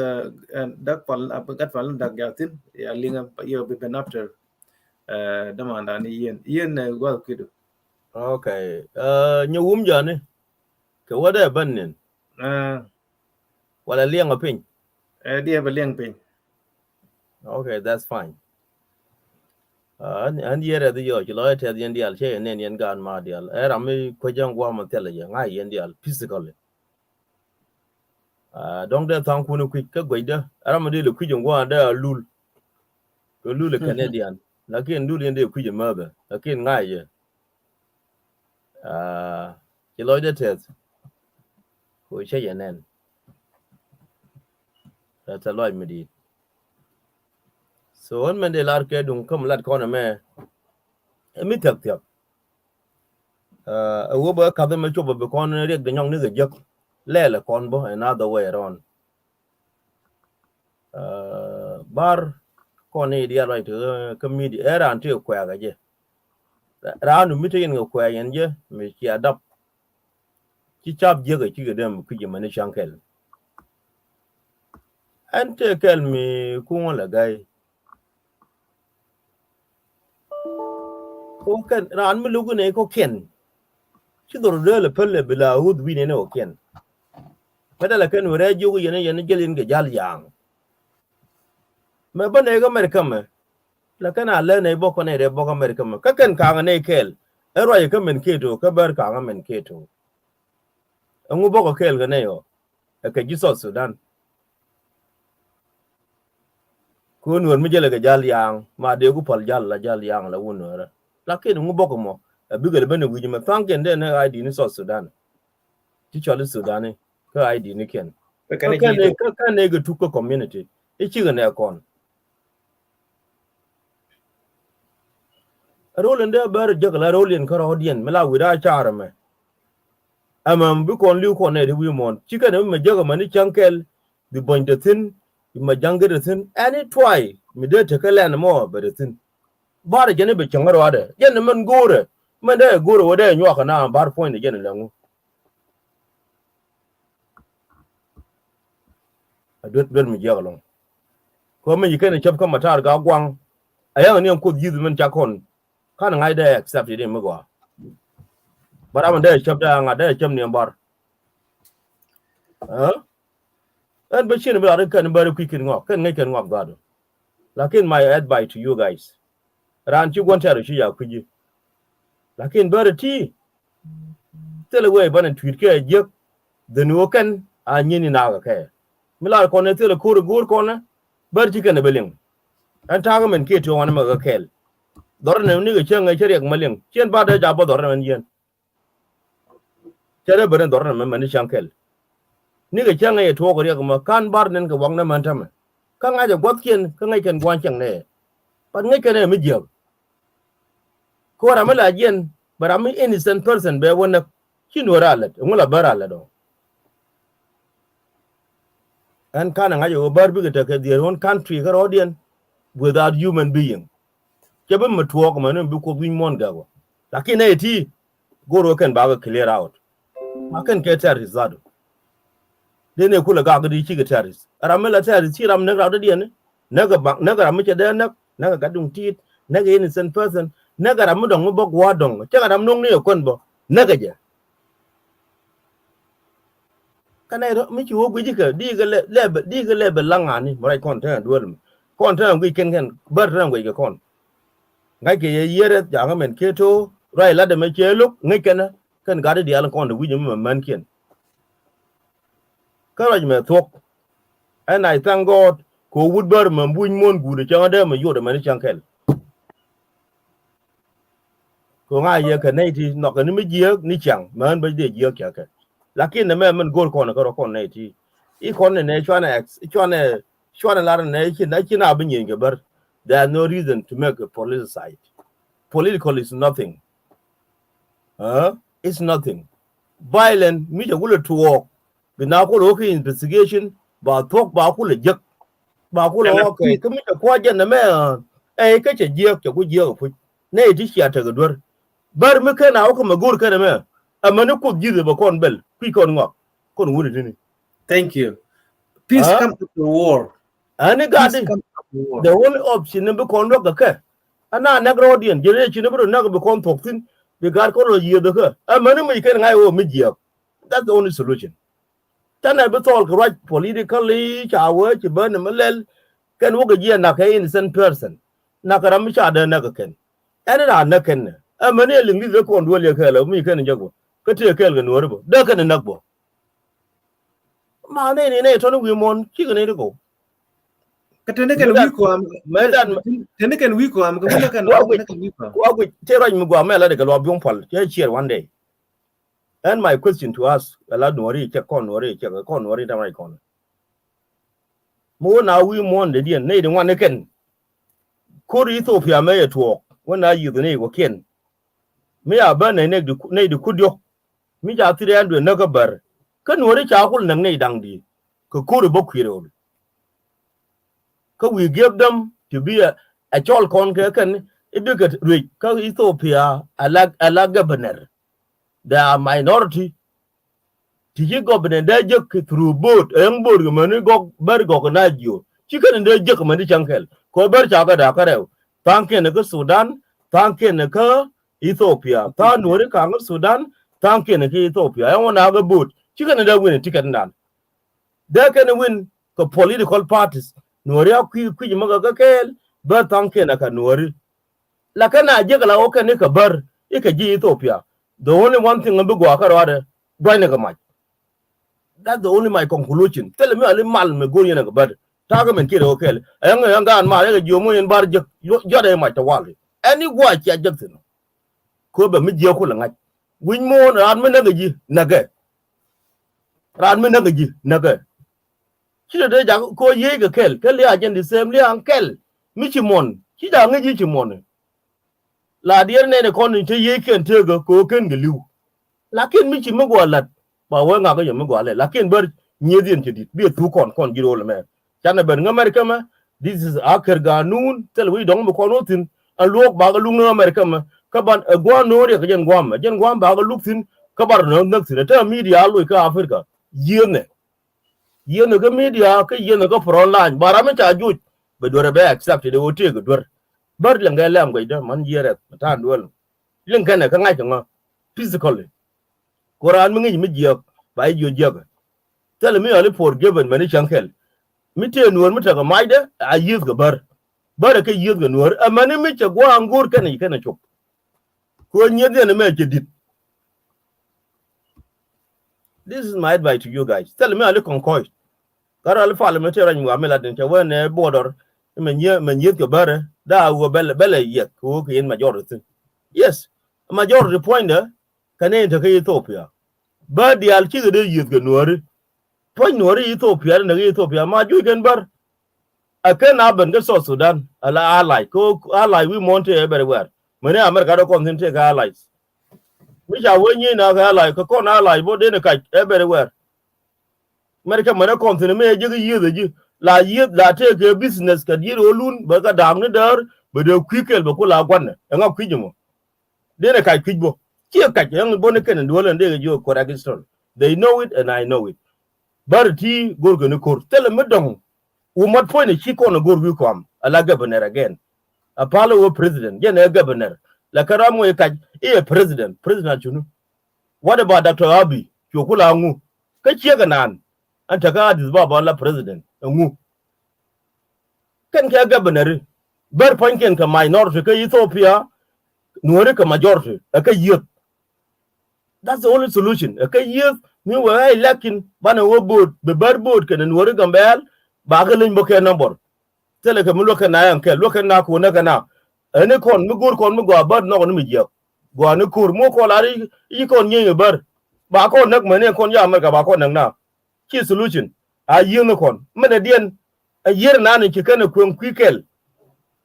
dak pal gat pal dak gatin ya linga yo be ben after demanda ni yen well kidu Okay. Nyu jani. Ke wada banin. Wala liang apin. Dia be liang pin. Okay, that's fine. And yere the yo lo te the indial che ne yen gan ma dial. Era mi ko jang wa ma tele ya ngai yen dial physically. Dong de thang kunu quick ka goida. Era ma de lu kujung wa da lul. Ko lul Canadian. Lakin lul yen de kujung ma ba. Lakin ngai ye. Ki lo de te. Ko che yen nen. That's a lot me. So when they lar ke dung kam lat kona me mi tap tap wo ba ka me choba be kon rek de nyong ne ge jek le kon bo another way around bar kon e dia right comedy era anti ko ya ga je ranu mi te yen ko ya yen je mi ki adap ki chap je ga ki ge dem ku je mane shankel ante kel mi ku la gai ko kan ran mi lugu ne ko ken ci do le pelle bila hud wi ne o ken madala kan wara jogu yene gelin ga jal yang me bane ga mer kam la kana le ne boko ne de boko mer kam ka kan ka ne kel ero ye kam men keto ka ber ka men keto ngu boko kel ga ne yo ka ji so Sudan ko nuor mi jele ga jal yang ma de gu pal jal la jal yang la wonora la ke ngu boko mo bigal bane wi ma tanken de ne ID ni so Sudan ti chole Sudan ka ID ni ken ka ne ga tuko community e chi ga ne kon rolin da bar jagla rolin kar hodien mala wida chara me amam bi kon liu kon ne de wi mon chi ka ne me jaga mani chankel bi bonde tin ma jangere tin any try mi de te kala na mo be tin bar jene be changaro ade jene man gore man de gore wode nyo kana bar point jene langu adot bel mi jagalon ko me yikene chap ka matar ga gwang aya ne ko yizu men chakon kan ngai de accept de mi go bara man de chap da nga de cham ne bar and but chin about kan bar quick ngok kan ngai kan ngok gado lakin my advice to you guys ran chi gon tare shi ya kuji lakin bar ti tele we ban tweet ke je de no kan a nyini na ga ke mila ko ne tele ko gur ko na bar ti kan belin an ta ga men ke to wani ma ga kel dor ne ni ga chen ngai chere ga malin chen ba da ja ba dor ne yen chere bare dor ne man ni chankel ni ga chen ngai to ko ga ma kan bar nen ga wang na man tam ka ngai ja got ken ka ngai ken gwan chen ne pa ngai ken mi je ko ra mala jen bara mi innocent person be wona kin wara lat ngula bara la do and kana ngai go bar bi ga ta their own country ga audience without human being kebe matuwa kuma ne bi ko bin mon gago lakini eti goro kan ba ga clear out akan ke terrorist de ne kula ga gadi ci ga terrorist aramela terrorist ci ram ne ra da ne naga ram ce da naga gadun tit naga innocent person naga ram don bo gwa don ce ga ram non ne kon bo naga je kana ro mi ci wo guji ka di ga lebe langa ni mo kon ta duwal kon ta ngi ken bar ran ga kon ngai ke yere janga men keto rai la de me chelu ngai kana kan gade di alan kon de wi nyum man ken kala me thok and I thank God ko would bar man buñ mon gude janga de me yoda man chankel ko nga ye ka nei ti no ka ni me je ni chang man ba de je ka lakin ne man gol kon ka ro kon nei ti I kon ne chwana la ne chi na chi na bin yin bar. There's no reason to make a politicized. Political is nothing. It's nothing. Violent, me will to walk. The narco investigation, but talk about a jack. Bakula, okay, come to Quajan the mayor. Catch a jerk, a good year. Nay, this year to the door. But me can now come a good kind of mayor. A man who could give the corn bell. Quick on up. Couldn't wood it in. Thank you. Peace come to the war. And it got the only option never conduct the car. And now, never audience, generation never become talking. The guard call you the car. A man may can I owe mid year. That's the only solution. Can I be talk right politically? Our burn a malel can walk a year naka innocent person. Nakaramisha the naga can. And it are nakan. A man yelling this record will your color, me can juggle. Cut your kelgan whatever. Duck and a nugbo. My name is Tony Wimon, chicken to go. Katendeken wiko am tendeken wiko am kamuna kan wa we tera mu gwa mela de galo bion pal cheer one day. And my question to us ala nori check kon nori da mai kon mo na wi mon de dien ne de wan ken ko Ethiopia me to wona yi de ne go ken me aba ne de kudyo mi ja 300 na gabar kan nori cha kul nan ne dang di ko bokwiro. We give them to be a child can educate rich Ethiopia a governor. They are minority. To governor they joke through boat and board money go bergo na you. Chicken and they joke money chunkel. Ko ber chaga da kareo. Thank you Sudan, thank you Ethiopia ta nuori ka Sudan ta ken ke Ethiopia I want to boot chicken da win ticket nan they can win the political parties nuori ku maga ka kel ba ta ken ka nuori la kana je kala o ken ka bar ika ji Ethiopia the only one thing mbi gwa ka rade gwa ka mach that's the only my conclusion tell me ali mal me go yena ka bar ta ga men kire o kel ayanga an ma ga jomo yen bar je jode ma ta wali any gwa chi ajak ko ba mi je ko la ngaj win mo ran me naga ji naga ran me naga ji naga chi de ja ko ye ga kel ya jen the same li an kel mi chi mon chi da ngi ji chi mon la dier ne ko ni te ye ken te ga ko ken ga liu lakin mi chi me go lat ba wa nga ga yo me go le lakin ber nye din ti dit bi tu kon giro le me chana ber nga America ma this is akar ga nun tel wi dong mo ko no tin an lok ba ga lu nga America ma kaban gwa no re jen gwam ba ga luktin kabar no nak tin ta media lu ka Africa yene ga media ka yene ga front line barame ta ju be do re be accept de o te ga dor bar le nga lam ga da man yere ta ndol len kana ka ngai ka physically Quran mi ngi mi jiyak ba jo jiyak tell me only forgiven mani chankel mi te nuor mi ta ga maide a yis ga bar ka yis ga nuor amani mi cha gwa angur kana chop ko nyede ne me dit. This is my advice to you guys. Tell me ali concoy. Karo ali parliamentary mu amela den che when border men ye ke bare da wo bele ye ko ke in majority. Yes, a majority point there kan enter ke Ethiopia. But the al chi de ye ke nuori. Point nuori Ethiopia na Ethiopia ma ju gen bar. Akan aben ke South Sudan ala ally we want everywhere. Many America do concentrate allies. Which are when you know ally ko kon ally bo de ka everywhere. America mana continent me je ye de la take a business ka dir olun ba ka dam ne dar ba de kwikel ba ko la gwan nga kwijimo de ne ka kwijbo ki ka yang bo ne ken do len de jo correct. They know it and I know it. But ti gorgo ne kor tele me dong wo mat point ki ko no gorgo kom ala governor again Apollo president yen a governor la karamo e president chunu. What about Dr. Abiy chokula ngu ka chiega nan anta ka dis baba la president ngu kan ka governor bar panken ka minority ka Ethiopia nuore ka majority ka youth. That's the only solution ka youth mi wa lakin bana wo board be bar board kan nuore gambel ba ga len boke number tele ka mu loka na yan ke loka na ko na kana ene kon mi gur kon mi go bar no mi je go ne kur mo ko lari yi kon nyi bar ba ko nak mene kon ya America ba ko nak na ki solution a yi ne kon mene dien a yer na ne ki kana kwen kwikel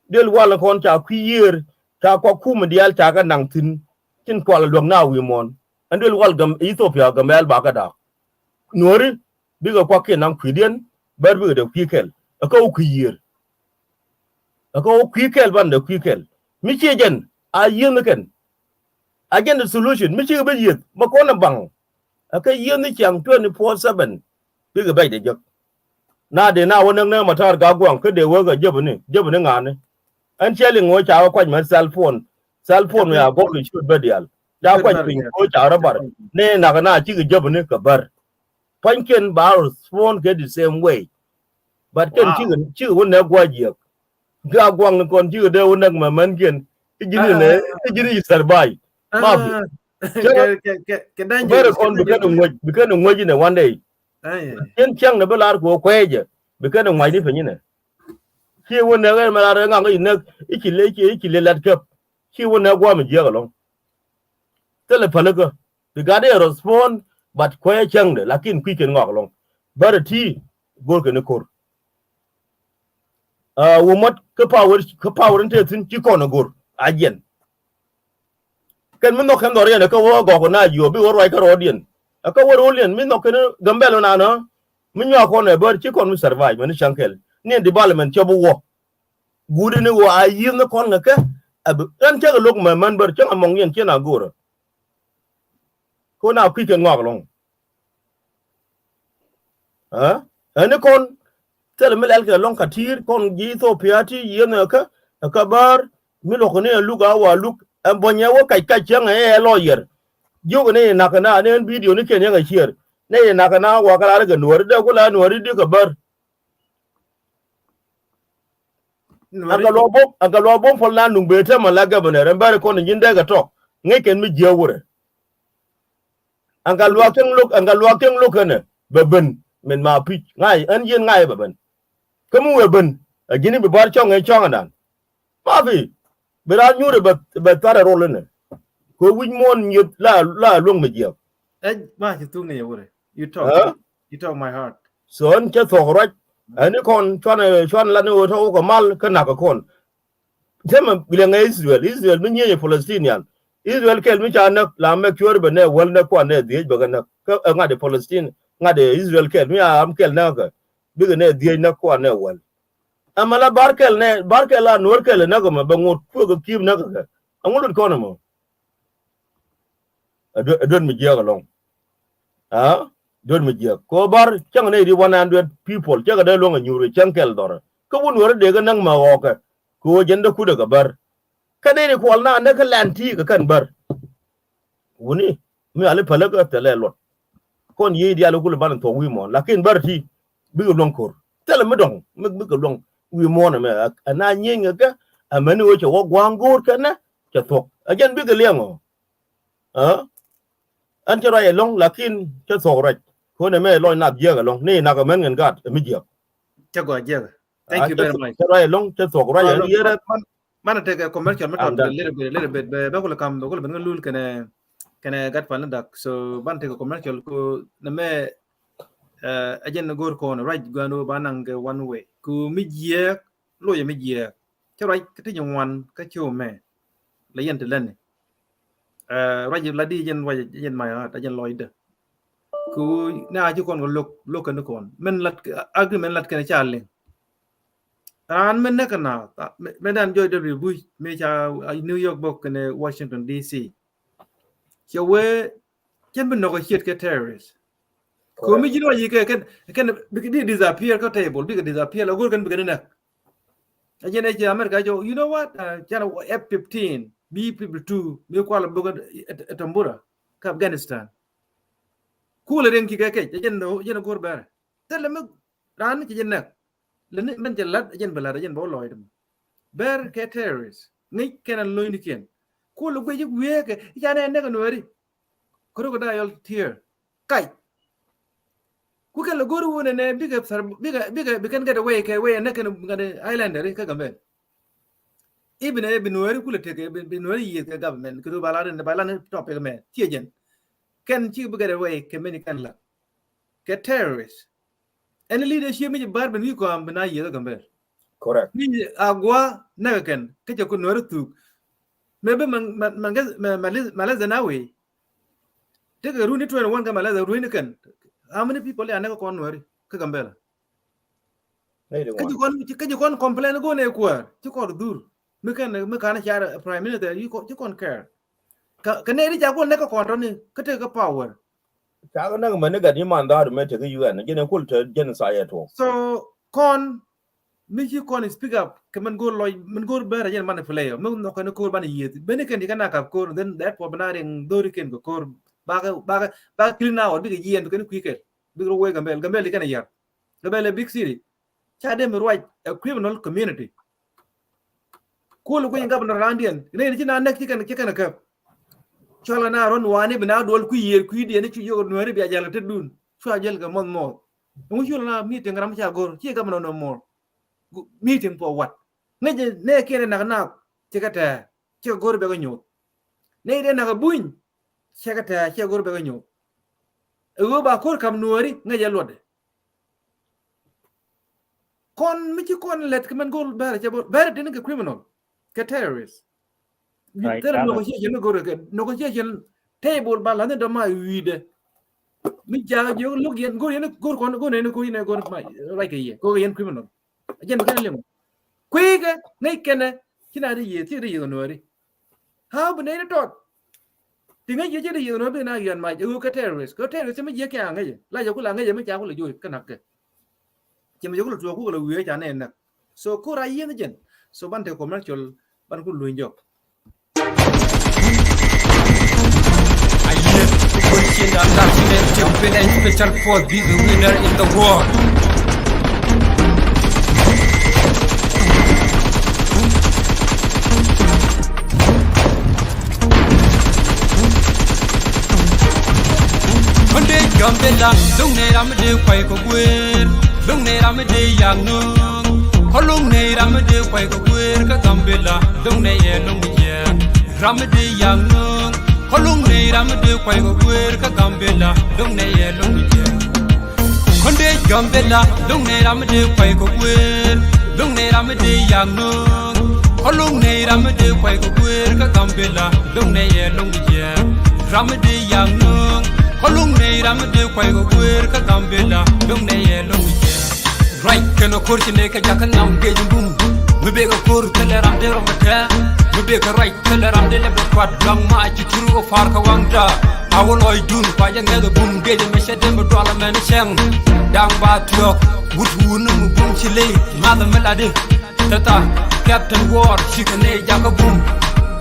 del wala kon ta kwi yer ta ko kuma dial ta ga nang tin ko la dog na wi mon andel wal gam Ethiopia gam el ba ga da nori biga ko ke nang kwi dien bar bi de kwikel ko kwi yer ko kwikel ban de kwikel mi ci jen a yi ne ken again the solution mi ci be yet ma ko na bang aka yi ne chang 24/7 biga bay de jok na de na wonan na matar ga gwang ka de wo ga jebu ne ngane an chelling wo cha kwa ma cell phone ya go ki shoot bedial ja kwa pin ko cha rabar ne na na ci ga jebu ne ka bar panken ba phone get the same way but ken ci wona gwaji ga gwang kon ci de wona ma man ken jini survive ma ke dan je kon bikan ngwaji ne one day ken chang ne belar ko kweje bikan ngwai ni penyi ne ki wona ga ma ra nga ne ikile lat kap ki wona gwa mi je ga long tele palaga bigade respond but kwe chang de lakin kwi ken ngok long bar ti gol ke ne kor wo mat ka power te tin ki ko na gor ajen ken min no ken dor ne ka wo go na yo bi wo roi ka rodien aka wo rodien min no ken gambelo na no min yo ko ne bar ki kon mi survive man chankel ni development chobu wo gude ne wo ayin ne kon ka an te lok man bar chang among yen chena gor ko na kwi ken ngok long ane kon tele mel el ke long katir kon gi Ethiopia ti yen ka bar mi lo ko ne luga wa luk em bo nya wo kai chang e lawyer yo ne na kana ne video ne ken ga share ne na kana wa kala ga nuwar da kula nuwar di ka bar anga lo bom fol na nung beta malaga bane ran bare ko ne jinda ga to ngai ken mi je wure anga lo ken luk ne beben men ma pi ngai an yin ngai beben kamu we ben a gini bi bar chong ngai chong nan ma fi bera nyure ba tare role ne ko wi mon nyit la long me je ma chi tu ne wure you talk my heart so an che to ro ani kon chon la no to ko mal ka na ko kon tema bilenga Israel mi nye Palestinian Israel kel mi chana la me kyor be ne wal na ko ne die be na ka nga de Palestine nga de Israel kel mi am kel na ka bi ne die na ko ne wal amala barkel la nor kel na ko ma bangot ko ko kim na ka angul ko na mo adon mi je ga long don mi je ko bar chang ne di 100 people chaga de long nyuru chang kel dor ko won wor de ga nang ma o ka ko jenda ku daga bar kada ne ko na ka lanti ka kan bar woni mi ale palaga tele lot kon yi dia lo kul ban to wi mon lakin bar ti bi go lon kor tele mi dong mi bi go lon wi mon me ana nyenga ka amani wo che wo gwangor kana cha tok ajan bi go lengo an che rai long lakin cha so rai ko ne me lo na je ga long ni na ka men ngan gat mi je cha go je thank you very much cha rai long cha so rai ni yera mana take a commercial method a little bit be ko kam ko ben lul kana gat pan dak so ban take a commercial ko na me ajen gor ko no right gano banang one way ku mi je lo ya mi je cha right ka ti nywan ka chu me la yen te len right la di jen wa jen ma ta jen loid ku na ju kon ko lok kan kon men lat agreement lat kan cha le ran men ne kana medan joy de bu me cha New York bok ne Washington DC che we chen ben negotiate ke terrorist ko mi jino yi ke bi disappear ko table bi disappear la gor kan bi ne ajene che America jo you know what chana F-15 B-52 mi ko la boga etambura ka Afghanistan ku le ren ki ke jen gor bare tele me ran ki jen len men jalat jen bala jen bo loy ber ke terrorist ni kenan loy ni ken ko lu gwe we ke ya ne ne no ri crocodile tear kai ku ke lo goru wona ne biga kan get away ke we ne kan ngade islander ka gambe ibne binwari kula teke binwari yi ke government ku bala ne topic me tiejen ken chi biga away ke meni kan la ke terrorist any leadership mi bar ben wi ko am na yi ga gambe correct ni agwa na ken ke ko no rutu mebe malaza nawe take runi 21 ka malaza runi kan how many people are na ko no ri ka gambe la ke kon complain go ne ko ti ko dur me kan chara prime minister you ko ti kon care ka ne ri ja ko ne ko kon ni ka te ka power ta ga nan man ga ni man da me te ga UN gene kul te gen sa ya to so kon mi ji kon speak up ke man go loy man go bara jen man play mo no ko ne ko ban yi be ne ken di kana ka ko then that for banaring do ri ken ko ba clean out bi ga yen ko ne quick bi ro we gambel kana yar gambel big city cha dem right a criminal community ko lu ko yin governor randian ne ni na nek ki kana ka chola na ron wani bina dol ku yer ku di ne ci yo no ri bi ajala te dun so ajal ga mon mo mu chola na meeting ram cha gor ci ga no more meeting for what ne kene na ci ka ta ci gor be ga nyot ne de na ga buñ ci ka ta ci gor be ga nyot e ba ko kam no ri nga jalode kon mi ci kon let man gol bare ci bare de nga criminal ke terrorist there negotiation table bala ne do ma wide mi ja jo log yen gor kon go ne ko ine gor ma like ye ko yen criminal jen kan lemo kuiga ne kene kina ri ye ti ri no ri ha bu ne to tinga ye ti ri no be na yan ma jo ka terrorist mi ye ka nga ye la jo ku la nga ye mi ja ku la jo ka nak ke mi jo ku la ku la wi ja ne nak so ko ra yen jen so ban te commercial ban ku lu njok Bullshit and that's it. Jumping and special force be the winner in the war. Gambella, don't need I'm a deal quite a win. Don't need I'm a day young no. Hollow need I'm a deal quite a win. Gambella, don't need a long year. Ramadi young no. Hollow need I'm a deal quite a win. Gambella, don't need a long year. Conde Gambella, don't need I'm a deal quite a win. Don't need I'm a day young no. Hollow need I'm a deal quite a win. Gambella, don't need a long year. Ramadi young no. Kolung ne ram de kwai go kwer ka Gambella dong ne ye long ye right kana kurti ne ka jakan nam ge jum me be ga kur tele ram de ro mata me be ga right tele ram de le ba kwat lang ma ci turu go far ka wangda awol oy dun pa ya nge bum ge de me shede me do la men seng dang ba tyo wut wun mu bum ci le ma da melade tata captain war shikane jaka bum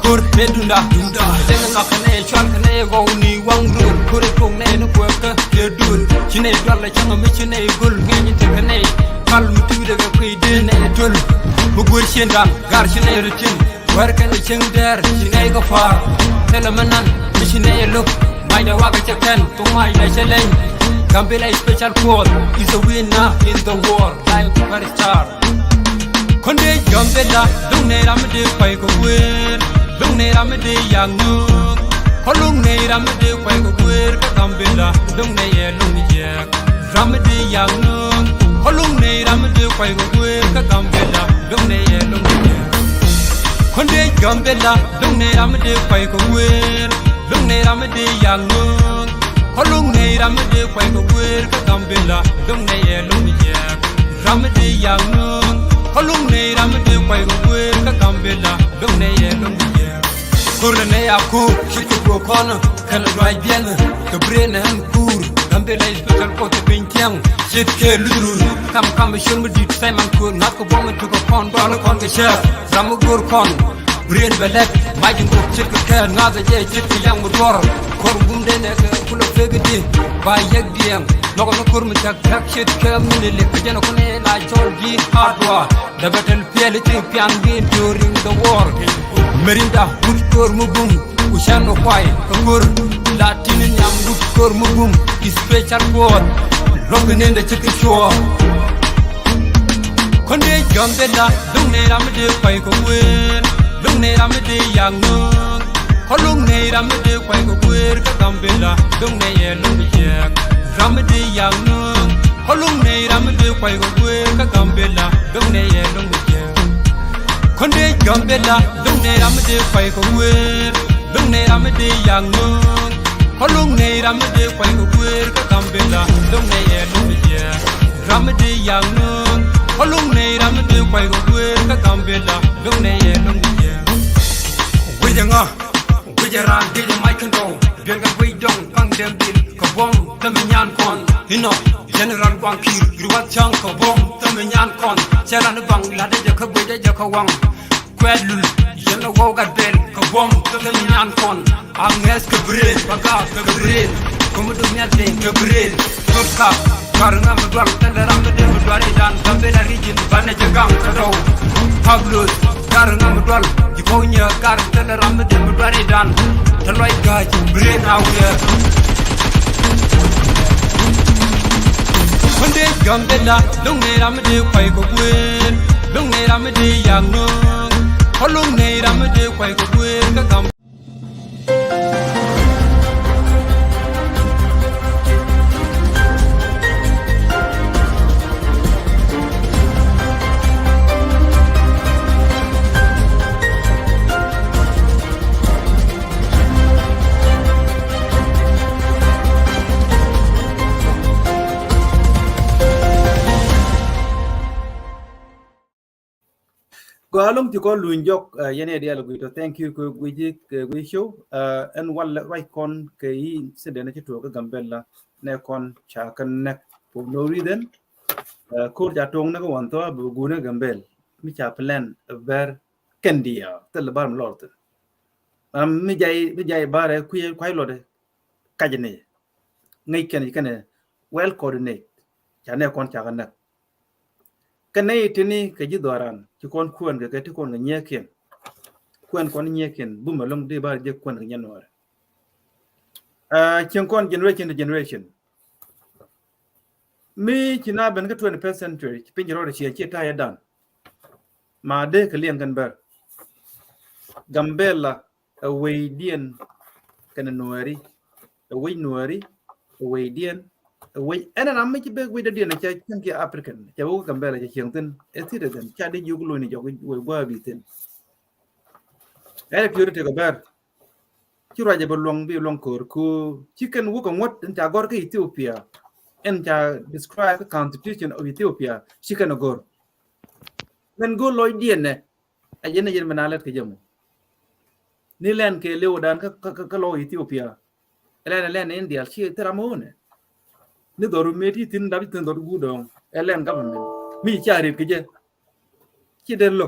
kur bedunda dunda senga nakane chal kane go ni wangru kur kong ne no ko ka de dul chine dalla changa mi chine gol ngeni te kane kal mutu de ga kay de ne dul bu gur shendam gar chine rutin war kan cheng der chine go far telamanan mi chine look mai da waga chakan to mai da chelen Gambella special code is a winner in the war like superstar konde Gambella don't need am de kwai go win Long ne ram de yang no, holong ne ram de kwai go kwer ka Gambella, long ne ye long ye. Ram de yang no, holong ne ram de kwai go kwer ka Gambella, long ne ye long ye. Konde Gambella, long ne ram de kwai go kwer, long ne ram de yang no, holong ne ram de kwai go kwer ka Gambella, long ne ye long ye. Ram de yang no, holong ne ram de kwai go kwer ka Gambella, long ne ye long ye. Kurne aku shikuko kono kana dwai bien to brain and kur Gambella special pot pinkyang shitke luru kam shun mudi Simon kur nak ko bong to ko kon balo kon ke chef ramu gur kon brain belet majin ko shitke ka ngaza je shitke yang mudor kor gumde ne kulo fegedi ba yegdiam nogo no kur mutak tak shitke minile kajano ko ne la chol gi hardwa the battlefield pian gi during the war Merinda kor mubum ushano kwai kor latin nyam kor mubum special word rogne the chicken show konde Gambella dong ne ram de kwai ko wen dong ne ram de yang no holong ne ram de kwai ko wer ka Gambella dong ne ye long ye ram de yang no holong ne ram de kwai ko wer ka Gambella dong ne ye long ye konde Gambella dong ne ram de kwai ko wer dong ne ram de yang no holong ne ram de kwai ko wer ka Gambella dong ne ye long ye ram de yang no holong ne ram de kwai ko wer ka Gambella dong ne ye long ye wejanga wejaran de mai kando de ga wejong kang dem bil ko bom tam nyan kon hino general wankir riwat chang ko bom tam nyan kon cheran bang la de ka beje de ka wang kwelul yena woga bel ko bom tam nyan kon anges ke bril baga ke bril komo do nyate ke bril ko ka karna me dwal tendram de me dwal dan Gambella region bane jagam kado pablo karna me dwal jikonya kar tendram de me dwal dan tloy gaj bril awya konde Gambella dong ne ram de kwai ko kwen dong ne ram de yang no holong ne ram de kwai ko kwen ka Gambella Go along to call Lunjok, Yene Dialoguito. Thank you, we show. And one right con Kay said the nature to Gambella, Necon, Chakan neck for no reason. Court at Tong never want to Buguna Gambel, Micha plan, Ver Candia, tell the barn lord. Mijay Bar, queer quite lot. kajene ngai ken well coordinate chane kon chagana kanai tini ke jidoran ci kon kuon ga ti kon nyeken kon nyeken bu ma long de ba je kon ga nyanwar chen kon generation to generation mi china ben ga 21st century ci pinjiro da ci ta ya dan ma de ke lien gan ber gambela away dien kana nuari away dien away ena na mi ci be we de dien ci kan ki african ci wo gambela ci chengten e citizen ci de yuglo ni jogo we ba bi ten ele purity go ber ci raje ba long bi long kor ku ci kan wo ko ngot en ta gor ke Ethiopia en ta describe the constitution of Ethiopia ci kan gor men go loy dien ne ajena yen manalet ke jamu ni len ke lew dan ka lo Ethiopia len India ci teramone ni doru meti tin dabi tin doru gudong elen government mi chari ke je ci den lo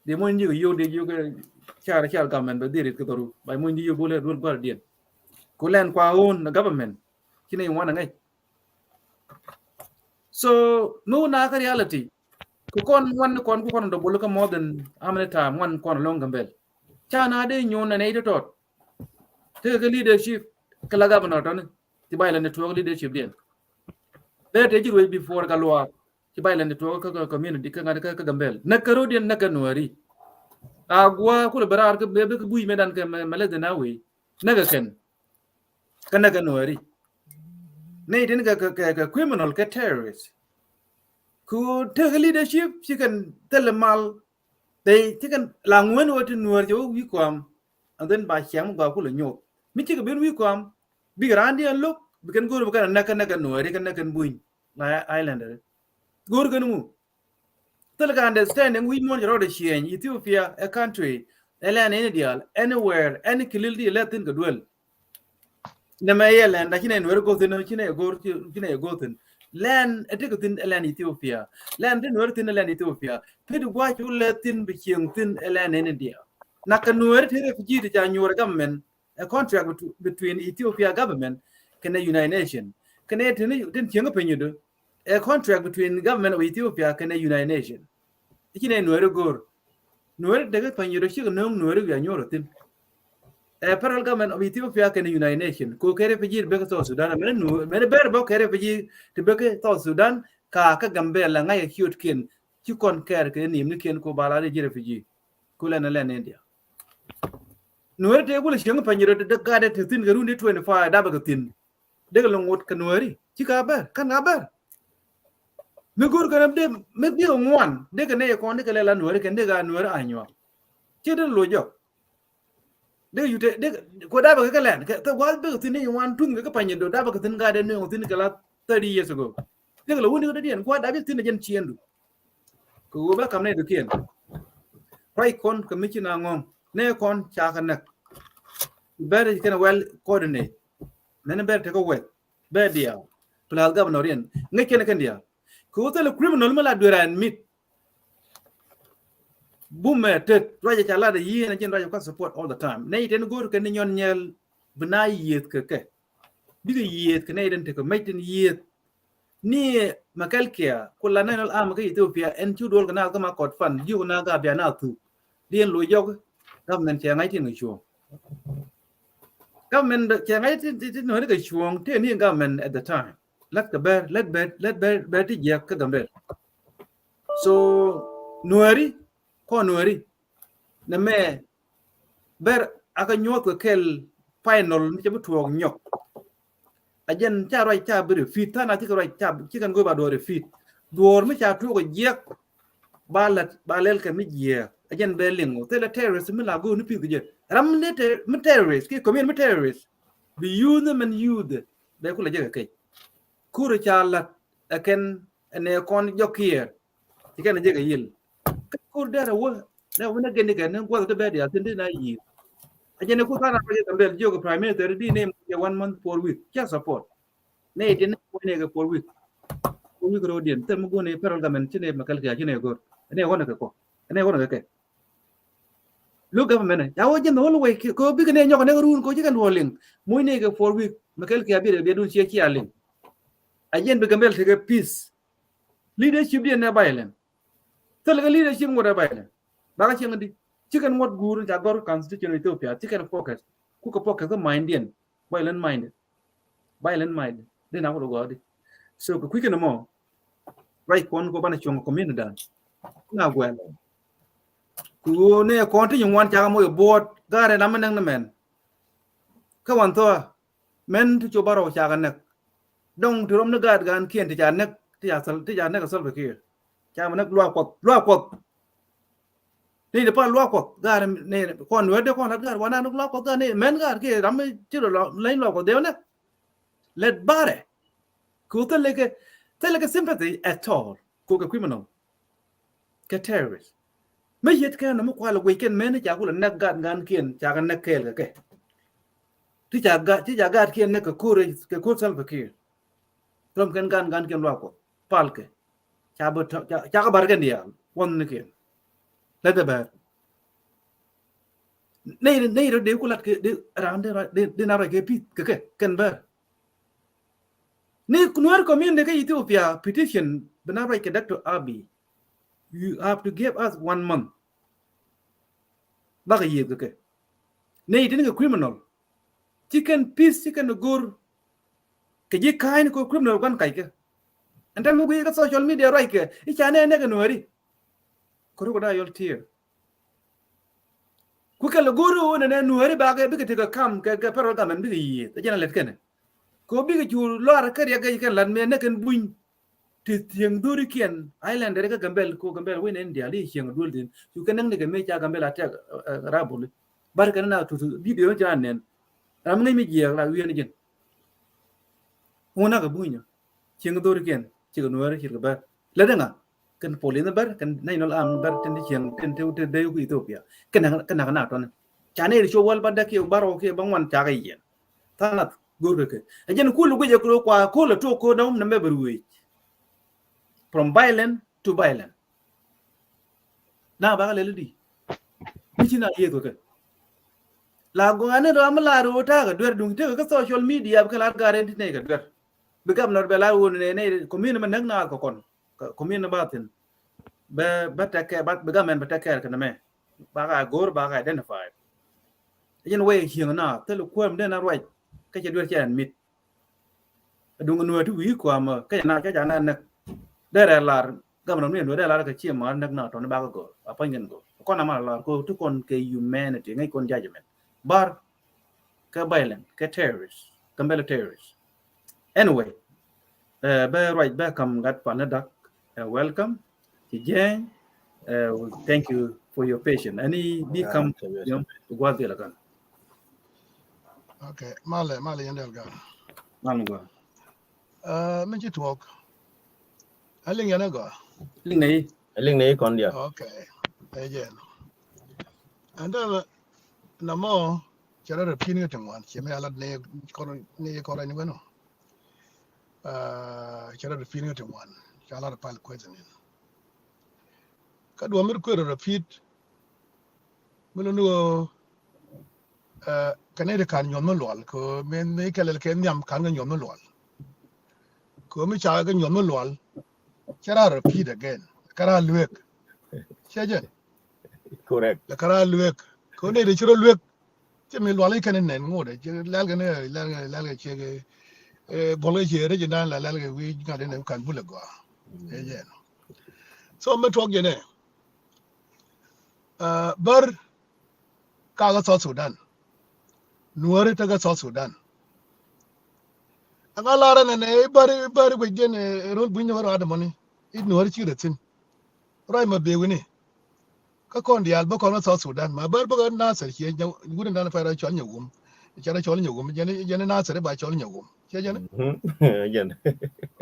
de mo ndi yo de yo chara government ba dirit ke doru bay mo ndi yo bole dul bar dien ku len kwa on government ci ne wana ngai so no na ka reality ku kon ku kon do bolo ka more than how many time one kon long gambel chana de nyon na ne to te ke leadership kala governor ton ti bay la network leadership den be te jiru before ka lwa ti bay la network ka community ka ngada ka gambel na karo den na ka nuari agwa ku le barar ka be ka buy medan ka male de na we na ga ken kana ka nuari ne den ka criminal ka terrorist ku te leadership ti kan telemal they ti kan langwen wo ti nuar jo wi kwam and then ba hyang ga ku le nyot mi ti ka ben wi kwam bi randi an look bi kan gor kan naka nuari kan buy na islander gor kan mu tell understanding we want to road change Ethiopia a country elan ideal anywhere any kilildi latin go dwell na mayelan da kine nuar go tin kine go tin land etikutin elan Ethiopia land nuar tin elan Ethiopia pidu gwa chu latin bi tin elan India na kan nuar ti refugee ta nyur government a contract between Ethiopia government can the United Nations can it tin chenga penyu a contract between the government of Ethiopia and the United Nations. Ikine nuere gor. Nuere daga panyiro shi no nuere ya nyoro tin. A federal government of Ethiopia and the United Nations. Ko kere pejir beka to Sudan. Mene ber bo kere pejir te beka to Sudan ka gambela ngai cute kin. Ki kon kere ke ni ken ko bala de jire pejir. Kula na len India. Nuere te kula shi panyiro de gade te tin garundi 25 da baka tin. Daga longot ka nuere. Ki ka ber kan ber. Migur kan de me bi ngwan de kan ne ko ne kala la nuere kan de ga nuere anyo che de lo jo de yute de ko da ba ka lan ka wal be tin ne wan tung ka panye do da ba ka tin ga de ne tin kala 30 years ago de la woni de den ko da bi tin jen chiendu ko ba kam ne do kien rai kon ka mi na ngom ne kon cha kan nak better kan well coordinate ne better te ko wet be dia plan governor yen ne ken kan dia ko tele criminal mala duran mit bume tet raja chala de yena jen raja ka support all the time nei ten gor ken nyon nyel bna yet ke biga yet ke nei den te ko maitin yet ni makalkia kula national arm ka Ethiopia en chudol kana ka ma kot fan yu na ga bia na tu dien lo yog government che ngai tin ngi government che ngai tin no ga chuong te ni government at the time let ber ti ya ka gambe so nuari na me ber aka nyot ko kel final ni ci butuog nyok ajen cha roi cha bi fit ta na ti roi cha ci kan go ba do fit dor mi cha tu ko yek balel ka mi ye ajen be lingo te la terrorist mi la go ni pi je ram ne te mi terrorist ki ko mi terrorist bi use them and use be ku la je kai kuru chalat aken ene kon jokier tikana jega yil kur dara wo na wona gende gan ko to be dia tinde na yi ajene ku kana ko tambel jogo prime minister di name 1 month 4 week kya support ne din ko ne ga 4 week ko rodien tem go ne federal government tine makal ga jine go ne wona ko ne wona ke look government ya wo jen whole way ko big ne nyoko ne run ko jikan rolling muy ne ga 4 week makel ki abire be dun che ki alin ajen be gambel te peace leadership dia ne violent tel ga leadership ngora violent ba ka chengi chicken what guru ja gor constitution Ethiopia chicken focus ku ko focus the mind den violent mind de na ko go di so ko quick no more right kon ko bana chongo community dan na gwen ku ne ko ti yung wan cha mo board gare na men men ka wan to men tu cho baro cha gan nak dong tu rom na gad gan kien ti ja nak ti ja nak sol be ki cha man nak lwa ko ni de pa lwa ko gare ne kon we de kon la gar wana nak lwa ko ga ne men gar ki ram ti ro lain lwa ko de na let bare ku te leke sympathy at all ku ka criminal ka terrorist me yet ka na mo kwa la weekend men cha ku la nak gad gan kien cha gan nak kel ka ke ti ja gad kien nak ko sal be ki rom kan gan kien lwa ko pal ke cha ka bar gan dia won ne kien let the bar nei ro de ku lat ke de ran de na ra ke pit ke ken bar ni kunwar community ka Ethiopia petition benara ke Dr. Abiy you have to give us 1 month baga ye ke nei tin ga criminal chicken peace chicken gur ke je kain ko criminal kan kai ke anda mu ga social media right ke I chane ne ga nori ko ko da yol tier ku ka guru ne nori baga bi ke te kam ke pero ga men bi ye te jana let ken ko bi ga jur lor ka ya ga kan lan me ne kan buñ ti tieng duri kien island de ga gambel ko gambel wen india li hieng dul din su kan ne ga me cha gambel attack rabul bar kan na tu video jan nen ram ne mi je la wi ne jen ona ga buñ hieng duri kien ci ga nuare ci ga bar la da nga kan polin bar kan nay no am bar tin hieng kan te de ku Ethiopia kan na ton cha ne ri show wal ba da ke baro ke bangwan cha ga yen tanat gurbe ke ajen kulu guje ko kwa ko to ko dum na me berwe from violent to violent na ba le di michi na ye ko ke la go ane do am la ro ta ga der dung te ka social media ka la ga rent ne ga der be gam no be la won ne commune man na ko kon commune batin be ta ke ba be gam men be ta ke ka na me ba ga gor ba ga identify ajen we hieng na te lu kwem de na right cái chuyện đuôi chèn mít đúng người thứ quý của mà cái nào cái chán này đây là gam nó miền đây là cái chuyện mà nước nào trong nó bao gồm apa nhân gồm con nào là côทุกคนcái humanity ngay con judgment bar cái violent cái terrorist cái terrorist anyway be right back come gat panadak welcome to Jane thank you for your patience any become you know what they like Okay, male yandel ga. Mango. Men ci talk. Aling yana ga. Ling nei kon dia. Okay. Ejen. Anda na mo chara re pin ga tangwan. Cheme ala ne ko ni bueno. Chara re pin ga tangwan. Chala re pal question ni. Ka do mer ko re fit. Melo no Canada kan nyom no lol ko men ne kelel ken nyam kan nyom no lol ko mi cha ga nyom no lol chara repeat again kara luek cheje Correct. la kara luek ko ne de chiro luek che mi lol ken nen ngode che lal ga ne lal ga che ge bole che re je dan la lal ga wi ga de ne kan bule go eje so me tok je ne bar ka ga South Sudan nuwari ta ga South Sudan anga lara ne bari gwe ne rol bunya wara da mani id nuwari ci retin rai ma be wini ka kon dial ba kon South Sudan ma bar ba na sar ki gudun da na fara ci anya gum ci ci anya gum jene na sar ba ci anya gum ce jene Jen.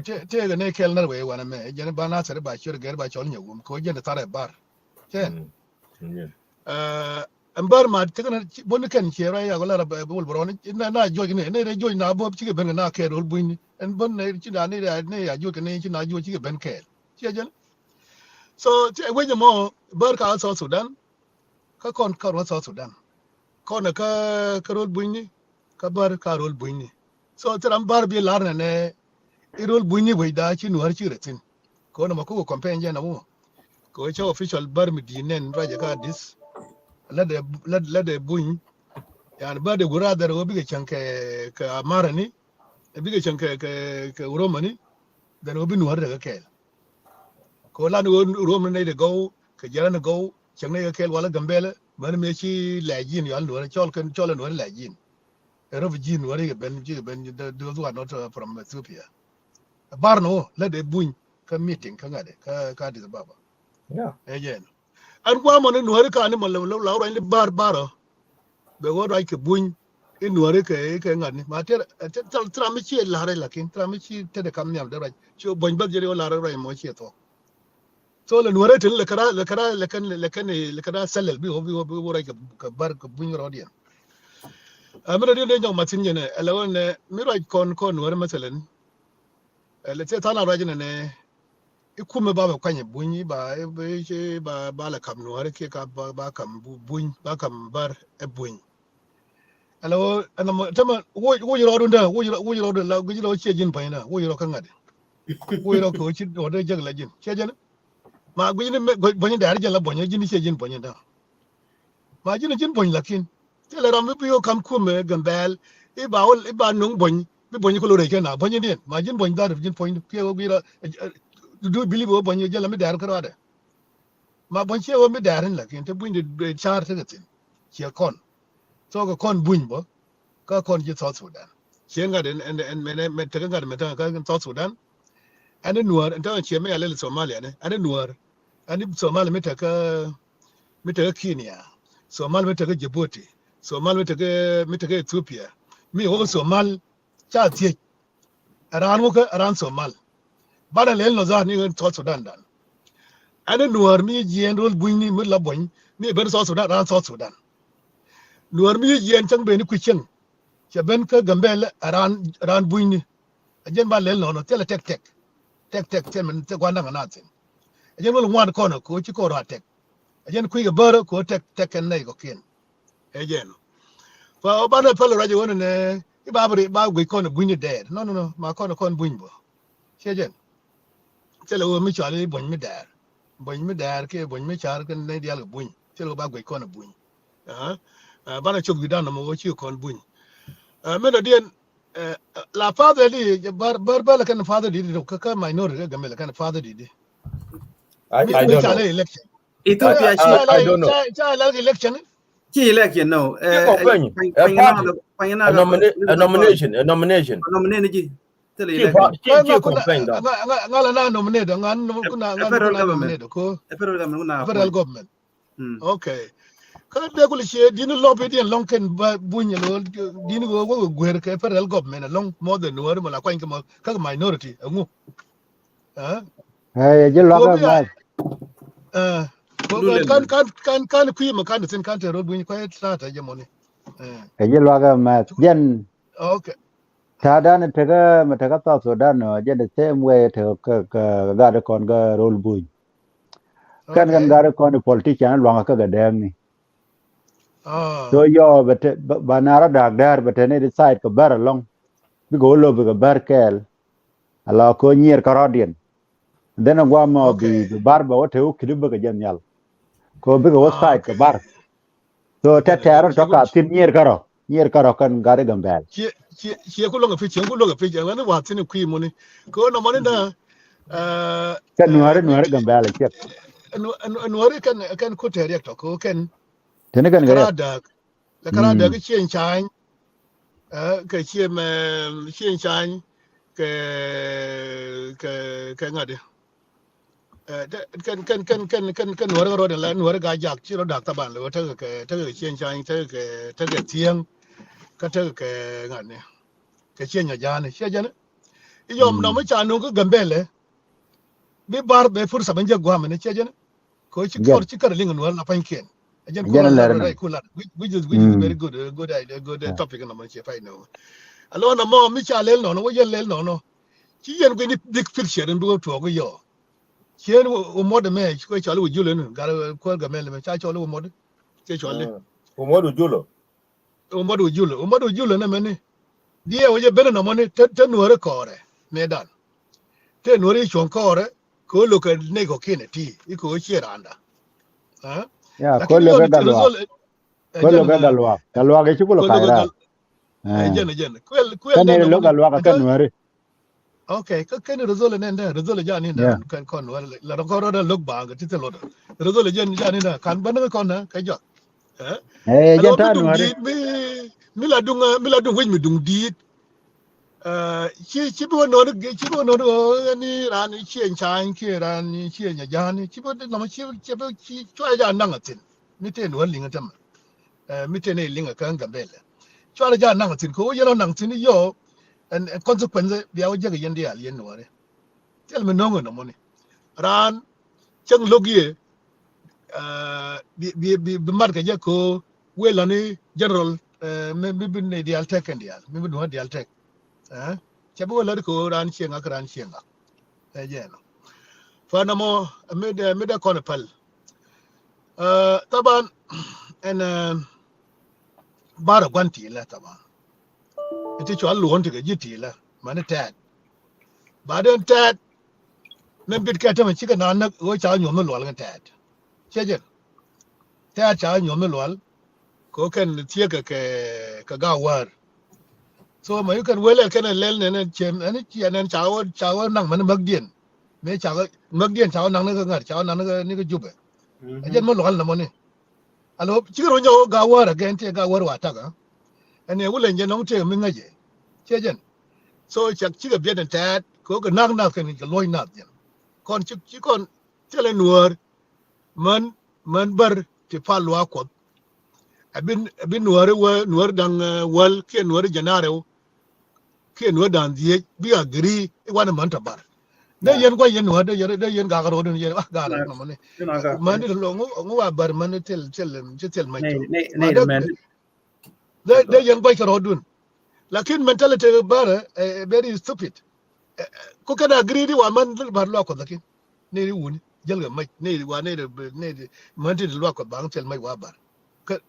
te ga ne kel nar we wana me jene ba na sar ba ci ga ba ci anya gum ko jene tare bar ce ambar ma tekana bonne kan chera ya gola ra bol bron na joj ne re joj na bo ci ben na ke rol buin en bon ne ci na ne ya joj ne ci na joj ci ben ke ci jen so we mo bar ka South Sudan ka kon ka ro South Sudan kon ka rol buini ka bar ka rol buini so tram bar bi lar ne rol buini we da chi nuar chi retin ko na ko campaign je na mo ko cha official bar mi dinen raja ka dis la de buin yani ba de gura da ro bi ke chanke ka amara ni bi ke chanke ka uromani da ro bi nuar da ka ko la no rom ne de go ke jara ne go changne ka kel wala gambele man me chi la yin yal no chol no la yin ro bi jin wari ben those who are not from Ethiopia bar no la de buin ka meeting ka ngade ka dis baba Yeah. again an kwa mo ne no ka ni mo la ro ni bar be wo ra ke buin in no ke ngani ma te tra mi chi la re lakin tra mi chi te de kam nyam de ra chi bon ba je la re mo chi to so le nuare tin le kara salal bi ho ra ke bar ke buin ro dia amira dia de jong matin ne alawon ne mi ra kon nuare masalan le te tana ra jina ne ikume ba ba kwanye bunyi ba la kam nuare ke ka ba kam buin ba kam bar e buin alo ana tama wo yoro dunda wo yoro la guji lo che jin paina wo yoro kan ngade wo yoro ko chi do de jag la jin che jin ma guji ne bonyi da arja la bonyi jin che jin bonyi da ma jin bonyi lakin te la ram bi yo kam kume gambel i ba nung bonyi bi bonyi ko lo re na bonyi den ma jin bonyi da jin point ke wo gira do believe wo bonyi jala mi dar karade ma bonyi che wo mi darin lakin te buin de char te tin che kon so ko kon buin bo ka kon ji South Sudan chenga den en me te ga me ta ka South Sudan ane nuar en ta che me ale Somalia ne ane nuar ane Somalia me ta ka Kenya Somalia me ta ka Djibouti Somalia me ta ka Ethiopia mi ho Somal cha tie ran Somal bana le no za ni South Sudan dan ane nuar mi jen rol buini mi la boy mi ber South Sudan ran South Sudan nuar mi jen chang be ni ku chen che ben ka gambel ran buini ajen ba lel no tele tek ten men te gwana na tin ajen wol ngwan kono ko ci ko ra tek ajen kuy ga baro ko tek ken nay ko ken ajen fa ba na pala radio wona ne ba gwe kono buini de no ma kono buini bo che jen tele wo mi chale buini mi dar ke buini mi char ken ne dial buini tele ba gwe kono buini ba na chok gidan mo wo ci kon buini me da dien la father di bar la kan father di ka minority ga me la kan father di I don't know. Election Ethiopia I don't know. cha election chi election no A nomination nominate ji tele chi election campaign da ngala na nominate kuna government ko federal government okay ka be ko che dinu lobe di long ken bunya lo dinu go gwer ke federal government long more than no ma la kwan ka minority ngu je lo ga ma kan kuyi ma kan tin kan te ro bunya ko ta ta je moni je lo ga ma jen okay ta dan te ga ma ta ga ta so dan no je the same way te ka ga de kon ga role bu kan ga de kon politician lo ga ga dem ni so yo ba na ra da dar ba te ne decide ko bar long bi go lo bi ga bar kel ala ko nyer karodien then gwa mo bi bar ba wote o kidu ba ga jan yal ko bi go side ka bar so ta taro to ka tin nyer karo kan gare gambel ci ko lo ga fi wani wa tin ku mo ni ko no mo ni da kan nuare gambel ke nuare kan ko te reactor ko ken tene kan gare la kara da ga cien chan ka cien chan ke ngade kan nuare ro da la nuare ga jak ci ro da ta ban lo ta ga cien chan ta ga tieng ka ta ga ngane ka cien ya jane she jane yom no ma cha no ko gambele bi bar be fursa ban je gwa mane che jane ko ci kar lingun wala panken ajen ko la ko la which is very good idea good topic no ma che fay no alo na mo mi cha lel no wo yen lel no ci yen ko ni big picture ndu to go yo chen o mod me ko cha lu julen gar ko ga mel me cha cho lu mod che chole Umodu julo. umbadu julo na mani dia waje bena na mani te nuore kore medan te nuore chon kore ko lo ka ne ko kine ti iko chiranda ha ya ko lakini lo yo ga ni galwa result ko lo ga galwa ga chukulo ko lo kaira jen kwel kan de ne na lo mani galwa ka kan wari okay ka ken result ne nda result ja ni ya nda kan kon wala la ko ro da lok ba ga ti te lo result jen ja ni nda kan ban ko na ka jo alo mi janta dung wari di mi la dung wen mi dung di chi bo no ni ran ni chen chan ki ran ni chen ya ja ni chi bo no ma chi chwa ja nang tin mi te no ling tam mi te ne ling ka ngam bele chwa ja nang tin ko yo nang tin yo and consequence bi aw je yen dia yen no re tel me no no mo ni ran chang logie bi mar ka je ko we la ni general me bi ne dial tek and dial mi bi no dial tek chabu la ko ran chienga kran chienga je no fa na mo me de kon pal taban en bara gwanti la taban iti cho allu wonti ga jiti la mane tat ba den tat men bit ka tama chika na na o cha nyo me lol ga tat cheje tat cha nyo me lol ko ken tie ka ga war so ma yu kan wele ken lel ne chen ani chi anen cha wo nang man mag dien me cha mag dien cha nang na ga ngar cha nang na ni ga jube ajen mo lol na mo ni alo chika ro nyo ga war again tie ga war wa ta ga ene wule nje nong te mi ngaje cheje so chak chika bien tat ko ga nang na ken ga loy na dien kon chi kon tele nuor man bar ti falwa ko abin nuor dang wal ke nuor janare ke nuor dan die bi agri wana man ta bar de yen ko yen nuor de yen ga garo de yen ga ra no mane man de lo ngo wa bar man tel mai to ma de yen ko ka rodun lakin mentality bar very stupid ko kada agri di wa man bar lo ko lakin ne ri wuni jalga mai ne wa ne man de lo ko bang tel mai wa bar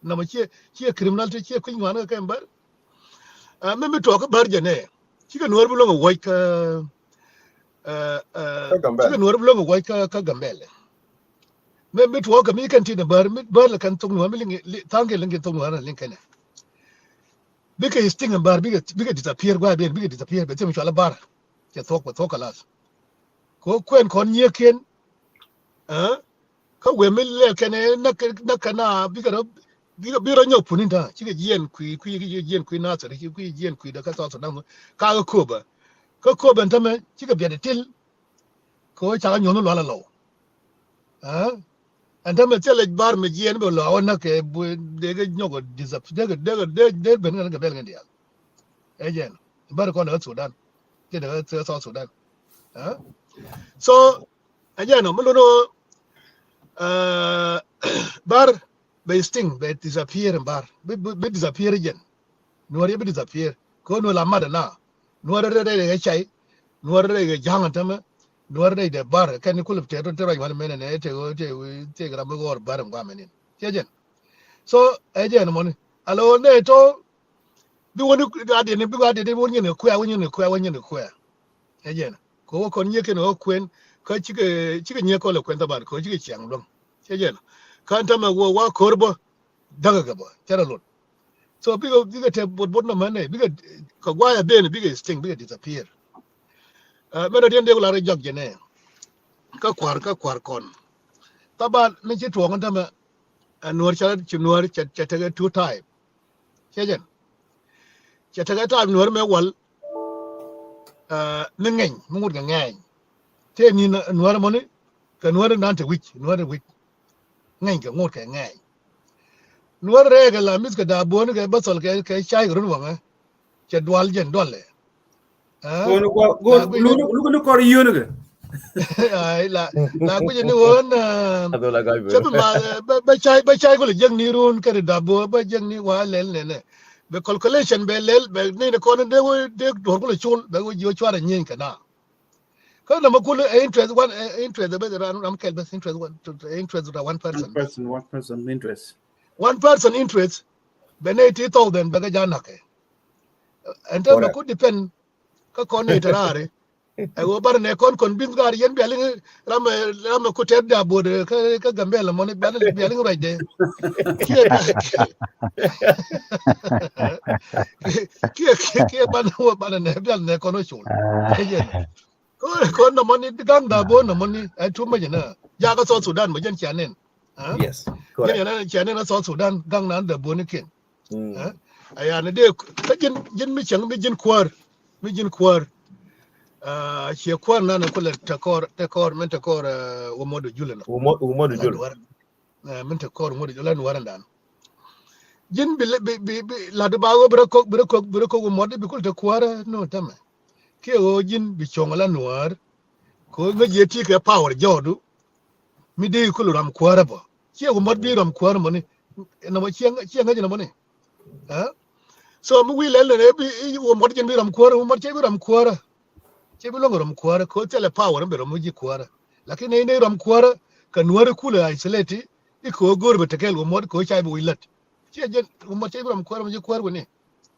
na ma che criminal te che kun wana ka bar me mi to ka bar jane chi ka nuor bulo wai ka chi ka nuor bulo wai ka gambele me mi to ka mi kan ti da bar la kan tung nuor mi lingi tange lingi tung nuor lingi kana bi ka sting bar bi ka disappear gwa bi ka disappear be te mi chala bar ke to ka las ko kwen kon nye ken ka we mi le kene na kana bi ka biro nyo punin ta chi yen kui na sa chi kui yen kui da ka sa na ka ko ba ta me chi ka bi da til ko cha nyo no la lo an ta me tele bar me yen bo lo na ke bu de ga nyo go disap de ben ga bel ga dia e jen bar ko na Sudan ke da sa Sudan so a jen no mo no bar be sting be disappear bar be disappear again nuore be disappear ko no la mada na nuore de chai nuore de jang tama nuore de bar kan ku te to ra wal mena ne te gra mo gor bar ngwa menin jejen so ejen mo ni alo ne to bi woni ade ne bi ade de woni ne ku ejen ko ko nye ke no kwen ka chike nye ko le kwen ta bar ko chike chiang dong jejen kan tama wa korbo daga gaba tera lot so biga te bot na mane biga ka gwaya ben biga sting biga disappear mena den de la re jog jene ka kwar kon taban ni ci to ngon tama nuor cha ta two time chejen cha ta time nuor me wal ni ngeng mu ngut ngeng te ni nuor mo ni ka nuor nan te wich ngeng ka ngut ka ngeng nuor re ga la mis ka da bon ga basol ka chai run wa cha dwal jen dole lu ko yunu ga ai la ku ni won chabu ma ba chai ko le jeng ni run ka da bo ba jeng ni wa lel ne be calculation be lel be ni ko ne de do ko le chul be yo chwara nyin ka na ko na ma ku le interest be ran am kel be interest one da one person one person interest one person interest beneti to den baga janake and then Correct. could depend ka kon ne tarare ai wo bar ne kon bin gar yen belin ram ko tedda bode ka gambela mon belin rajde kia kia ban ne bel ne kono chul yen ko no moni gang da bo no moni ai tuma jina ya ga so Sudan mo jen chanen Yes. yen Correct. yana chanen na so Sudan gang nan da bo ni ken Mm. aya ne de ka jin mi chang mi jin kwar che kwar na na kula takor men takor wo modo julena Umo du lan jul. war men takor modo julan waran dan jin bi la de bawo bro ko wo modo bi kul ta kwara no tama ke o jin bi chongala noir ko nga je ti ke power jodu mi de kul ram kwara bo che wo modo bi ram kwara mo ni na mo che nga jina mo ni ha so mu wi le bi wo modo jin bi ram kwara wo modo che bi ram kwara che bi longo ram kwara ko tele power be ram ji kwara lakini ne ram kwara ka nuare kula isolate iko gorbe tekel wo mod ko chai bu ilat che je wo mod che ram kwara mo ji kwara ne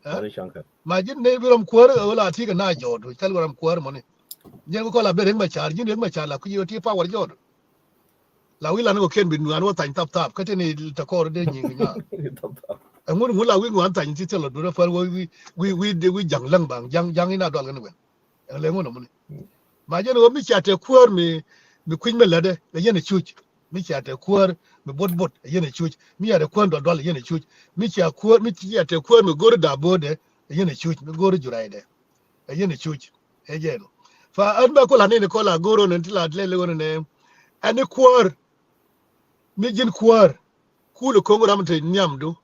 ha Mari shankar. ma jin ne ram kwara wala ti ka na jodo tel ram kwara mo ne je ko la be ren ma char jin ren ma char la ku yo ti power jodo la wi la no ken bin nuan wo tan tap ka te ne ta ko de nyi nya ngur la wi nuan tan ti telo do fa wi jang lang bang jang ina dol gan wen le ngono mo ne ma je no mi chate kwar mi kwin me lade le yene chuch mi chate kwar mi bot yene chuch mi ya de kwar dol yene chuch mi cha kwar mi chate kwar mi gor da bode yene chuch mi gor juraide yene chuch e je no fa an ba ko la ne ko la goro ne tila le le ne ani kwar mi jin kwar kulu ko ngora mte nyamdu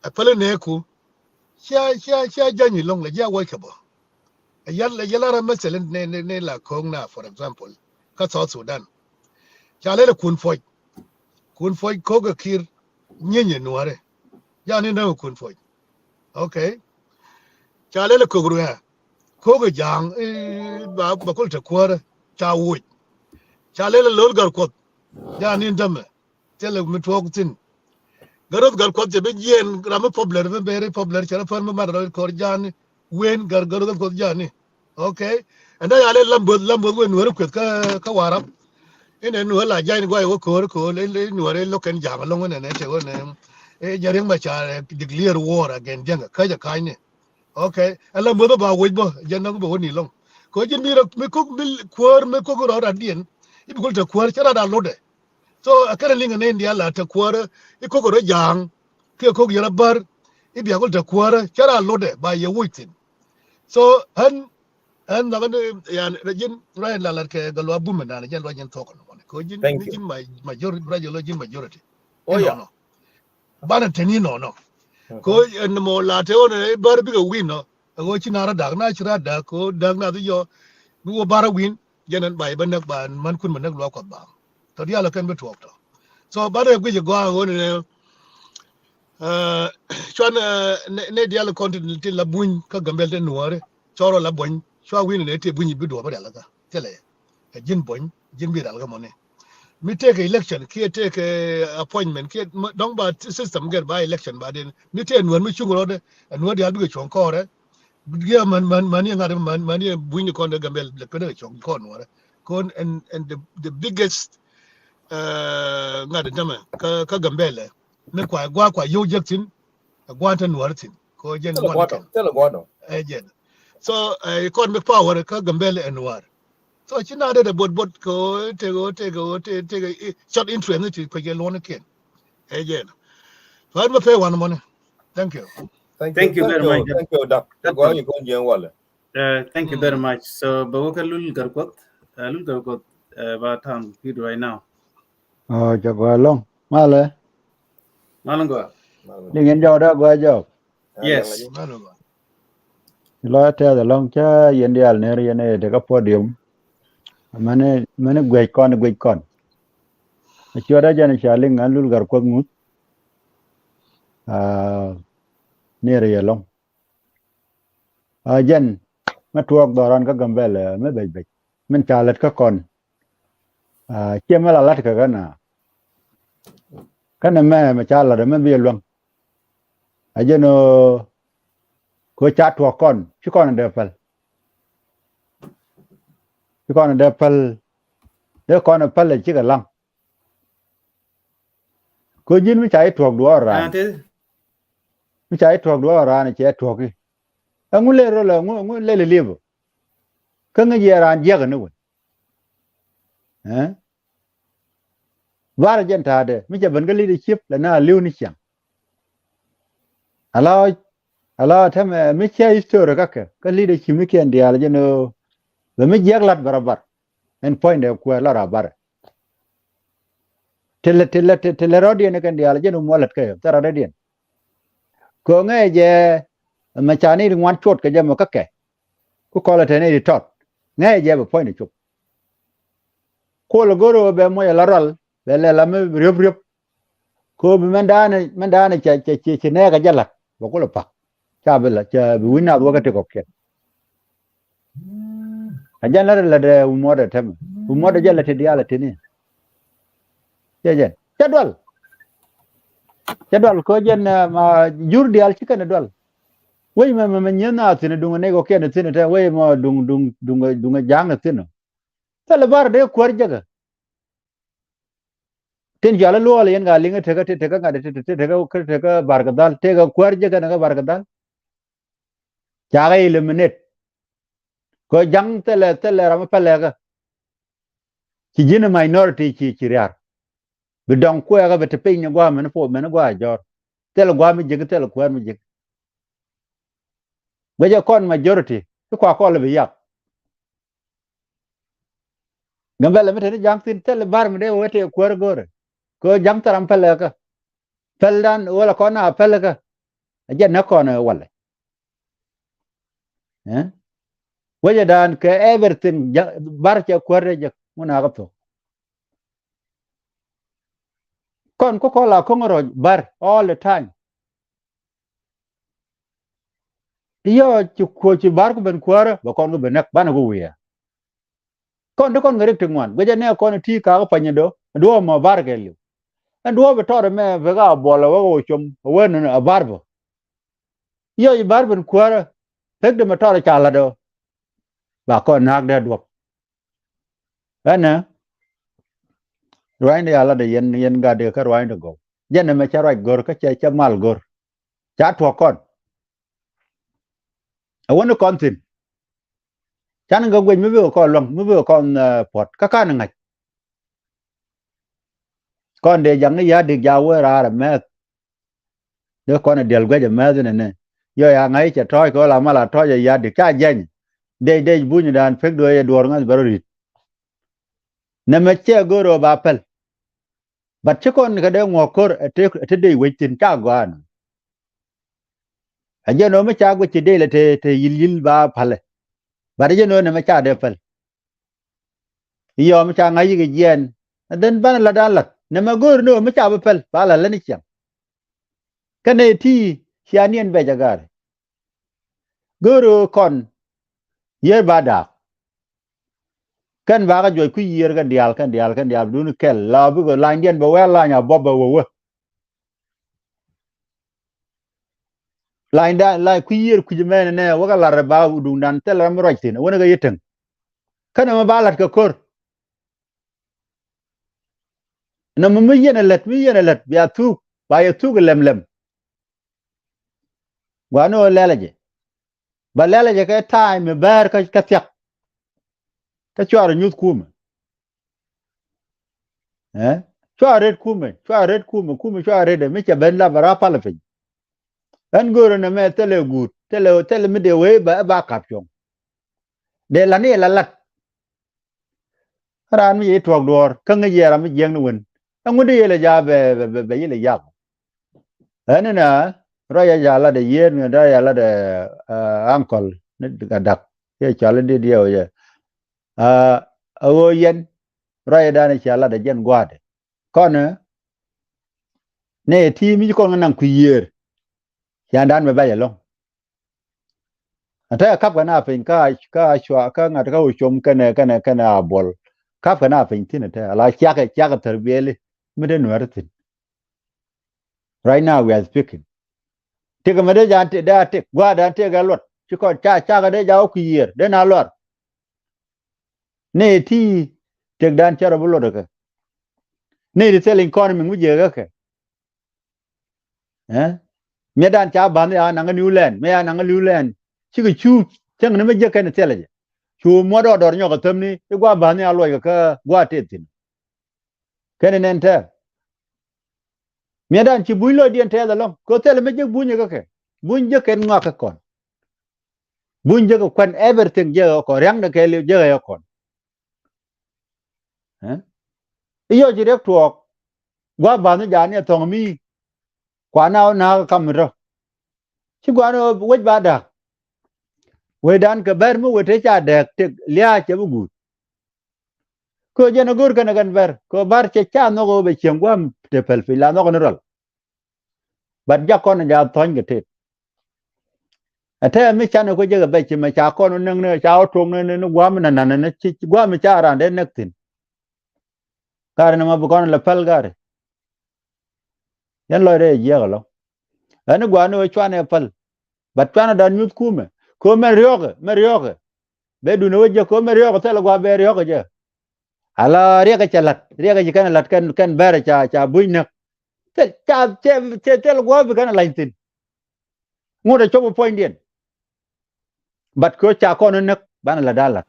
a pale ne ku cha janyi long le ja wa ka bo yalla ra meselen ne la kong na for example ka South Sudan chalele kun foy ko ga kir nyenye nuare yani na kun foy okay chalele ko gruya ko ga jang ba ko ta kwara cha wuj chalele lol gar ko yani ndame tele mi tok tin garot gar ko je be yen ram popular be bere popular chala farm ma ro ko jani wen garot ko jani okay anda yale lambo wen nuare ko ka warap ene nu la jai gwa wo ko le nu re lo ken jam lo ne te wo ne e jaring ma cha declare war again janga ka ja kai ne okay ala mo ba wo bo janna bo ni long ko jin mi ko bil kwor me ko ro ra dien ibi ko ta kwor cha da lode so akara linga ne ndia la ta kwor i ko ro jang ke ko yara bar ibi ko ta kwor cha da lode ba ye wutin so an na bane yani jin rai la la ke galwa bumen na jan wajen tokon ko jin Thank ni you. jin majority brajo jin majority Oh no yeah. no bana tani no ko Mhm. en mo la te on bar bi go win no go chi nara dag na chira da ko dag na yo mi wo bara win jenen bay ban nak ban man kun man nak lo ko ba to dia la kan be tok to so bare gwe go on ne chwan ne dia la continent la buñ ka gambel de nuare choro la buñ chwa win ne te buñ bi do ba la ga tele jin buñ jin bi dal ga mo ne mi take election ki take appointment ki don't ba system get by election ba den mi te nuan mi chungro de nuan dia bi chon ko re ya man ya ngade man ya buñ ko de gambel le ko de chon ko nuare kon and the biggest ngade dama ka gambel ne kwa yo jektin gwanta nuartin ko jen gon ken Tell a guado. jen so kon me power ka gambel en war so china de bot ko te short interest ti ko je lon ken jen fa ma fe wan mon thank you Thank you very much. Thank you, Doc. That Go on, one. you go on, wala. Thank you very much. So, bawoka lul garkot ba tam hid right now. cho gọi long male Malangwa. dingen jo da gwa jo Yes. malo lo te da long cha yen dial ne yen de ka podium mane gwe kon cho da jan cha ling an lul gar ko mut ne re long jen ma tuok doran ka gambele me be men chalet ka kon che ma la lat ka na kana ma cha la ma bi luang ajeno ko cha to kon chi kon de pal chi kon de pal de kon pal le chi ga lang ko jin mi cha to do ran thế mi cha to do ran che to ki ngule ro la ngule le libo ka nga ye ran je ga no eh var jen ta de mi cha ban ga leadership la na liu ni chang ala tham mi cha history ka leadership ni ken dia la jeno la mi je lat barabar en point de ko la rabar tele rodian kan dia la jeno molat ka tara rodian ko nga je ma cha ni ngwan chot ka je ma ka ke ku ko la tene di tot nga je ba point chuk ko lo goro be mo ya laral be le la me ryop ko bi mandane che ne ga jalat ba ko lo pa cha be la cha bi wina do ga te ko ke a jalar la de mo de tem mo de jala te dia la te ni je jadwal ko jen ma jur dial ci kana dwal wey ma nyana tine dunga ne ko ken tine ta wey ma dunga jang tine tala bar de kwar jaga ten jala lo ala yen ga linga tega ga tega bargadal tega kwar jaga na bargadal jaga eliminate ko jang tele ram pale ga ci jina minority ci riar bidong ko ga bete pe ni gwa men po men gwa jor tele gwa mi jiga tele kwar mi jiga baja kon majority ko le bi yak gambele mete jang tin tele bar mi de wote kwar gore ko jang taram pele ka peldan wala ko na pele ka aja na ko na wala eh waja dan ke everything bar cha kwar je muna ga to kon ko la ko ngoro bar all the time yo ci bar ko ben kwar ba kon go benak bana go wiya kon de kon ngare tingwan waja ne ko ti ka ko panyedo do mo bar ke liu do be tore me be ga bola wo chum wen a barbo yo i barben kwar pek de motor chala do ba ko nak de do ana roin de ala de yen ga de ka roin de go jen me cha roi gor ka che mal gor cha to kon a wono kon tin chan ga gwen me be ko long me be kon pot ka kan ngai kon de jang ya de ja wo ra me de kon de del gwe de me ne yo ya ngai cha toy ko la mala toy ya de cha jen de bu ni dan pek do ye dor ngas baro rit na me che goro ba pel bat che kon ga de ngokor te de wetin ka gwan aje no me cha go che de le te yil ba pale ba de no ne me cha de pel yo me cha ngai ge jen den ban la dan la ne ma gor no me cha ba pel ba la le ni cham kane ti chianien be jagar goro kon ye ba da kan ba ga joy ku yer ga dial du ni kel la bu go lan den ba wa la nya bo ba wo lain da la ku yer ku jeme ne wa ga la ba du dan tel ram roj tin wona ga yeten kana ma balat ka kor na mi yene let ya tu ba ya tu lem wa no lelaje ba lelaje ka time ber ka tyak ka chwar nyut kuma chwar chwar de mi cha ben la bara pala fin an goro na me tele gut tele mi de we ba kap chong de la ni la lat ran mi tuok dor ka nge yera mi jeng nu wen an ngu de yele ja be yele ya an na ro ya la de yen da ya la de uncle ne ga dak ye cha le de dio ye o yen ro ya da ne cha la de jen gwade kon ne ti mi ko nan ku yer ya dan be ba ya long ata kap kana fin ka shwa ka ngat ka chom kana bol kap kana fin tin ta la kya ka terbiyele mi de nuar tin Right now we are speaking. Take a mede jan te da take gwa da take a lot. Chiko cha ga de ja ku year. Den a lot. Ne ti take dan chara bulo da. Ne di selling economy mu je ga ka. Eh? Me dan cha ban ya na New Land, me ya na New Land. Chiko chu chang ne me je ka ne tele. Chu mo do dor nyo ka tem ni gwa ban ya lo ka gwa te tin. Kene nen te. Me dan chi builo dien te da long. Ko tele me je bunye ga ka. Bunje ken nga ka kon. Bunje ko kwan everything je ko yang da ke le je ya kon. Eh? Iyo direct walk gwa ban ja ne tong mi kwa na kam ro. Chi gwa no we ba da. We dan ka ber mu we te cha de te lia che bu gu. Ko je na gur kana gan ber ko bar che cha no go be chen gwa te pel fi la no ko rol. Bat ja kon ja ton ge te. Ate mi cha no ko je ga be che ma cha kon nang ne cha tong ne gwa mi na ne chi gwa mi cha ran de nek tin. Kar na ma bu kon la pel gare. Yan lo re je ga lo. Ani gwa no chwa ne pel. Bat chwa na dan nyut kume. Ko me ryoge. Be du no je ko me ryoge te la gwa be ryoge je. Ala riya ka chalat riya ka jikana lat kan bara cha buina te gwa bi kana laintin ngoda chobo point dien bat ko cha kono nak bana la dala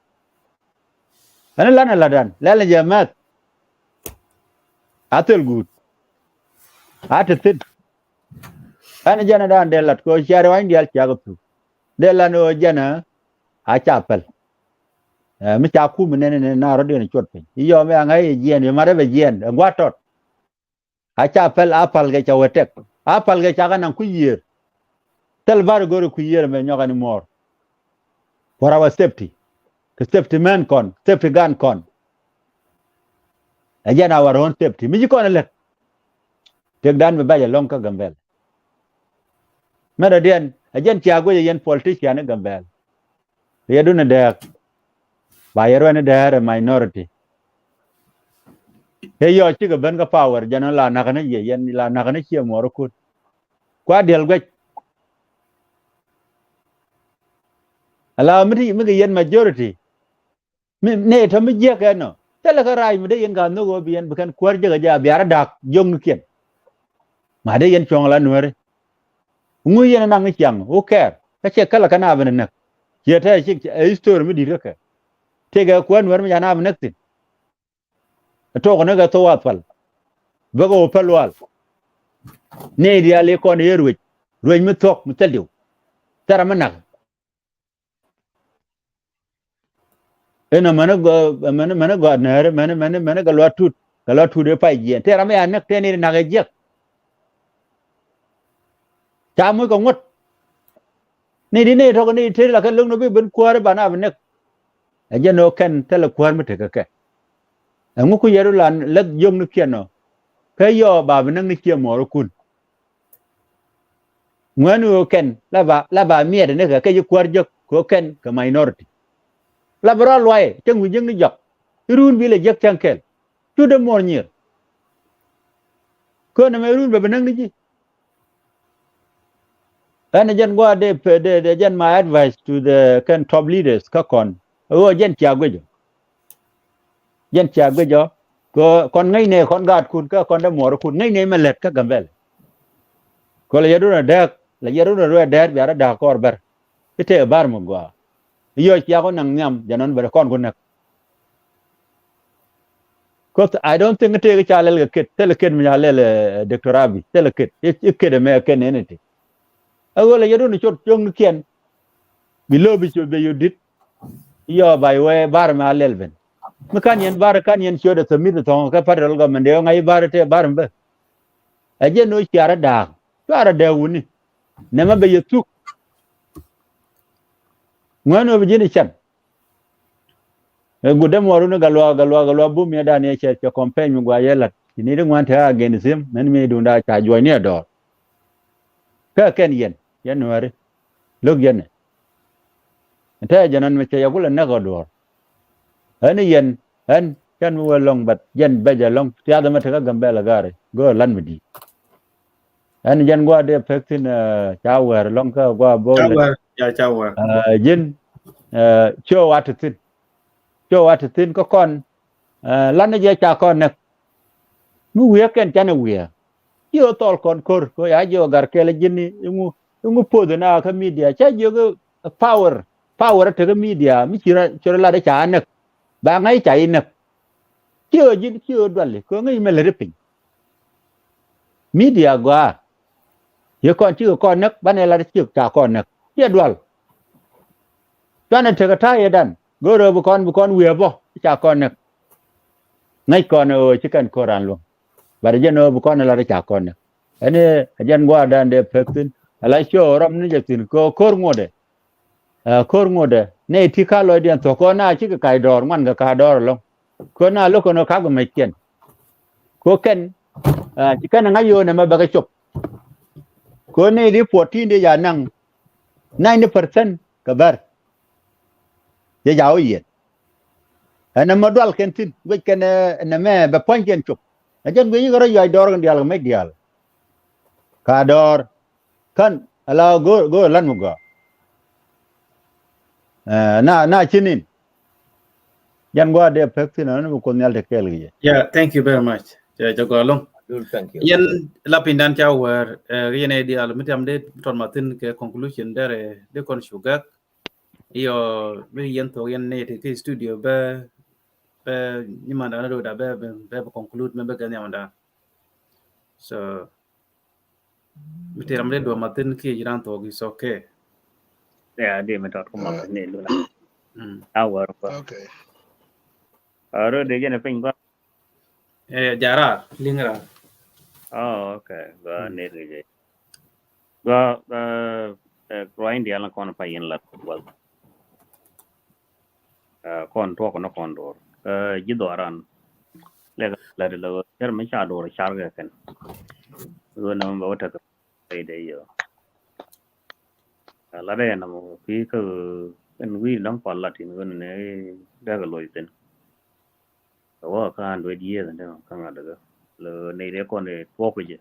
ana lana ladan lala jamat atel good atet ana jana dan delat ko share wan dial cha go dela no jana a chapel mi cha ku menene na ro de chot pe yo me ngai yen ma re be yen ngwatot a chapel apal ga cha wetek apal ga cha kana ku yer tel bar go ku yer me nyogani mor for our safety. The safety man con, safety gun con. Again, our own safety. Me con let. Take down me by a long gambel. Meradian, again, Tiago, yen politician a gambel. They do not dare. By a run there a minority. Hey, your chicken benga power, General Nagana, yen la Nagana, more good. Quad deal wet. Allow me to make a yen majority. Nay, Tommy Jackano. Tell her I may yen got no go be and become quarter a dark young kid. My day in Chongla Nuere. Nguyen nang chang, who care? A check color can have an neck. Yet I think a story with the take a quan where me an have nothing. A talk another to apple. Vago pelwal. Nay, the alley con airway. Rain me talk, me tell you. Taramanak. In a man of God, man, a lot to the pie. Terame and neck ten in a jack. Chamu con what? Nay, the native talk any tail like a long to be been quarter by have neck. And you know, can tell a quarter take a cat. And Muku Yerulan let young the piano. Pay your babanang the kia more cool. When you can, lava me the nigger, can you quarter coken, a minority. Laboral way, chung with young job. You ruin will a jack chankel. To the more near. Kona maroon babanang. And again, what they gen my advice to the can top leaders, Kakon. Oh, Jen Chiagujo. Jen Chiagujo. Go con ngay ne con gạt kun ka con đã mor kun ngay ne mà lẹt ka gambel ko la yadu na dak la yadu na ro dar biara da kor ber ite bar mo gwa yo ya ko nang nyam janon ber kon kun ko I don't think te ga chalel ga ket tel ket mi yalel Dr. Abi tel ket ikede me ken eneti ago la yadu na chot jong ken bi lobi cho be yudit yo by way bar ma lelben kan yen bar kan yen shoda to mi to ka federal government yo ngai bar te bar mbe aje no chiara da wuni nema be yetuk ngano be jini chan gudem waru no galwa bu mi da ne che campaign mi gwa yela ni de ngwan ta against men mi dunda cha join ne do ka ken yen wari log yen ta janan me che yagula na go do ani yen an kan wo long bat yen be ja long ya da mata ga gambe la gare go lan mi di anh dân qua để phép tin chào ở long cơ qua bố chào dân cho at tin có con lan nó cha con nè ngu wiya ken chana wiya yo tol kon kor ko ya jo gar kele jinni ngu podo na ka media cha jo power to the media mi chira la de cha nak ba ngai cha inak kyo jin kyo dwalle ko ngai mele repin media gwa yo kon chi ko nak bane la de chi cha kon nak ye dwal chana te ka ta ye dan go ro bu kon wiya bo cha kon nak ngai kon o chi kan koran lo bar jeno bu kon la de cha kon nak ane ajan gwa dan de pektin ala show ram ni jetin ko kor ngode ne tika lo dian to ko na chi ka kai dor man ga ka dor lo ko na lo ko no ka go meken ko ken chi kan nga yo na ma ba ga chop ko ne di 14 de ya nang 90% ka bar ya jaw yen ana ma dal ken tin we ken na me ba pon ken chop ajan we ga ro ya dor ga dial me dial ka dor kan ala go lan mu go na chinin yan gwa de pekti na no ko nyal de kelgi yeah thank you very much ja go long Thank you. yen lapindan chawar yene di al mitam de ton matin ke conclusion dere de kon sugar yo be yen to yen ne te studio be nyimanda na do da be conclude me be ga nyamanda so mitiram de do matin ki jiran to is okay ya de me tot ko ma ne lu la hour ko Okay. aro de gene pin ba jara lingra oh okay ba ne ge ba grind ya la kon pa yin la ko kon to ko no kon do ji do ran le la de lo ter me cha do char ga ken go na ba ta ai de yo la de na mo pi ko en wi long pa la tin go ne da ga lo iten wa ka do di ye da ka ga da lo ne de kon de to ko je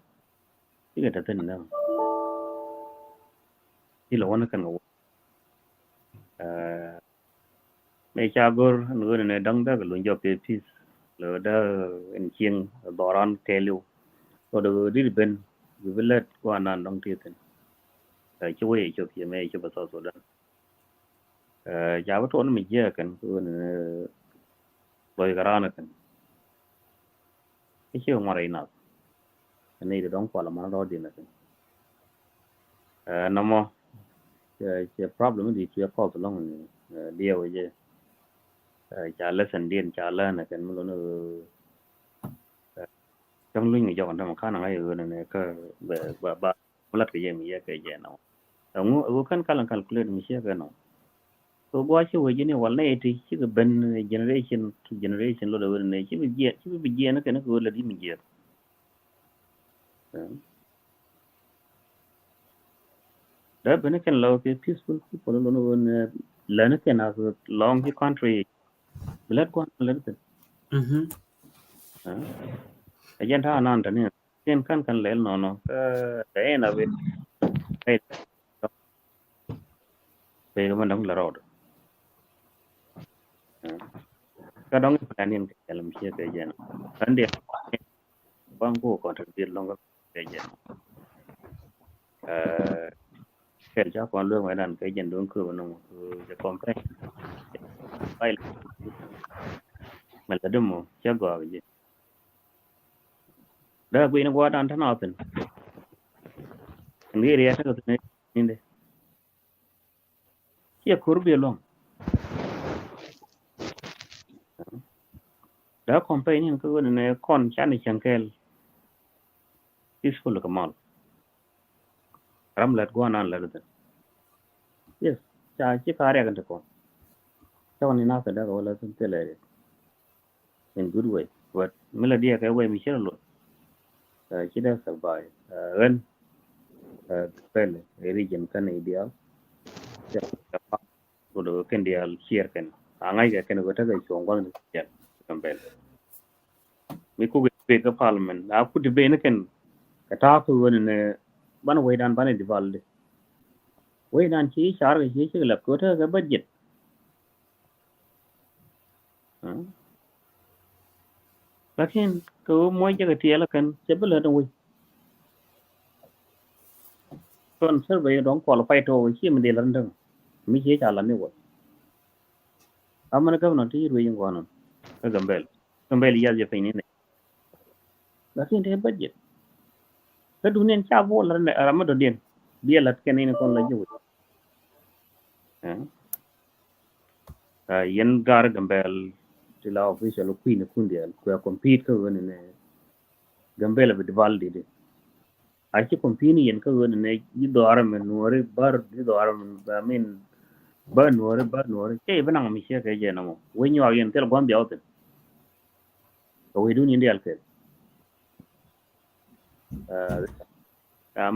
ti ga ta tin na ti lo na kan go me cha gor go ne dang da ga lo jo pe pis lo da en chieng doran telu ko do di ben vi velet ko anan dong ti tin chú ý chụp gì mấy chụp sao rồi đó giáo tôi nó mình dễ cần rồi cái này cần cái chiều mà đây nào cái này đóng qua là mà nó đi nữa nó mà cái problem gì chưa có từ lâu điều vậy trả lesson điền trả lên là cái nó trong lúc người cho còn trong khả năng ấy rồi này cái về bà lát cái gì mình cái gì nào ông kan kalan calculate mi sia kana to bo chi we jini wala eti chi ga ben generation to generation lo da wone chi bi je na kana ko la di mi je da ben kan lo ke peaceful people lo no la na kana long the country blood ko la da ajan ta nan ta ne ken kan le no da na we về cái mình là rồi cái đó cái này cái làm gì cái gì nó vấn đề bang cô còn thực hiện long cái gì cái cho con lương phải làm cái gì đúng cửa nóจะcòn cái phải mình là đúng không chắc gọi cái gì đó quy nó qua đàn thế nào thì nghĩ ra cái này như thế kia kurbi long da company ko ne kon chani chankel peaceful kamal ram lat go nan lat yes cha chi kare kan ko to ni na ta da wala sun tele in good way but melody ka way mi shelo chi da sabai ren pel region kan ideal do ken dia share ken angai ga ken go ta ga chong wan ya campaign mi ku be ga parliament a ku de be ne ken ka ta ku won ne ban we dan ban devalde we dan chi char ga chi la ko ta ga budget lakin ko mo ga tiela kan sebela da we kon survey don qualify to chi me de lan dang mi chi cha lan ni wo amana governor ti ru yin gwanon ka gambel ya je fini ne lakin de budget ka dunen cha bo la ramado den dia lat ken ne kon la ju yen gar gambel ti la official queen kundial ko compete ka woni ne gambel be divaldi de achi compete yen ka woni ne yi do men nore bar di do men I mean bar nore ke bana mi she ke je namo when you are yen tel gon biaute ko we dun indial ke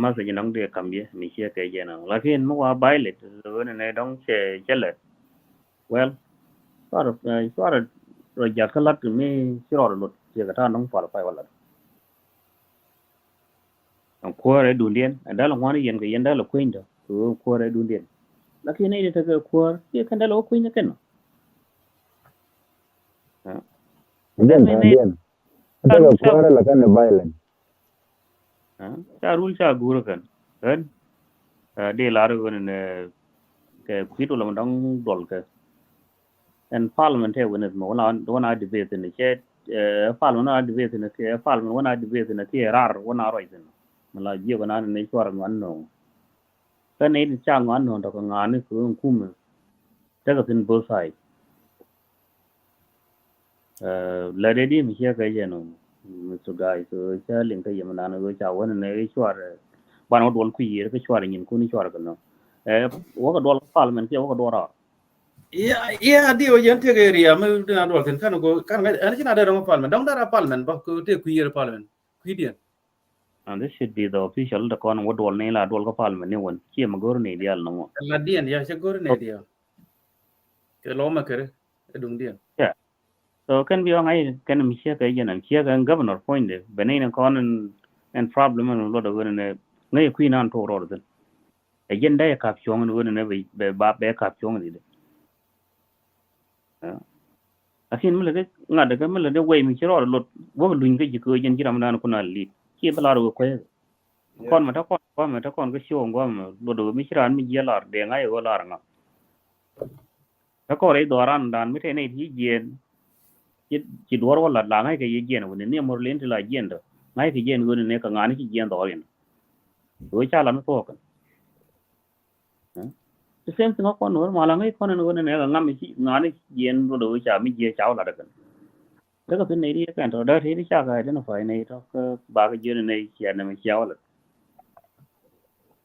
ma se nang de kambie mi she ke je namo lakin mo wa baile woni ne dong che chele well sort of rồi giờ cái lát me siro lo che ka ta nong far pa wala ang ko re dun dien anda lo ngani yen ke yenda lo queen do ko re dun dien lakin ne ta ga ko ke kan da lo queen ken Again. Ada kuara la kan violent. cha rule cha guru kan de la ro ne ke kwito lo dong dol ke and parliament he when mo na debate ne che parliament na debate ne ke parliament na debate ne ke rar wona ro isen mala je wona ne chwar ngan no ka ne cha ngan no to ngan ku kum ta ga tin bo sai la de di mi che ka je no so guy so cha ling ka yem na no cha wona ne chwar ban o dol ku yi ka chwar nyin ku ni chwar ka no wo ka dol parliament ke wo ka dora ya di o yen te ga ria me na do kan ko kan ana china da ro parliament dong da parliament ba ko te ku yi parliament ku di and this should be the official the con wo dol ne la dol ka parliament ne won chi ma gor ne dial no la dien ya che gor ne dia ke lo ma kere dung dien yeah so can be on ai can mi che ka yen am che ga governor point de benina con and problem and lo do ne ne ku nan to ro den agenda ya kap chong ne ne be ba be kap chong ni de asin mele de ngada ga mele de way mi chiro lo wo luin ga jiko yen jiram nan ko na li chi bala ro ko kon ma ta kon ga show ngom lo do mi chiran mi jelar de ngai go lar nga ta ko re doran dan mi te ne hi jen chi dor wala la ngai ga yen woni ne mor len la jen do ngai ga jen woni ne ka ngani chi jen do yen do cha la no to kan the same thing ko nor mala ngai kon no ne ga ngam chi ngani jen do do cha mi je cha la da kan đó cái này đi cái đó đó thì chắc cái nó phải này đó ba cái chuyện này chỉ là mình chéo rồi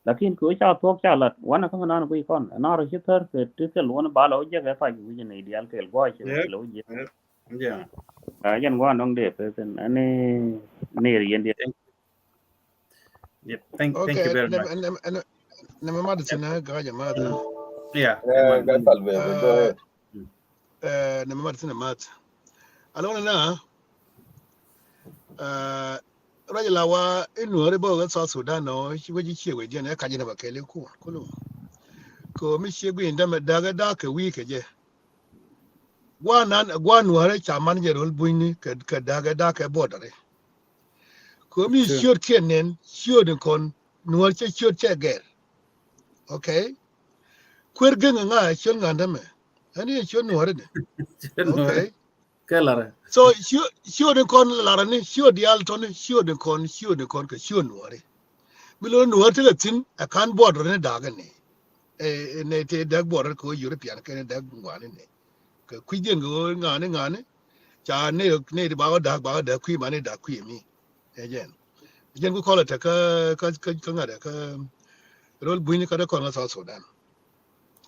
lakin cứ chéo thuốc chéo làวันนั้นnó quay con nó rồi chứ thở cái luôn ba lỗ chứ cái phải cái này đi ăn cái gói chứ cái lỗ gì dân qua nó đẹp thế anh này riêng đi thank you very much Nama mada sina ga jama'a yeah Guy Palve, go ahead. nama mada sina mat alona na rajala wa inu hore bo ga South Sudan no shi waji ce waje ne kaje na bakele ku kullu ko mi shi gbe inda daga da ka wi ke je gwa nu hore cha man je rol bunni ka daga da ka bodare ko mi short kenen short kon nu hore che short che ger okay kwer genga nga short nganda me ani short nu hore de okay kelara so short kon lara ni short yal ton short kon ka short nu hore bilo nu hore te tin a kan border ne daga ne ne te dag border ko European ke dag ngwane ne ka kwijen go ngane cha ne ba da kwi mane da kwi mi ejen ko kola ta ka ngada ka rol buini ka da kon South Sudan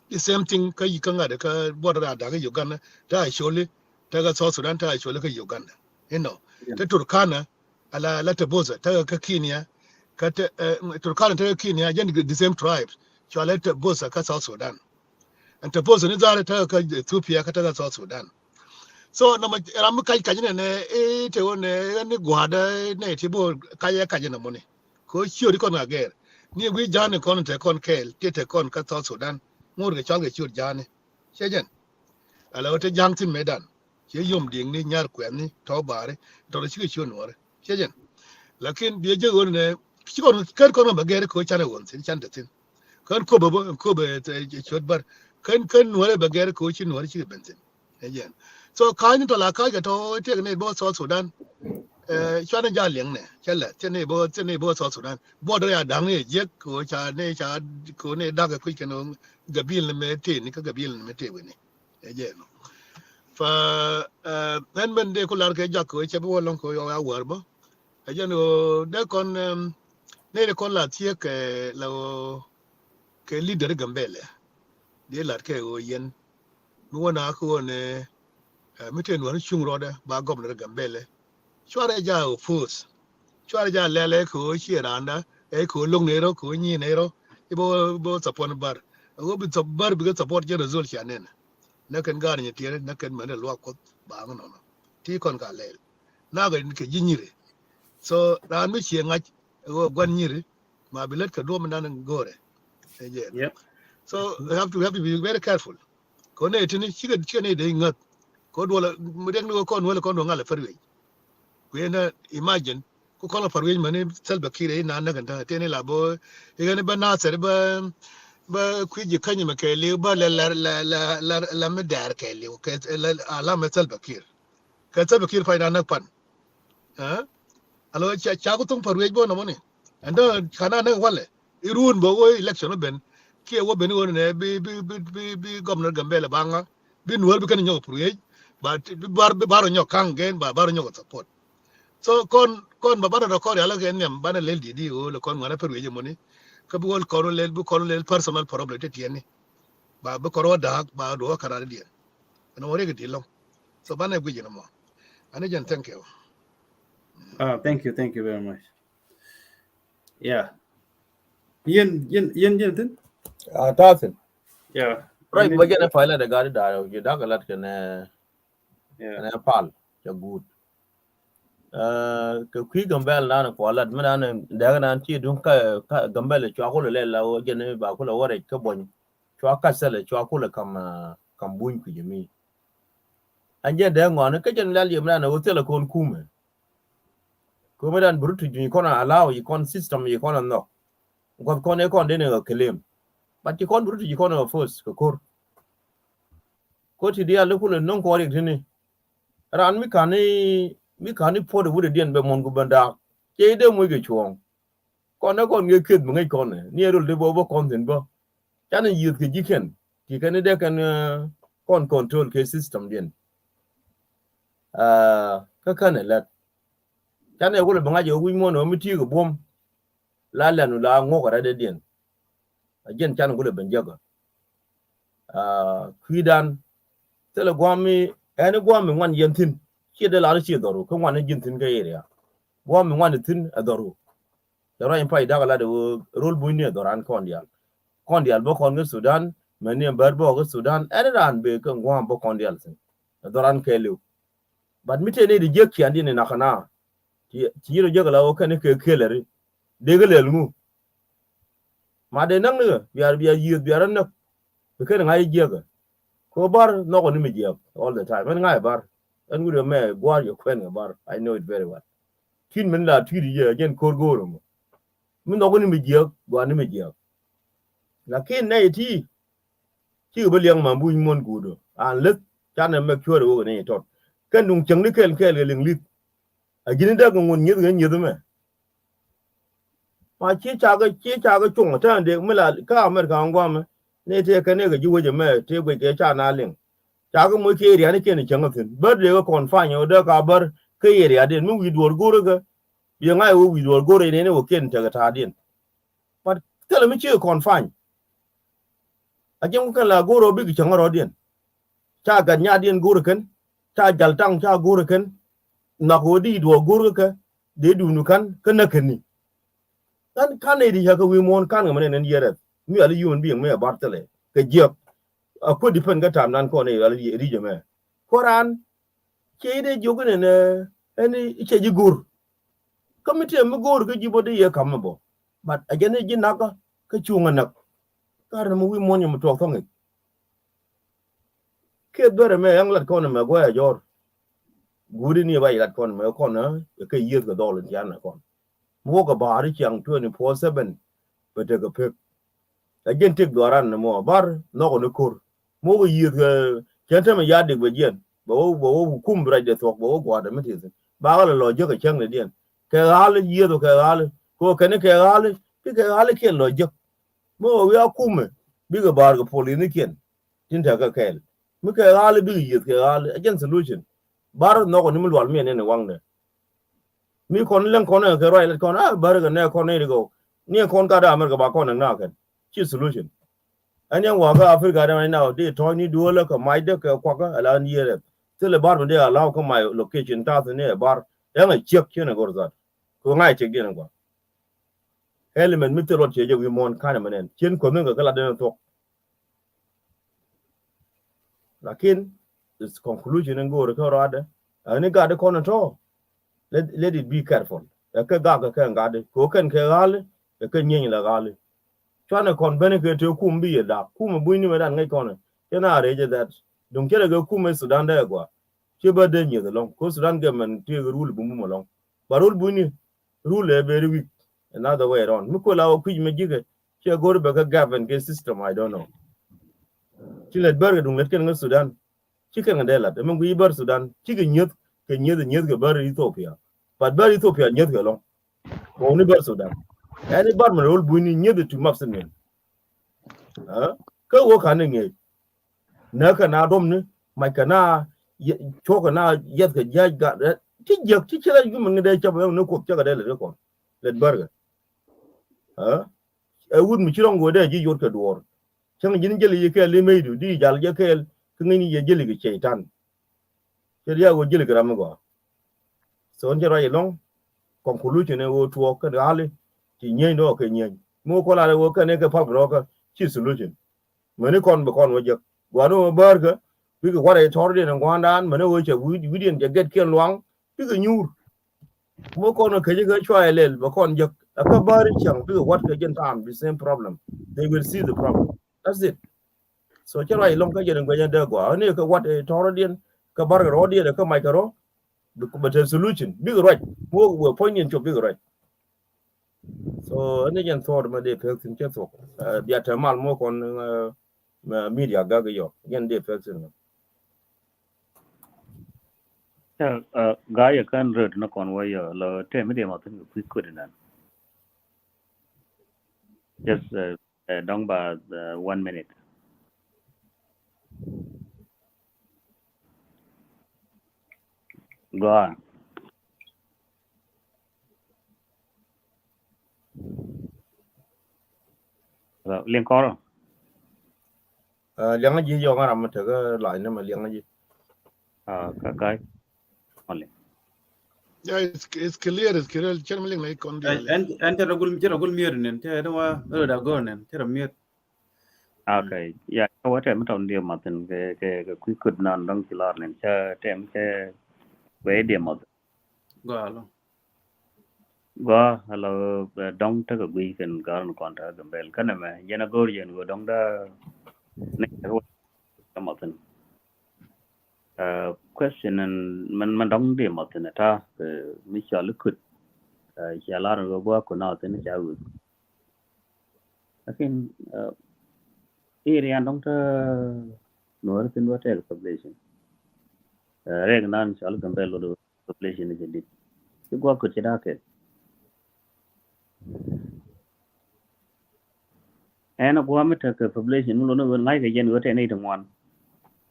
the same thing ka yi kan ngada ka border da ga Uganda ta shole ta ga South Sudan ta shole ka Uganda ta Turkana ala ta boza ta ka Kenya ka ta Turkana ta Kenya jen the same tribes shole ta boza ka South Sudan and ta boza ni zare ta ka Ethiopia ka ta ga South Sudan so na ram kai ne te won ne gwada ne ti bo kai ka ne mo ne ko shori ko na ger ni wi jane kon te kon kel te kon ka to Sudan ngur ke chol ke chut jane chejen ala te jang tin medan che yom ding ni nyar kwen ni to bare to le chi chun wore chejen lakin bi je won ne chi kon ker kon ba gere ko chane won sin chan tin kan ko be chut bar kan wore ba gere ko chin wore chi bentin chejen so kan to la ka ga to te ne bo so Sudan chwana ja liang ne chela che ne bo so Sudan bo do ya dang ne je ko cha ko ne da ga ku ke no gabil me te ni ka gabil me te we ni chejen fa nan ben de ko lar ke jakko che bo lon ko ya war bo ajano de kon ne de kon la tie ke la ke leader gambele de lar ke o yen no wona ko ne miten won chung roda ba gobna gambele chware ja o fus chware ja lele ko chiranda e ko long ne ro ko ni ne ro bo support bar go bi support bi support je result chanen na kan gar ni tiere na kan mane lo ko ba no no ti kon ka le na ga ke jinyire so ran mi chi ngach go gwan nyire ma bilet ka do man gore je Yep. so have to be very careful ko ne tini chi ne de ngat ko do la mu dek no ko no ko no ngala farwe ko ena imagine ko ko la farwe mane selba kire na na kan ta tene la bo e ne ba na ser ba kwiji kanyi ma ke li ba la me dar ke li ke ala me selba kir ke selba kir fa na pan ha alo cha ko tung farwe bo no mone ando kana na wale irun bo wo election ben ke wo ben wo ne bi governor gambele banga bi nuwal bi kan nyo farwe ba baro nyo kan gen ba baro nyo support so kon ba baro ko ala gen nyam bana lel di o le kon ngana farwe mone ka bi wol ko lel personal problem te tieni ba bi ko da ba do kara di no wore ga dillo so bana gwi no mo ani jan thank you Thank you very much. Yeah. Yen tin. Tasin Yeah. right ba gene file da gari da you da galat kana Yeah. kana pal ya good ke kwi gambel na ko lat mana nan da nan ti dun ka gambel chwa ko le la o gene ba ko la wore ke bon chwa ka sele chwa ko le kam bun ku yemi anje da ngon ke jen lal yemna na o tele kon kume ko medan brutu ji ko na allow yi kon system yi kon no ko ne kon de ne claim but yi kon brutu ji kon of first ko ti dia le ko le non ko ri ni ran mi kani po de wude dien be mon gu banda ke de mu ge chuong kon na kon ge kid mu ngai kon ni ro de bo kon den bo chan yi ke jiken ti kan de kan kon control ke system dien ka kan la chan e wo le banga je wi mo no mi ti go bom la nu la ngo ka de dien ajen chan go le ben jaga kwidan tele gwami ene gwami wan yentin ki de la chi doru ko wan yentin ga area gwami wan tin adoru dara in pai daga la de rol bu ni doran kondial bo kon ga Sudan meni bar bo ga Sudan ene ran be ko gwam bo kondial sin doran kelu bad mite ne de jekki andi ne nakana ti yiro jaga la o kan ke keleri de ga lelmu ma de nang ne biar yi biar na ke ngai jaga ko bar no ko ni mi jek all the time en ngai bar en gude me gwar yo kwen bar I know it very well kin men la tiri ye gen kor goro mo min no ko ni mi jek gwa ni mi jek lakin ne ti be liang ma bu mon gudo an let chan me kure wo ne tot ken dung cheng ni kel ling lit a gini da ngun nyi me ma chi cha ga chung ta de me la ka mer ka ngwa me ne te ka ne ga ji wo je me te gwe ke cha na ling cha ga mo ke ri ani ke ni chang tin ber de ko kon fa nyo da ka ber ke ri ade mu wi dor goro ga ye ngai wo wi dor goro ne wo ken ta ga ta din but tell me chi kon fa a jeng ka la goro bi ki chang ro din cha ga nya din goro ken cha jal tang cha goro ken na ko di do goro ka de du nu kan na ken ni kan ne di ha ka wi mon kan ga ne yere mi ali yun bi me bar tele ke je a ko dipen ga tam nan ko ne ali ri je me koran ke de jogu ne eni che ji gur komite me gur ga jibo de ye kam bo but again ji naka ka chunga nak kar mo wi mo nyum to thong ke dore me yang lat kon me go ya jor gudi ni bai lat kon me kon na ke yir ga dol yan na kon mo ga bari chang 24/7 bete ga pe again tik doran na mo bar no ko kur mo go yir ga kenta me yadik be jen bo kum bra de tok bo go da meti ba ga lo je ga chang ne dien ke hal yir do ke hal ko ke ne ke hal ke lo je mo ya kume bi ga bar ga poli ni ken tin ta ga kel mi ke hal bi yir ke hal again solution bar no ko ni wal mi ne wang de mi kon len kon ke roi kon bar ga ne kon ne go ni kon ka da mer ga ba kon na ken chi solution anh em vào cái Africa đây nào đi thôi ni đua là cái máy đó cái qua cái là anh ấy thế là bar mình đi allow cái máy location ta thế này bar em phải check chứ này gọi ra có ngay check đi này qua element mình tự rồi chế cho vi môn cái này mình trên của mình cái là đơn thuốc lakin its conclusion and go cái ra đấy anh ấy cái đó con nó let it be careful cái gà đấy có cái gal cái nhện là gal cho nên còn bên cái chỗ kum bi da kum bui ni mà đang ngay con cái nào đấy chứ that đúng cái cái kum Sudan đấy quá chứ bên đây nhiều lắm có Sudan government thì rule bung mà long but rule bui ni rule very weak another way around mình có lao quy mà gì cái chứ go được cái government cái system I don't know chứ lật bờ cái đúng lật cái Sudan chứ cái này là mình quy bờ Sudan chứ cái nhớ cái bờ Ethiopia but bờ Ethiopia nhớ cái long còn ni bờ Sudan any bar man rule bui ni nhớ được tụi mập sinh cái wo khả năng nghe nè cái nào đom nữa mày cái nào cho cái nào giết cái giết gạt đấy chứ là cái mình đây cho nó cuộc cho cái đây là nó còn lên bờ cái mình chỉ đang ngồi đây chỉ vô cái đồ chẳng những cái lấy mấy đứa đi giải cái này cái chơi tan cái dia go cái ram go so on ra long conclusion này wo tuo cái đó thì nhây đó cái nhây mua có là wo cái này cái pháp đó cái chi solution mình còn wo giật qua nó bờ cái vì cái qua đây thor đi nó quan đan mình wo chơi vi điện cái get kia loang vì cái nhur mua con nó cái choai lên và con giật cái bờ chẳng vì what cái dân tham the same problem they will see the problem that's it so cho lại long cái dân cái dân qua này cái what thor đi cái bờ cái đi cái mai cái đó but the solution big right mua point in cho big right so anh ấy thor mà để phê xin chết rồi dia thermal mua con media ga cái dân để phê xin gaya kan red na kon wa ya la te me de ma tin ku ku dinan just dong ba 1 minute go on. Liên có rồi liên cái gì do làm cái lại nữa mà liên cái gì cái only Yeah, it's clear. Channel like on the. And ragul mir nen te da wa da go nen te mir. Okay, yeah, có thể mất trong điểm mà tình cái quy cụt nan đang chỉ là nên cho tem cái về điểm mà Go alo. go hello dong ta cái quy cần có còn ta cái bel cái này mà jana go jen go dong da này cái mà tình question and man dong điểm mà tình ta mi cho lực cụt chỉ là rồi go của nó tình cha u lakin area dong ta nor tin wa tel population reg nan chal gambel lo population is dit cái gua của chida ke en gua mit cái population lo no ngai cái gen wa te nei thong wan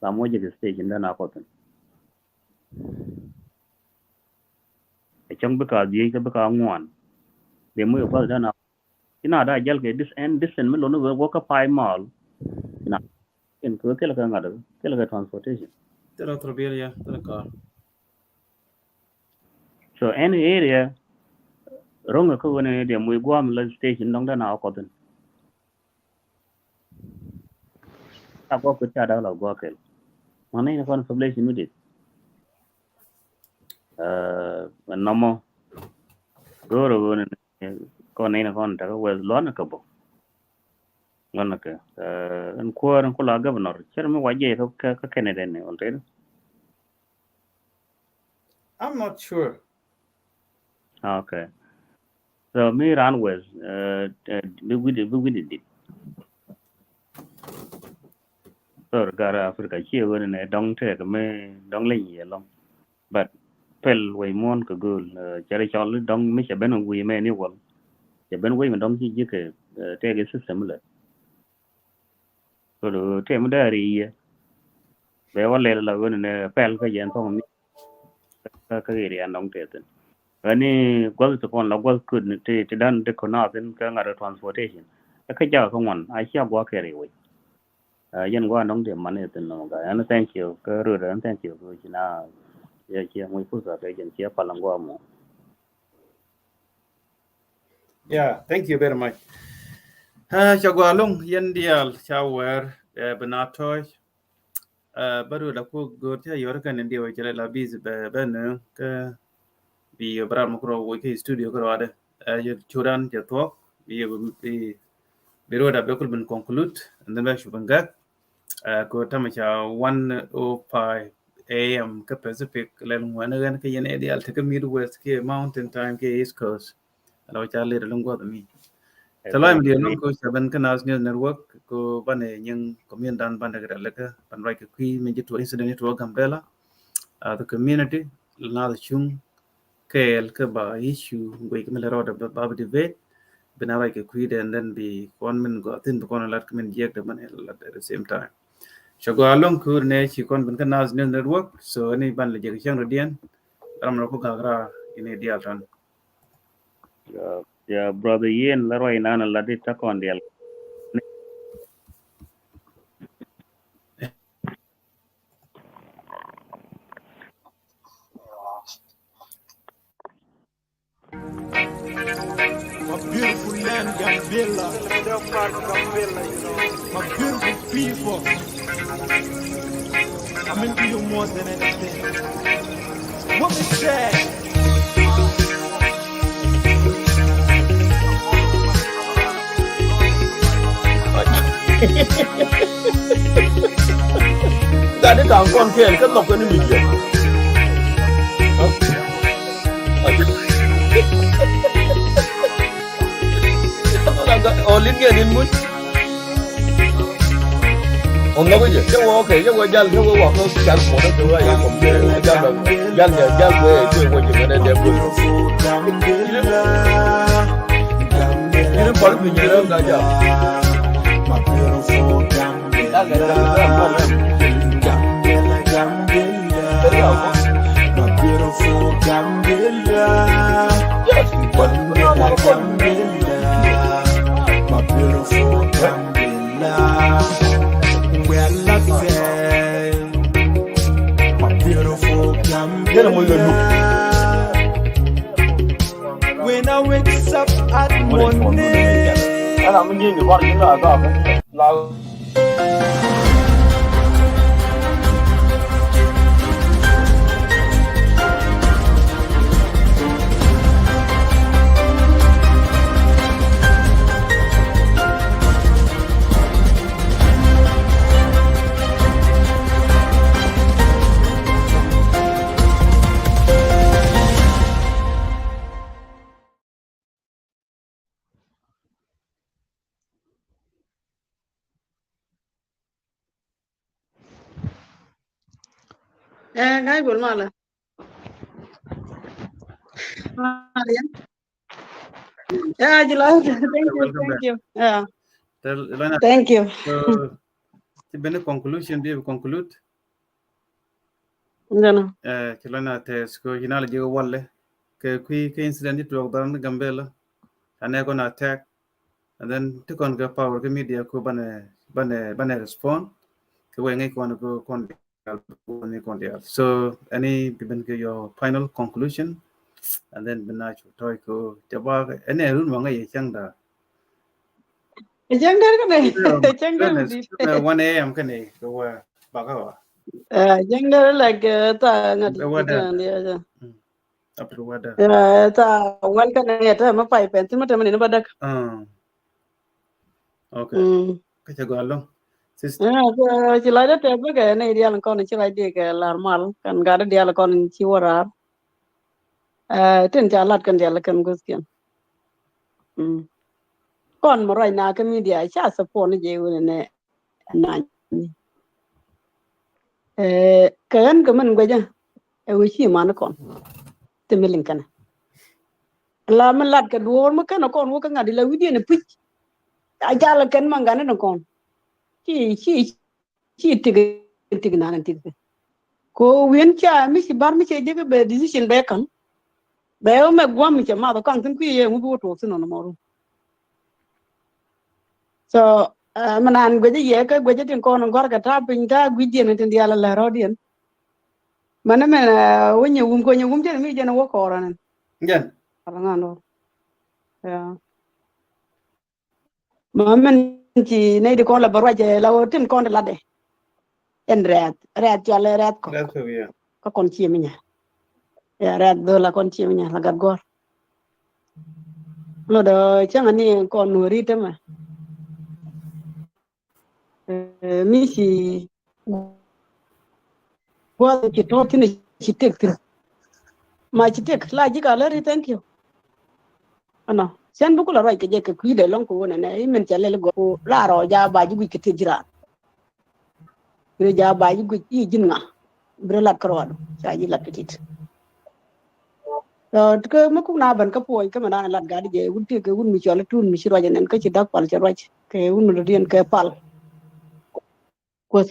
sa mo je station da na ko tin e chong ba ka di ka ba ka ngwan de mu ba da na ina da jal ke distance me lo no wa ka 5 mile ina en ko ke la ka ngada ke la transportation Te la trobia ya te la car. so any area wrong ko wona de mu gwa am station dong da na ko tin ta ko cha da la gwa ke mana ina kon population with it namo goro wona con này là con ta có lón nó cabo ngon nó cái anh cô là governor chứ mà quay về thôi cái Canada này already. I'm not sure. Okay. So me run with we did it. So gara Africa chia với này đông thế cái me đông lên gì long. But pel way mon cái girl chari chol đông me sẽ bên ông we me ni wal. Sẽ bên we mà đông chỉ cái cái system là. So do thế mà dari bé wal là cái này pel cái gì anh thông cái gì anh đông thế tên. Ani gwal to kon la gwal kud te dan de Naath in ka ngara transportation ka ja ko ngon a sha gwa kere we yan gwa nong de mane tin no ga and thank you ka ru ran thank you ko china ya chi mo fu sa ke jen chi palang gwa mo. Yeah, thank you very much. Chagwalung yen dial chawer benatoy baru da ko gortia yor kan ndiwa chele la biz be ne ka bi bram ko wo ke studio ko ade ye churan je to bi ro da be ko ben conclude and then ba shubanga ko tamacha 1:05 a.m. ka Pacific len wana gan ka yen ideal te ka Midwest ke mountain time ke East Coast alo cha le long go mi talai mi long ko saban ka nas network ko bane nyang community dan bande ga leka ban right ka mi jitu incident to gambela the community na the chung kel ka ba issue go ka mele roda ba debate bina right ka and then be kon min go tin ko na lat min jek de man at the same time Shago along kur ne chi kon ban kanaz ne network so ani ban le jek chang rodian ram ro ko gagra ini dia tan Ya brother yen la roi na la de ta kon del My beautiful land, Gambela. My beautiful people. I'm into you more than anything. What we say? Gà đi càng con kia cái lọc cái nó mình vậy. Linh kia đến mũi. Ông nói cái gì? Cái ok, cái dân cái hoặc nó chẳng có nó chưa ai cũng dân quê chưa có gì cái đẹp luôn. Ini paling pinggir enggak aja. When I wake up at morning, Anh mình nhìn được con chính là Ngai bol mala. Yeah, July. Thank you. Yeah. Thank you. so ti bene conclusion bi conclude Ngana. kelana te sko hinala je walle ke incident to dan gambela ane ko na attack and then to kon ga power ke media ko bane respond ke we ngai kon dia so any given your final conclusion and then binacho toy ko jaba ene run ma ngai chang da Jangdar ka dai. Jangdar di. 1 a.m. ka ne ko ba ka wa Jangdar like ta ngati ta dia. Apru wada. ta wan kan ne ta ma pai pen tin mata mene badak Okay. Kacha galong. Sister. ci la da te be ke ne dia kon ci la de ke lar mal kan ga da dia kon ci wara ten ja lat kan dia kan gusken kon mo rai na ka media cha sa po ne je wona ne na kan ka man gwaja wi ci man kon te melin kan la man lat ka duor ma kan kon wo ka ngadi la wi de ne pich a jala kan man ga ne kon ci tig na nan tig ko wen cha mi si bar mi che je be decision be kan be o me gwa mi che ma do kan tin ku ye mu bo to sino no mo so manan gwe je ka gwe je tin ko no gor ka ta pin ta gwi je ne tin dia la ro dien mana me wo nye wum ko nye wum je mi je no wo ko ran Ngan. ala ngano ya ma men ci ne di ko la barwa je la o tin ko la de en ret ya le ret ko That's how we are. ko kon ci mi nya ya ret do la kon ci mi nya la gad gor lo do changa ni ko no ri te ma mi si wa ci to tin ci tek tin ma ci tek la ji ka le thank you ana sen bu ko la rai ke je ke ku de lon ko wona ne men cha le go la ro ja ba ji ke te jira re ja ba ji i jin nga bre lat ko wado sa ji lat petit ke ma ku na ban ka po ke ma na lat ga de wun te ke wun mi chola tun mi shiro ja nen ka ci dak pal cha roj ke wun mi dien ke pal ko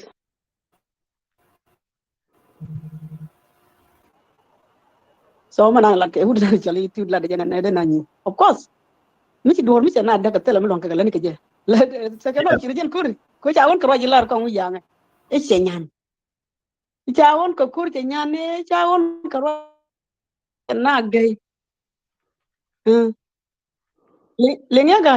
so ma na lat ke wun da chola tu lat ja nen de na ni of course mi ci dor mi ci na da ka tele mi lon ka la ni ke je la sa ke no ci jen kuri ko ja won ko roj lar ko mu ja nga e che nyan cha won ko kur che nyan ne cha won ko na gay le nga ga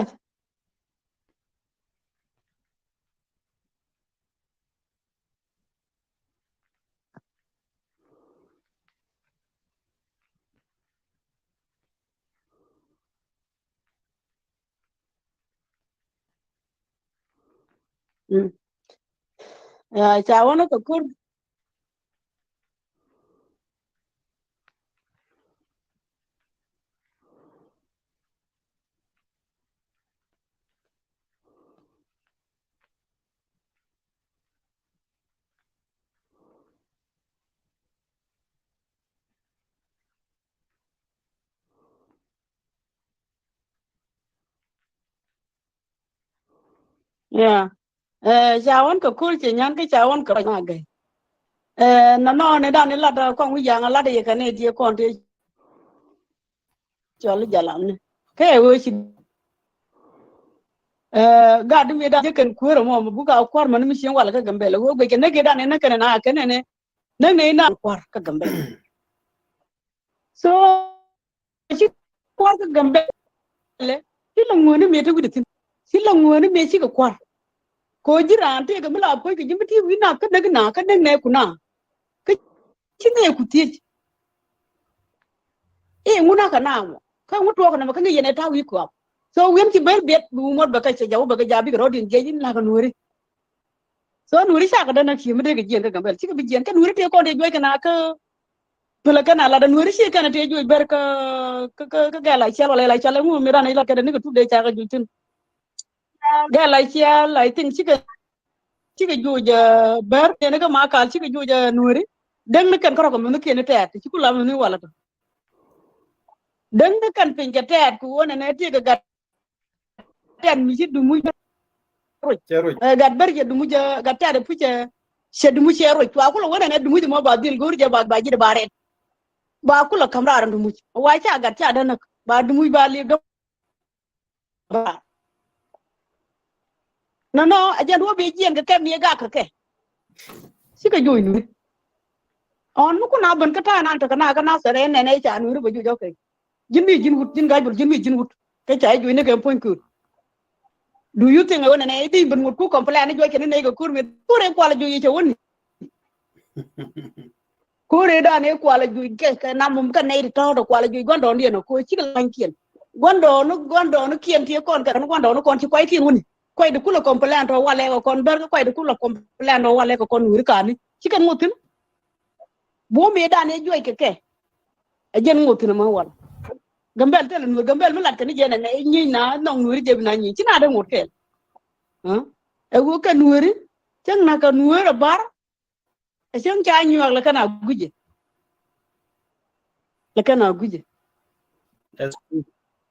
cha won ko kur ya cha won ko kur che nyan ke cha won ko na gay na no ne da ne la da ko mu ja nga la de ka ne die kon te chol jalam ne ke wo ci ga dum da je kan ku ro mo bu ga kwar man mi shen wala ka gambe le wo ke ne ke da ne na kana na ka ne ne na kwar ka gambe so ci kwar ka gambe le ci la ngone me te guditin ci la ngone me ci ka kwar ko jira te ga mala ko ke jimti wi na ka ne ku na ka ci ne ku ti nguna ka na mo ka mu to ka na ka ne ne ta wi ko so wem ci bel bet bu mo ba ka ci jaw ba ga jabi ro din je yin la ka nuri so nuri sa ka da na ci mu de ga jien ka gambe ci ka bi jien ka nuri te ko de joy ka na ka pula ka na la da nuri ci ka na te joy ber ka ga la ci la ci la mu mi ran la ka da ni ka tu de ta ga jutin ga la ci la tin ci ka juja ber ne ka ma ka ci ka juja nuri dan ne kan ko mu ke ne ta ci kula mu ni wala to dan ne kan pin ka ta ku wona ne ti ga tan mi ci du mu ga ber je du mu ga ta da puce she du mu she ro to akula wona ne du mu mo ba dil gor je ba ji da bare ba kula kamra ran du mu wa ta ga ta da na ba du mu ba li do ba no ajan wo be jien ga ke mi ga ka ke ci ka joy nuri on mu kuna ban ka ta nan ta kana kana sare ne ne ta nuri ba ju jo ke jimmi jin wut jin gaj jimmi jin wut ke cha ju ne ke point ku do you think wona ne di ban wut ku complain jo ke ne ga kur me pure kwala ju ye che woni ko re da ne kwala ju ke na mum kan ne to do kwala ju gondo ne no ko chi lan kien gondo no kien tie kon kan gondo no kon chi kwai tin woni kwai de kula complain to wale ko kon ber kwai de kula complain to wale ko kon wuri kan chi kan ngutin bo me da ne joy ke a jen ngutin ma wala gambel tel nur gambel mulat kan je ne ni na nong nuri je na ni chi na da ngutel e wo kan nuri chang na kan nuri bar e chang cha nyuak la kana guje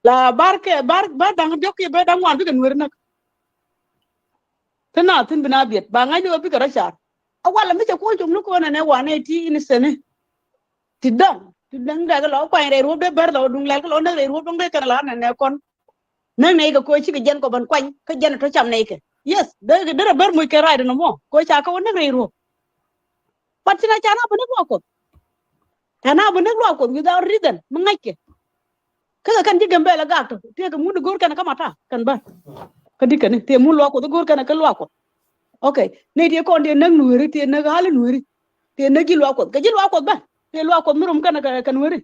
la bar dang jok ye be dang wan bi kan nuri nak tana tin bina biet ba ngai do bi ka rachar awala mi cha ko chum no ko na ne wane ti in sene ti dang da ga lo kwa re ro be ber lo dung la ga lo na re ro dong de kan la na ne kon na ne ga ko chi ga jen ko ban kwany ka jen to cham ne ke yes de ber mu ke ra de no mo ko cha ko na re ro pat na cha na bu ne ko tana bu ne ko without reason mu ngai ke kaga kan ji gambe la ga to te ga mu du gor kan ka mata kan ba ka di kan te mu lo ko gor kan ka lo ko okay ne dia kon dia nang nuuri te na hal nuuri te na gi lo ko ga ji lo ko ba te lo ko murum kan kan nuuri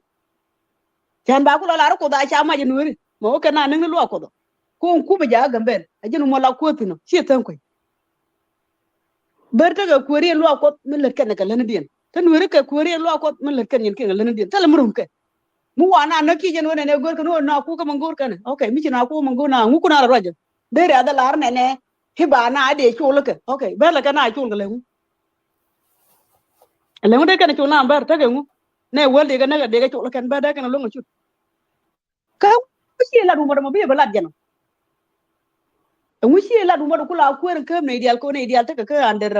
jan ba ko la ko da cha ma ji nuuri mo ka na nang lo ko do ko ku ba ja gambe a ji mo la ko tino shi tan ko ber ta ga ko ri lo ko min le kan ka lan dien ta nuuri ka ko ri lo ko min le kan yin ke lan dien ta la murum ke mu wana na ki jen wona ne gor kan na ku ka mangor kan okay mi ci na ku mangor na ngu ku na rajo de re ada lar ne hiba na de chul ke okay ber la kana chul le de kana chul na ber ta ge ngu ne wol de kana de ga chul kan ber da kana lo ngu ka ci la du mo bi ba la jeno ngu ci la du mo ku la ku ren ke ne ideal ko ne ideal ta ka under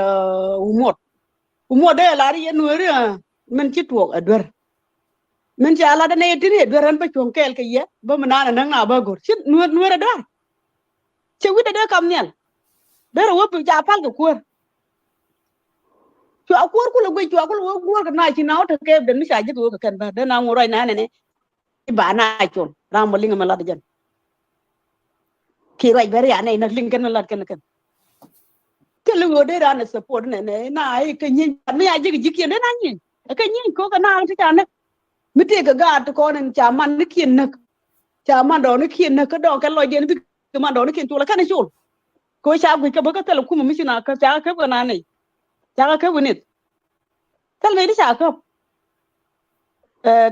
umot de la ri en wori men ci tuok adwer men ci ala da ne tini dweran ba chon kel ke ye ba manana nang na ba gor ci nuwer da ci wi da kam nyal dara wo bi ja pal ko kur to akur ku la gwe to akul wo gor ka na ci naw ta ke den mi sa ji ko kan ba da na ngoro na ne ba na chon ram linga ma la da jan ki rai bere ya ne na linga na la kan ke lu wo de ra na support ne na ai ke nyin mi ya ji ji ki ne na nyin ke nyin ko ka na ta na mi te ka ga to ko nan cha man ni kin nak cha man do ni kin nak ka do ka lo je ni ka man do ni kin to la kan chul ko cha gwi ka ba ka tel ku mi sina ka cha ka na ne cha ka bu ni tel ve di cha ka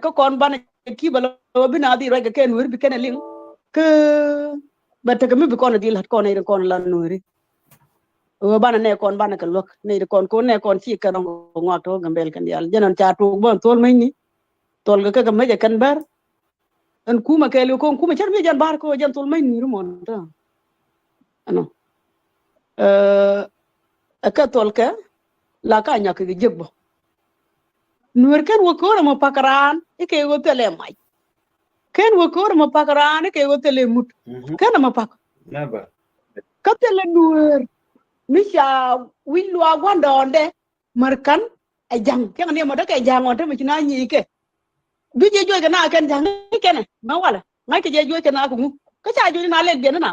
ko kon ban ki ba lo bi na di ra ga ken wur bi ken ling ke ba ta ka mi bi kon di la kon ne kon la nuri o ban ne kon ban ka lok ne kon ko ne kon ci ka ngwa to gambel kan yal janan cha to bon tol mai ni tol ga ka ma ja kan bar an kuma ke lu ko kuma char mi jan bar ko jan tol mai ni rumon ta ano ka tol ka la ka nya ka jebbo nur kan wo ko mo pakaran e ke wo tele mai ken wo ko mo pakaran e ke wo tele mut kan mo pak never ka tele nur mi sha wi lu agwanda onde markan e jang kan ne mo da ke jang on ta mi na nyi ke bi je joy kana kan jang kene ma wala ngai ke je joy kana ku ka cha joy na le bien na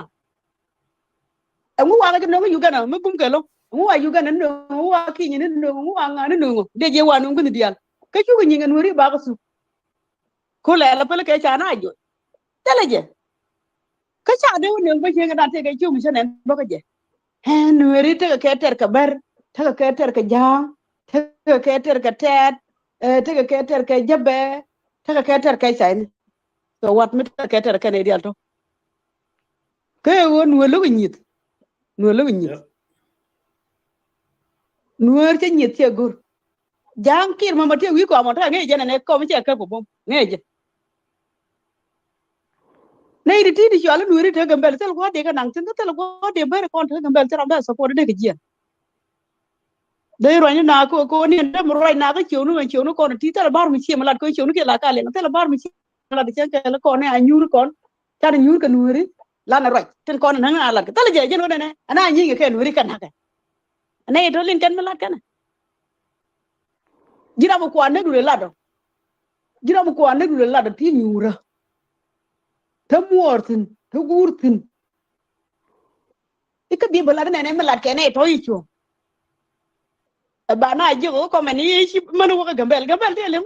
ngu wa ga no yu gana me bum ke lo ngu wa yu gana no ngu wa ki ni no ngu wa nga no de je wa no ngu ni dial ka chu ga ngi ngori ba ka su ko le la pele ke cha na joy tele je ka cha de no ba je ga da te ke chu mi sene ba ka je he no ri te ke ter ka ber te ke ter ka jang te ke ter ka tet te ke ter ka jabe te ke ter ka sai so wat mi te ke ter ka ne dial to ke won wo lu nyit no lu nyit nuer che nyit che gur jang kir ma mate wi ko ma ta nge jene ne ko mi che ka ko bom nge je nei ri ti di jala nuer te gambel tel ko de ka nang tin tel ko de ber kon te gambel tel da support de ke je de ro ni na ko ni de mo ro na ka chiu nu ko ti tel bar mi che ma lat ko chiu nu ke la ka le tel bar mi che la de chen ke la ko ne a nyur kon ta de nyur ka nuer la na ro ten kon na na la tel je je no ne ana nyi ke nuer kan ha ka nei to lin kan ma lat kan jira mo ko ane dule lado jira mo ko ane dule lado ti nyura ta muortin ta gurtin ika bi bala ne me lat kene to yicho ba na ji ko men yi shi man wo gambel te le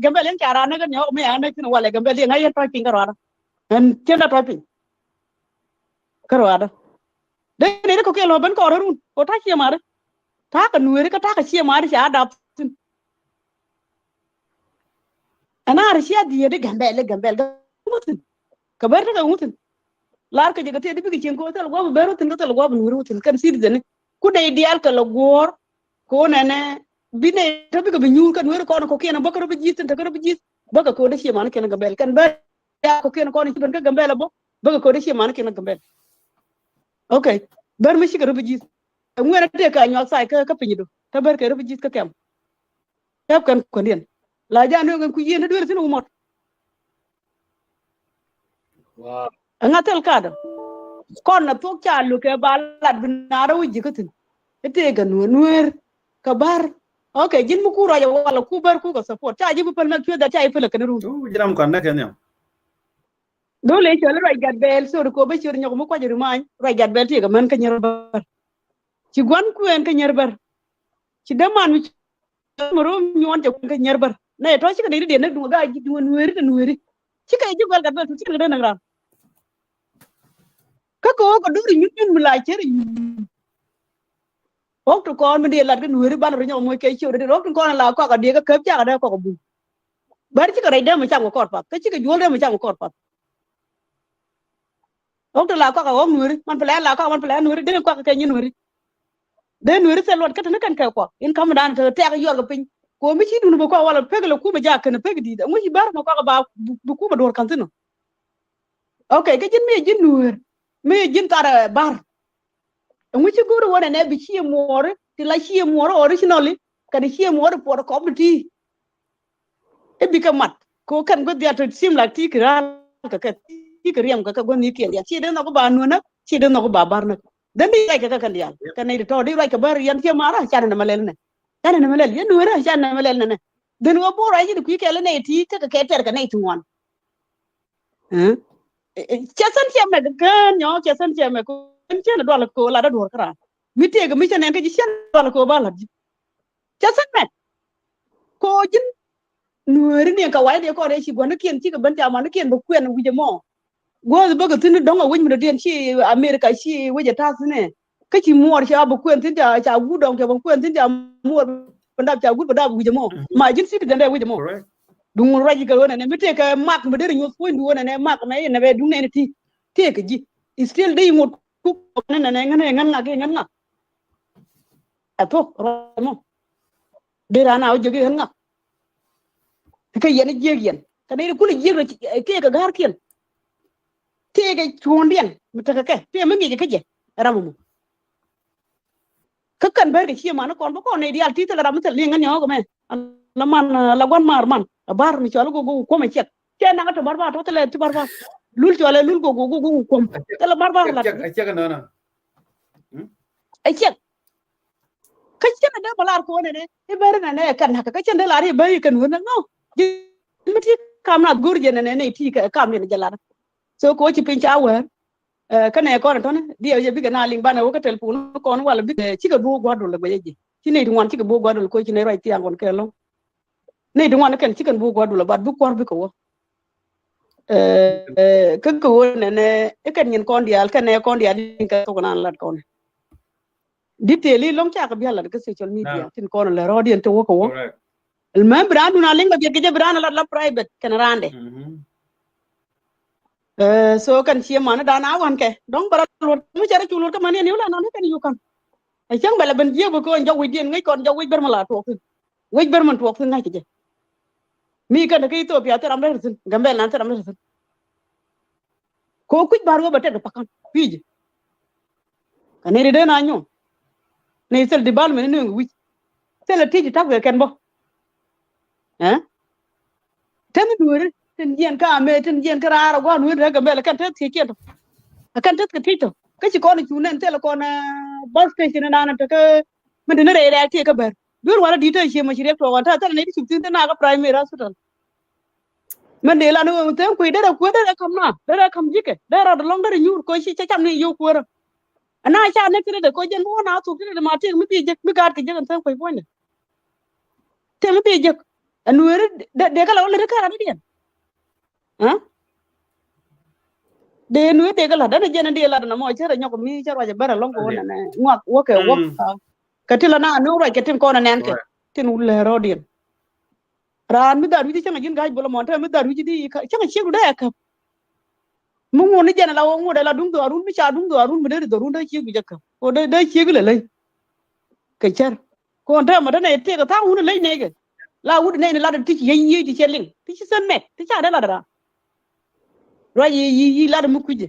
gambel en cara na ga nyo me ana kin wala gambel ngai en toy pinga wala en kenda toy pin karo ada de ne ko ke lo ban ko run ko ta chi mare ta ka nuere ka ta ka chi mare sha da ana ar shi adi de gambel mutin ka bar ta mutin lar ka je ka te de bi kin ko tel go beru tin ko tel go nuere mutin kan sir de ne ku dai dial ka lo gor ko nene bine to bi ko bi nyul kan wero ko kena bokko bi jit ta ko bi jit baka ko de shema ken gambel kan ba ya ko ken ko ni ban ka gambel bo baka ko de shema ken gambel okay bar mi shi ko bi jit ngwera te ka nyol sai ka pinyido ta bar ka bi jit ka kem tab kan ko ndien la ja no ku yene do tin umot Wow. ngatel kada kon na to cha lu ke ba lat binara wi jikatin ete ga nuer ka bar okay jin mu ku raja wala ku bar ku ko support ta jibu pel mak da ta ifela kan ru Jiram kon na kenya. dole ci wala ray gad bel so ko be ci ñoko mu ko jëru mañ ray gad bel ti ga man ka ñër bar ci gon ku en ka ñër bar ci deman mi mo ro ñon te ka ñër bar ne to ci ka de nak du ga ji du nueri ci kay jibal gad bel ci ka de nak ram ka ko duri ñun mu lay cër waktu kon mi de lat ka nueri ban ro ñoo moy kay ci de waktu kon la ko ka de ka kep ja da ko bu bar ci ka ray dem ci am ko pat ka ci ka jol dem ci am ko pat waktu la ko ka wong nueri man pele la ko man pele nueri de ko ka ñi nueri de nueri se lot ka tan kan ka ko in kam dan te ka yor ga pin ko mi ci dunu ko wala pegla ku ba ja kan peg di da mu ci bar ma ko ba bu ku ba dor kan tino okay ka jin me jin nuer me jin tara bar mu ci goro wona ne bi ci moore ti la ci moore originally ka di ci moore por ko ti e bi ka mat ko kan go dia to sim la ti kra ka ti ka riem ka go ni ke ya ci de no ko ba nu na ci de no ko ba bar na dan di ka kan dia ka ne to di ka bar yan ke mara cha na malel ne cha na malel ya nuer cha na malel ne den wo bo ra ji ku ke le ne ti ka ke ter ka ne ti won cha san che me kan nyo cha san che me ko che na do la ko la da do kra mi te ga mi cha ne ka ji chen do la ko ba la cha san me ko jin nuer ne ka wai de ko re chi go na kien chi ka ban ja ma na kien bo kwen wi je mo go ba ga tin do nga wi mi de chi america chi wi je ta ne ka chi mo cha bo kwen tin ja cha gu dong cha bo kwen tin ja mo ban da cha gu ba da wi je mo ma jin si ka de wi je mo dung raji ka wona ne mi te ka mak mi de nyu fu ndu wona ne mak me ne be dung ne ti te ka ji still de mo ku ne ne ngan nga ke ngan nga ato mo de rana o jogi ngan nga ka yen yen ka ne ku ne jeg ke ka gar kien te ga chondien mi ta ka te mi ngi ka je ramu ka kan ber ga chi ma na kon ba ko ne dial ti ta ramu ta le ngan yo ko me la man la gon mar man bar mi cholo go ko me cek ke na to bar ba to tele ti bar ba lul chole lul go ko tele bar la Cek no no. ai cek ka chen da balar ko ne e bar na ne kan haka ka chen da lari bai kan wona no mi ti kam na gurje ne ti ka kam ne jalar so ko ci pin cha wer ka ne ko to ne dia je bi ga na ling ba na wo ka telefon ko wala bi ci ka bu godul la baye ji ci ne di won ci ka bu godul ko ci ne ray ti angon ke lo ne di wan kan chicken bu godula bat bu kor bi ko wo ka ko ne e kan nyen kon dial kan ne kon dial ka to nan lat kon diteli long cha ka bi hala ka social media tin kon le rodien to wo ko wo el mem brandu na linga bi ke brana la private kan rande so kan chi mana da na wan ke dong bara lu mu chara chulur ka mane ni la na kan yu kan ai chang bala ben je ko njaw wi dien ngai kon njaw wi ber mala to wi ber man to ko ngai ke mi kan ka Ethiopia te ramre tin gambel nan te ramre tin ko kuj bargo bate do pakan pije kanere de na nyo ne sel di bal men ne wi sel tiji tak we ken bo ten nuer ten yen ka me ten yen ka ra go nuer de gambel kan te ti keto kan te ti to ka ci ko ni tunen te ko na bus station na na te ka men ne re re ti ka ber dur wala di te che ma ci rek to wanta te ne ci tin te na ka primary hospital men de la no tem ku de ku de kam na de kam jike de ra long de nyur ko ci cham ni yu ku ra ana cha ne kire de ko jen mo na tu kire de ma ti mi je mi gar ke je kan tem ko tem te je anuer de kala le ka ran dien ha de nu te kala da je na de la na mo chere nyoko mi chere bara longo na ngwa woke wok katila na no ra ketin ko na nen ke tin ulle rodien ran mi da wi changa jin gaj bolo monta mi da wi di changa chegu da ka mu ngoni jena la wo ngode la dum do arun mi cha dum do arun mi de do run da chegu jakka o de chegu le le ke char ko nda ma da ne te ka ta hu le ne ke la wu ne la da ti yi ti cheling ti sen me ti cha da la da ra yi la da mu kuje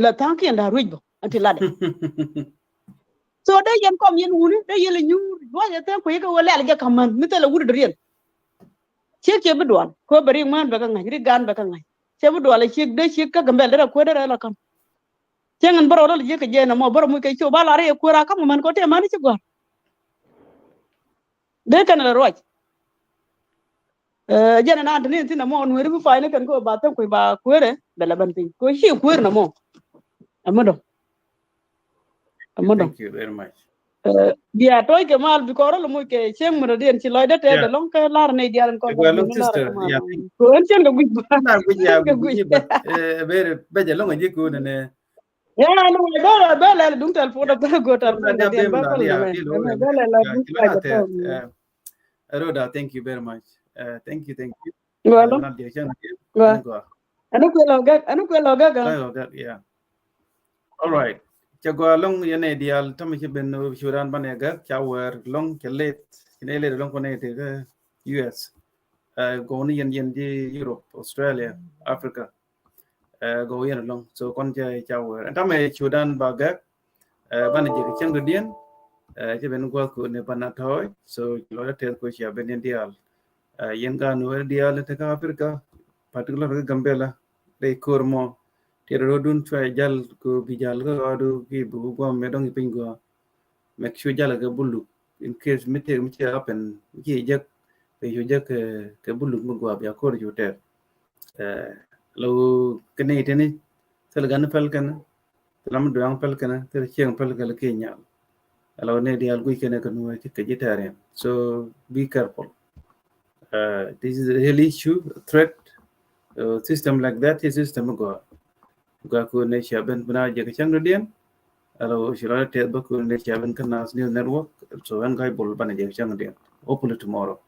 la tan ke nda ruj bo anti la da so de yen kom yen wuni de yele nyu do ya te ko yega wala ga kaman mi te la wu de rien che bu don ko bari man ba ka ngai ri gan ba ka ngai che bu do la che ka gambel da ko da la kan che ngan baro la je ka je na mo baro mu kai cho ba la re ko ra ka man ko te man che gor de kan la roj jana na antene tin na mo no ri bu fa ne kan ko ba ta ko ba ko re da la ban tin ko shi ko na mo amodo Thank you very much. Dia toy ke mal bi ko ro mo ke cheng mo den ci loy da te da long ke lar ne dial ko Well, look, sister, yeah, ko en chen ga guj ba na guji but very beje longa je ko ne ya no ba la dum tel fo da ba go tar ba da den ba ko ya ne kilo ba la dum kilona Roda, thank you very much. Thank you. Well, Not the channel. anu ko lo ga Yeah. All right. Chagwa long yene dial tamu ben shuran banega chawer long chalet inele long kone te US. Go ni yen Europe, Australia, Africa. Go yen long so kon chawer. And tamu shuran baga banege chang dien che ben go ko ne banatoy so lo te ko chia ben dial. Yen ga no dial te ka Africa particular Gambela de Kurmo tero dun chwa jal ko bijal ko adu ki bu go me dong pin go make sure jal ga bulu in case mite happen ki jak be yo jak ke bulu mo go ya ko yo te lo kene tene sel gan pel kan lam do ang pel kan te cheng pel ga ke nya alo ne dial gu kene kan no ke jitare so be careful. This is a real issue threat system like that is system go ko ne shaben bana je ka chang dien alo shira te ba ko ne shaben kan nas new network so an gai bol bana je chang dien hopefully tomorrow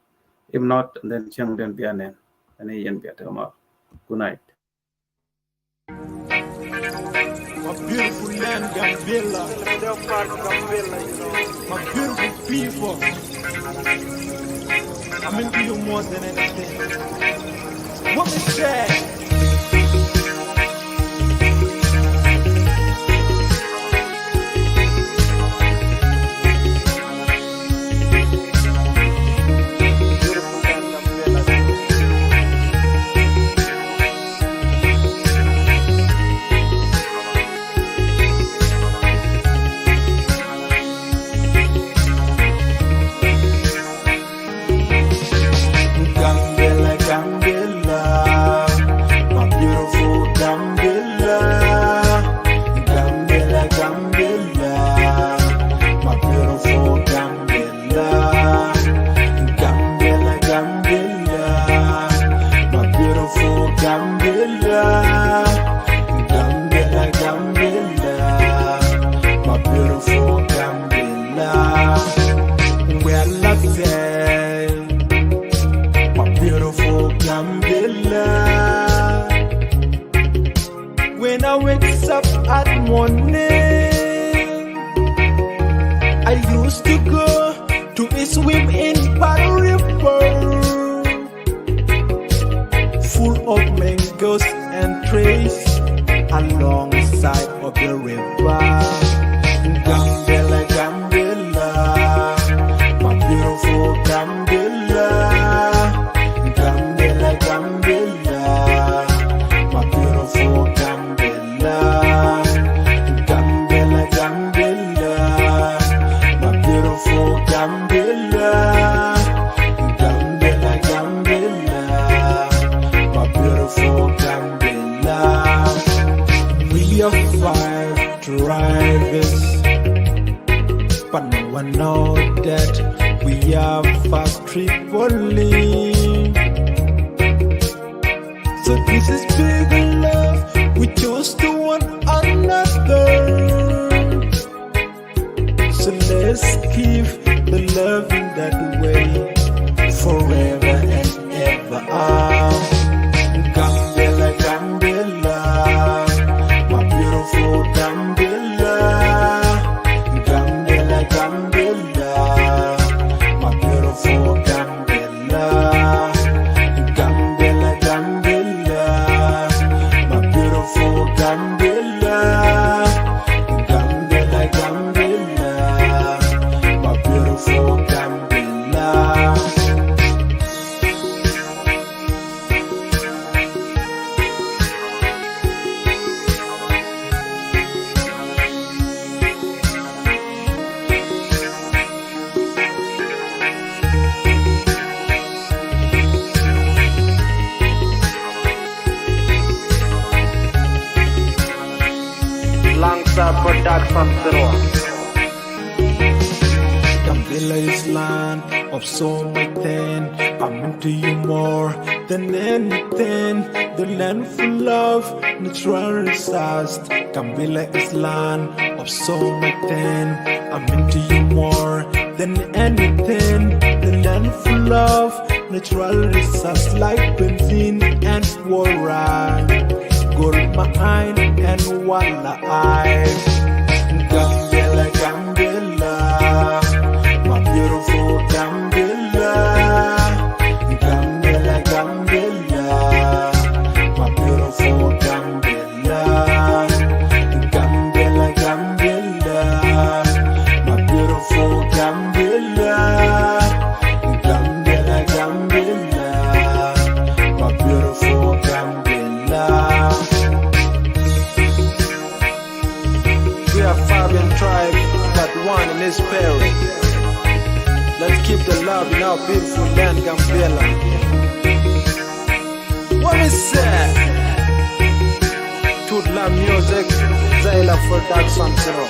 if not then chang dien biane ani yen biata ma good night. My beautiful land, Gambela. My beautiful people. I'm into you more than anything. What we say? When I wake up at morning, I used to go to swim in Bad River, full of mangoes and trees alongside of the river. Gambela, Gambela, my beautiful Gambela. Gambela, Gambela, my beautiful Gambela. Gambela, Gambela, my beautiful Gambela. Gambela, Gambela, my beautiful Gambela. We are 5 drivers, but no one knows that We are fast Tripoli. So this is big love. We chose to one another. So let's keep the love in that way forever and ever. Gambela, Gambela, my beautiful Gambela. Gambela, Gambela, my beautiful Gambela. Gambela, Gambela, my beautiful Gambela. Gambela, Gambela, my beautiful Gambela. Langsa Production Zero. Gambela is land of so much thing. I'm into you more than anything. The land full of natural resources. Gambela is land of so much thing. I'm into you more than anything. The land full of natural resources like benzene and water, gold mine and walleye. Gambela, Gambela, my beautiful Gambela. Gambela, Gambela, my beautiful Gambela. Gambela, Gambela, my beautiful Gambela. Gambela, Gambela, my beautiful Gambela. We are Fabian tribe, but one in his spirit. Let's keep the love in our beautiful land, Gambela. What is that? Tootla Music, Zaila Production Zero.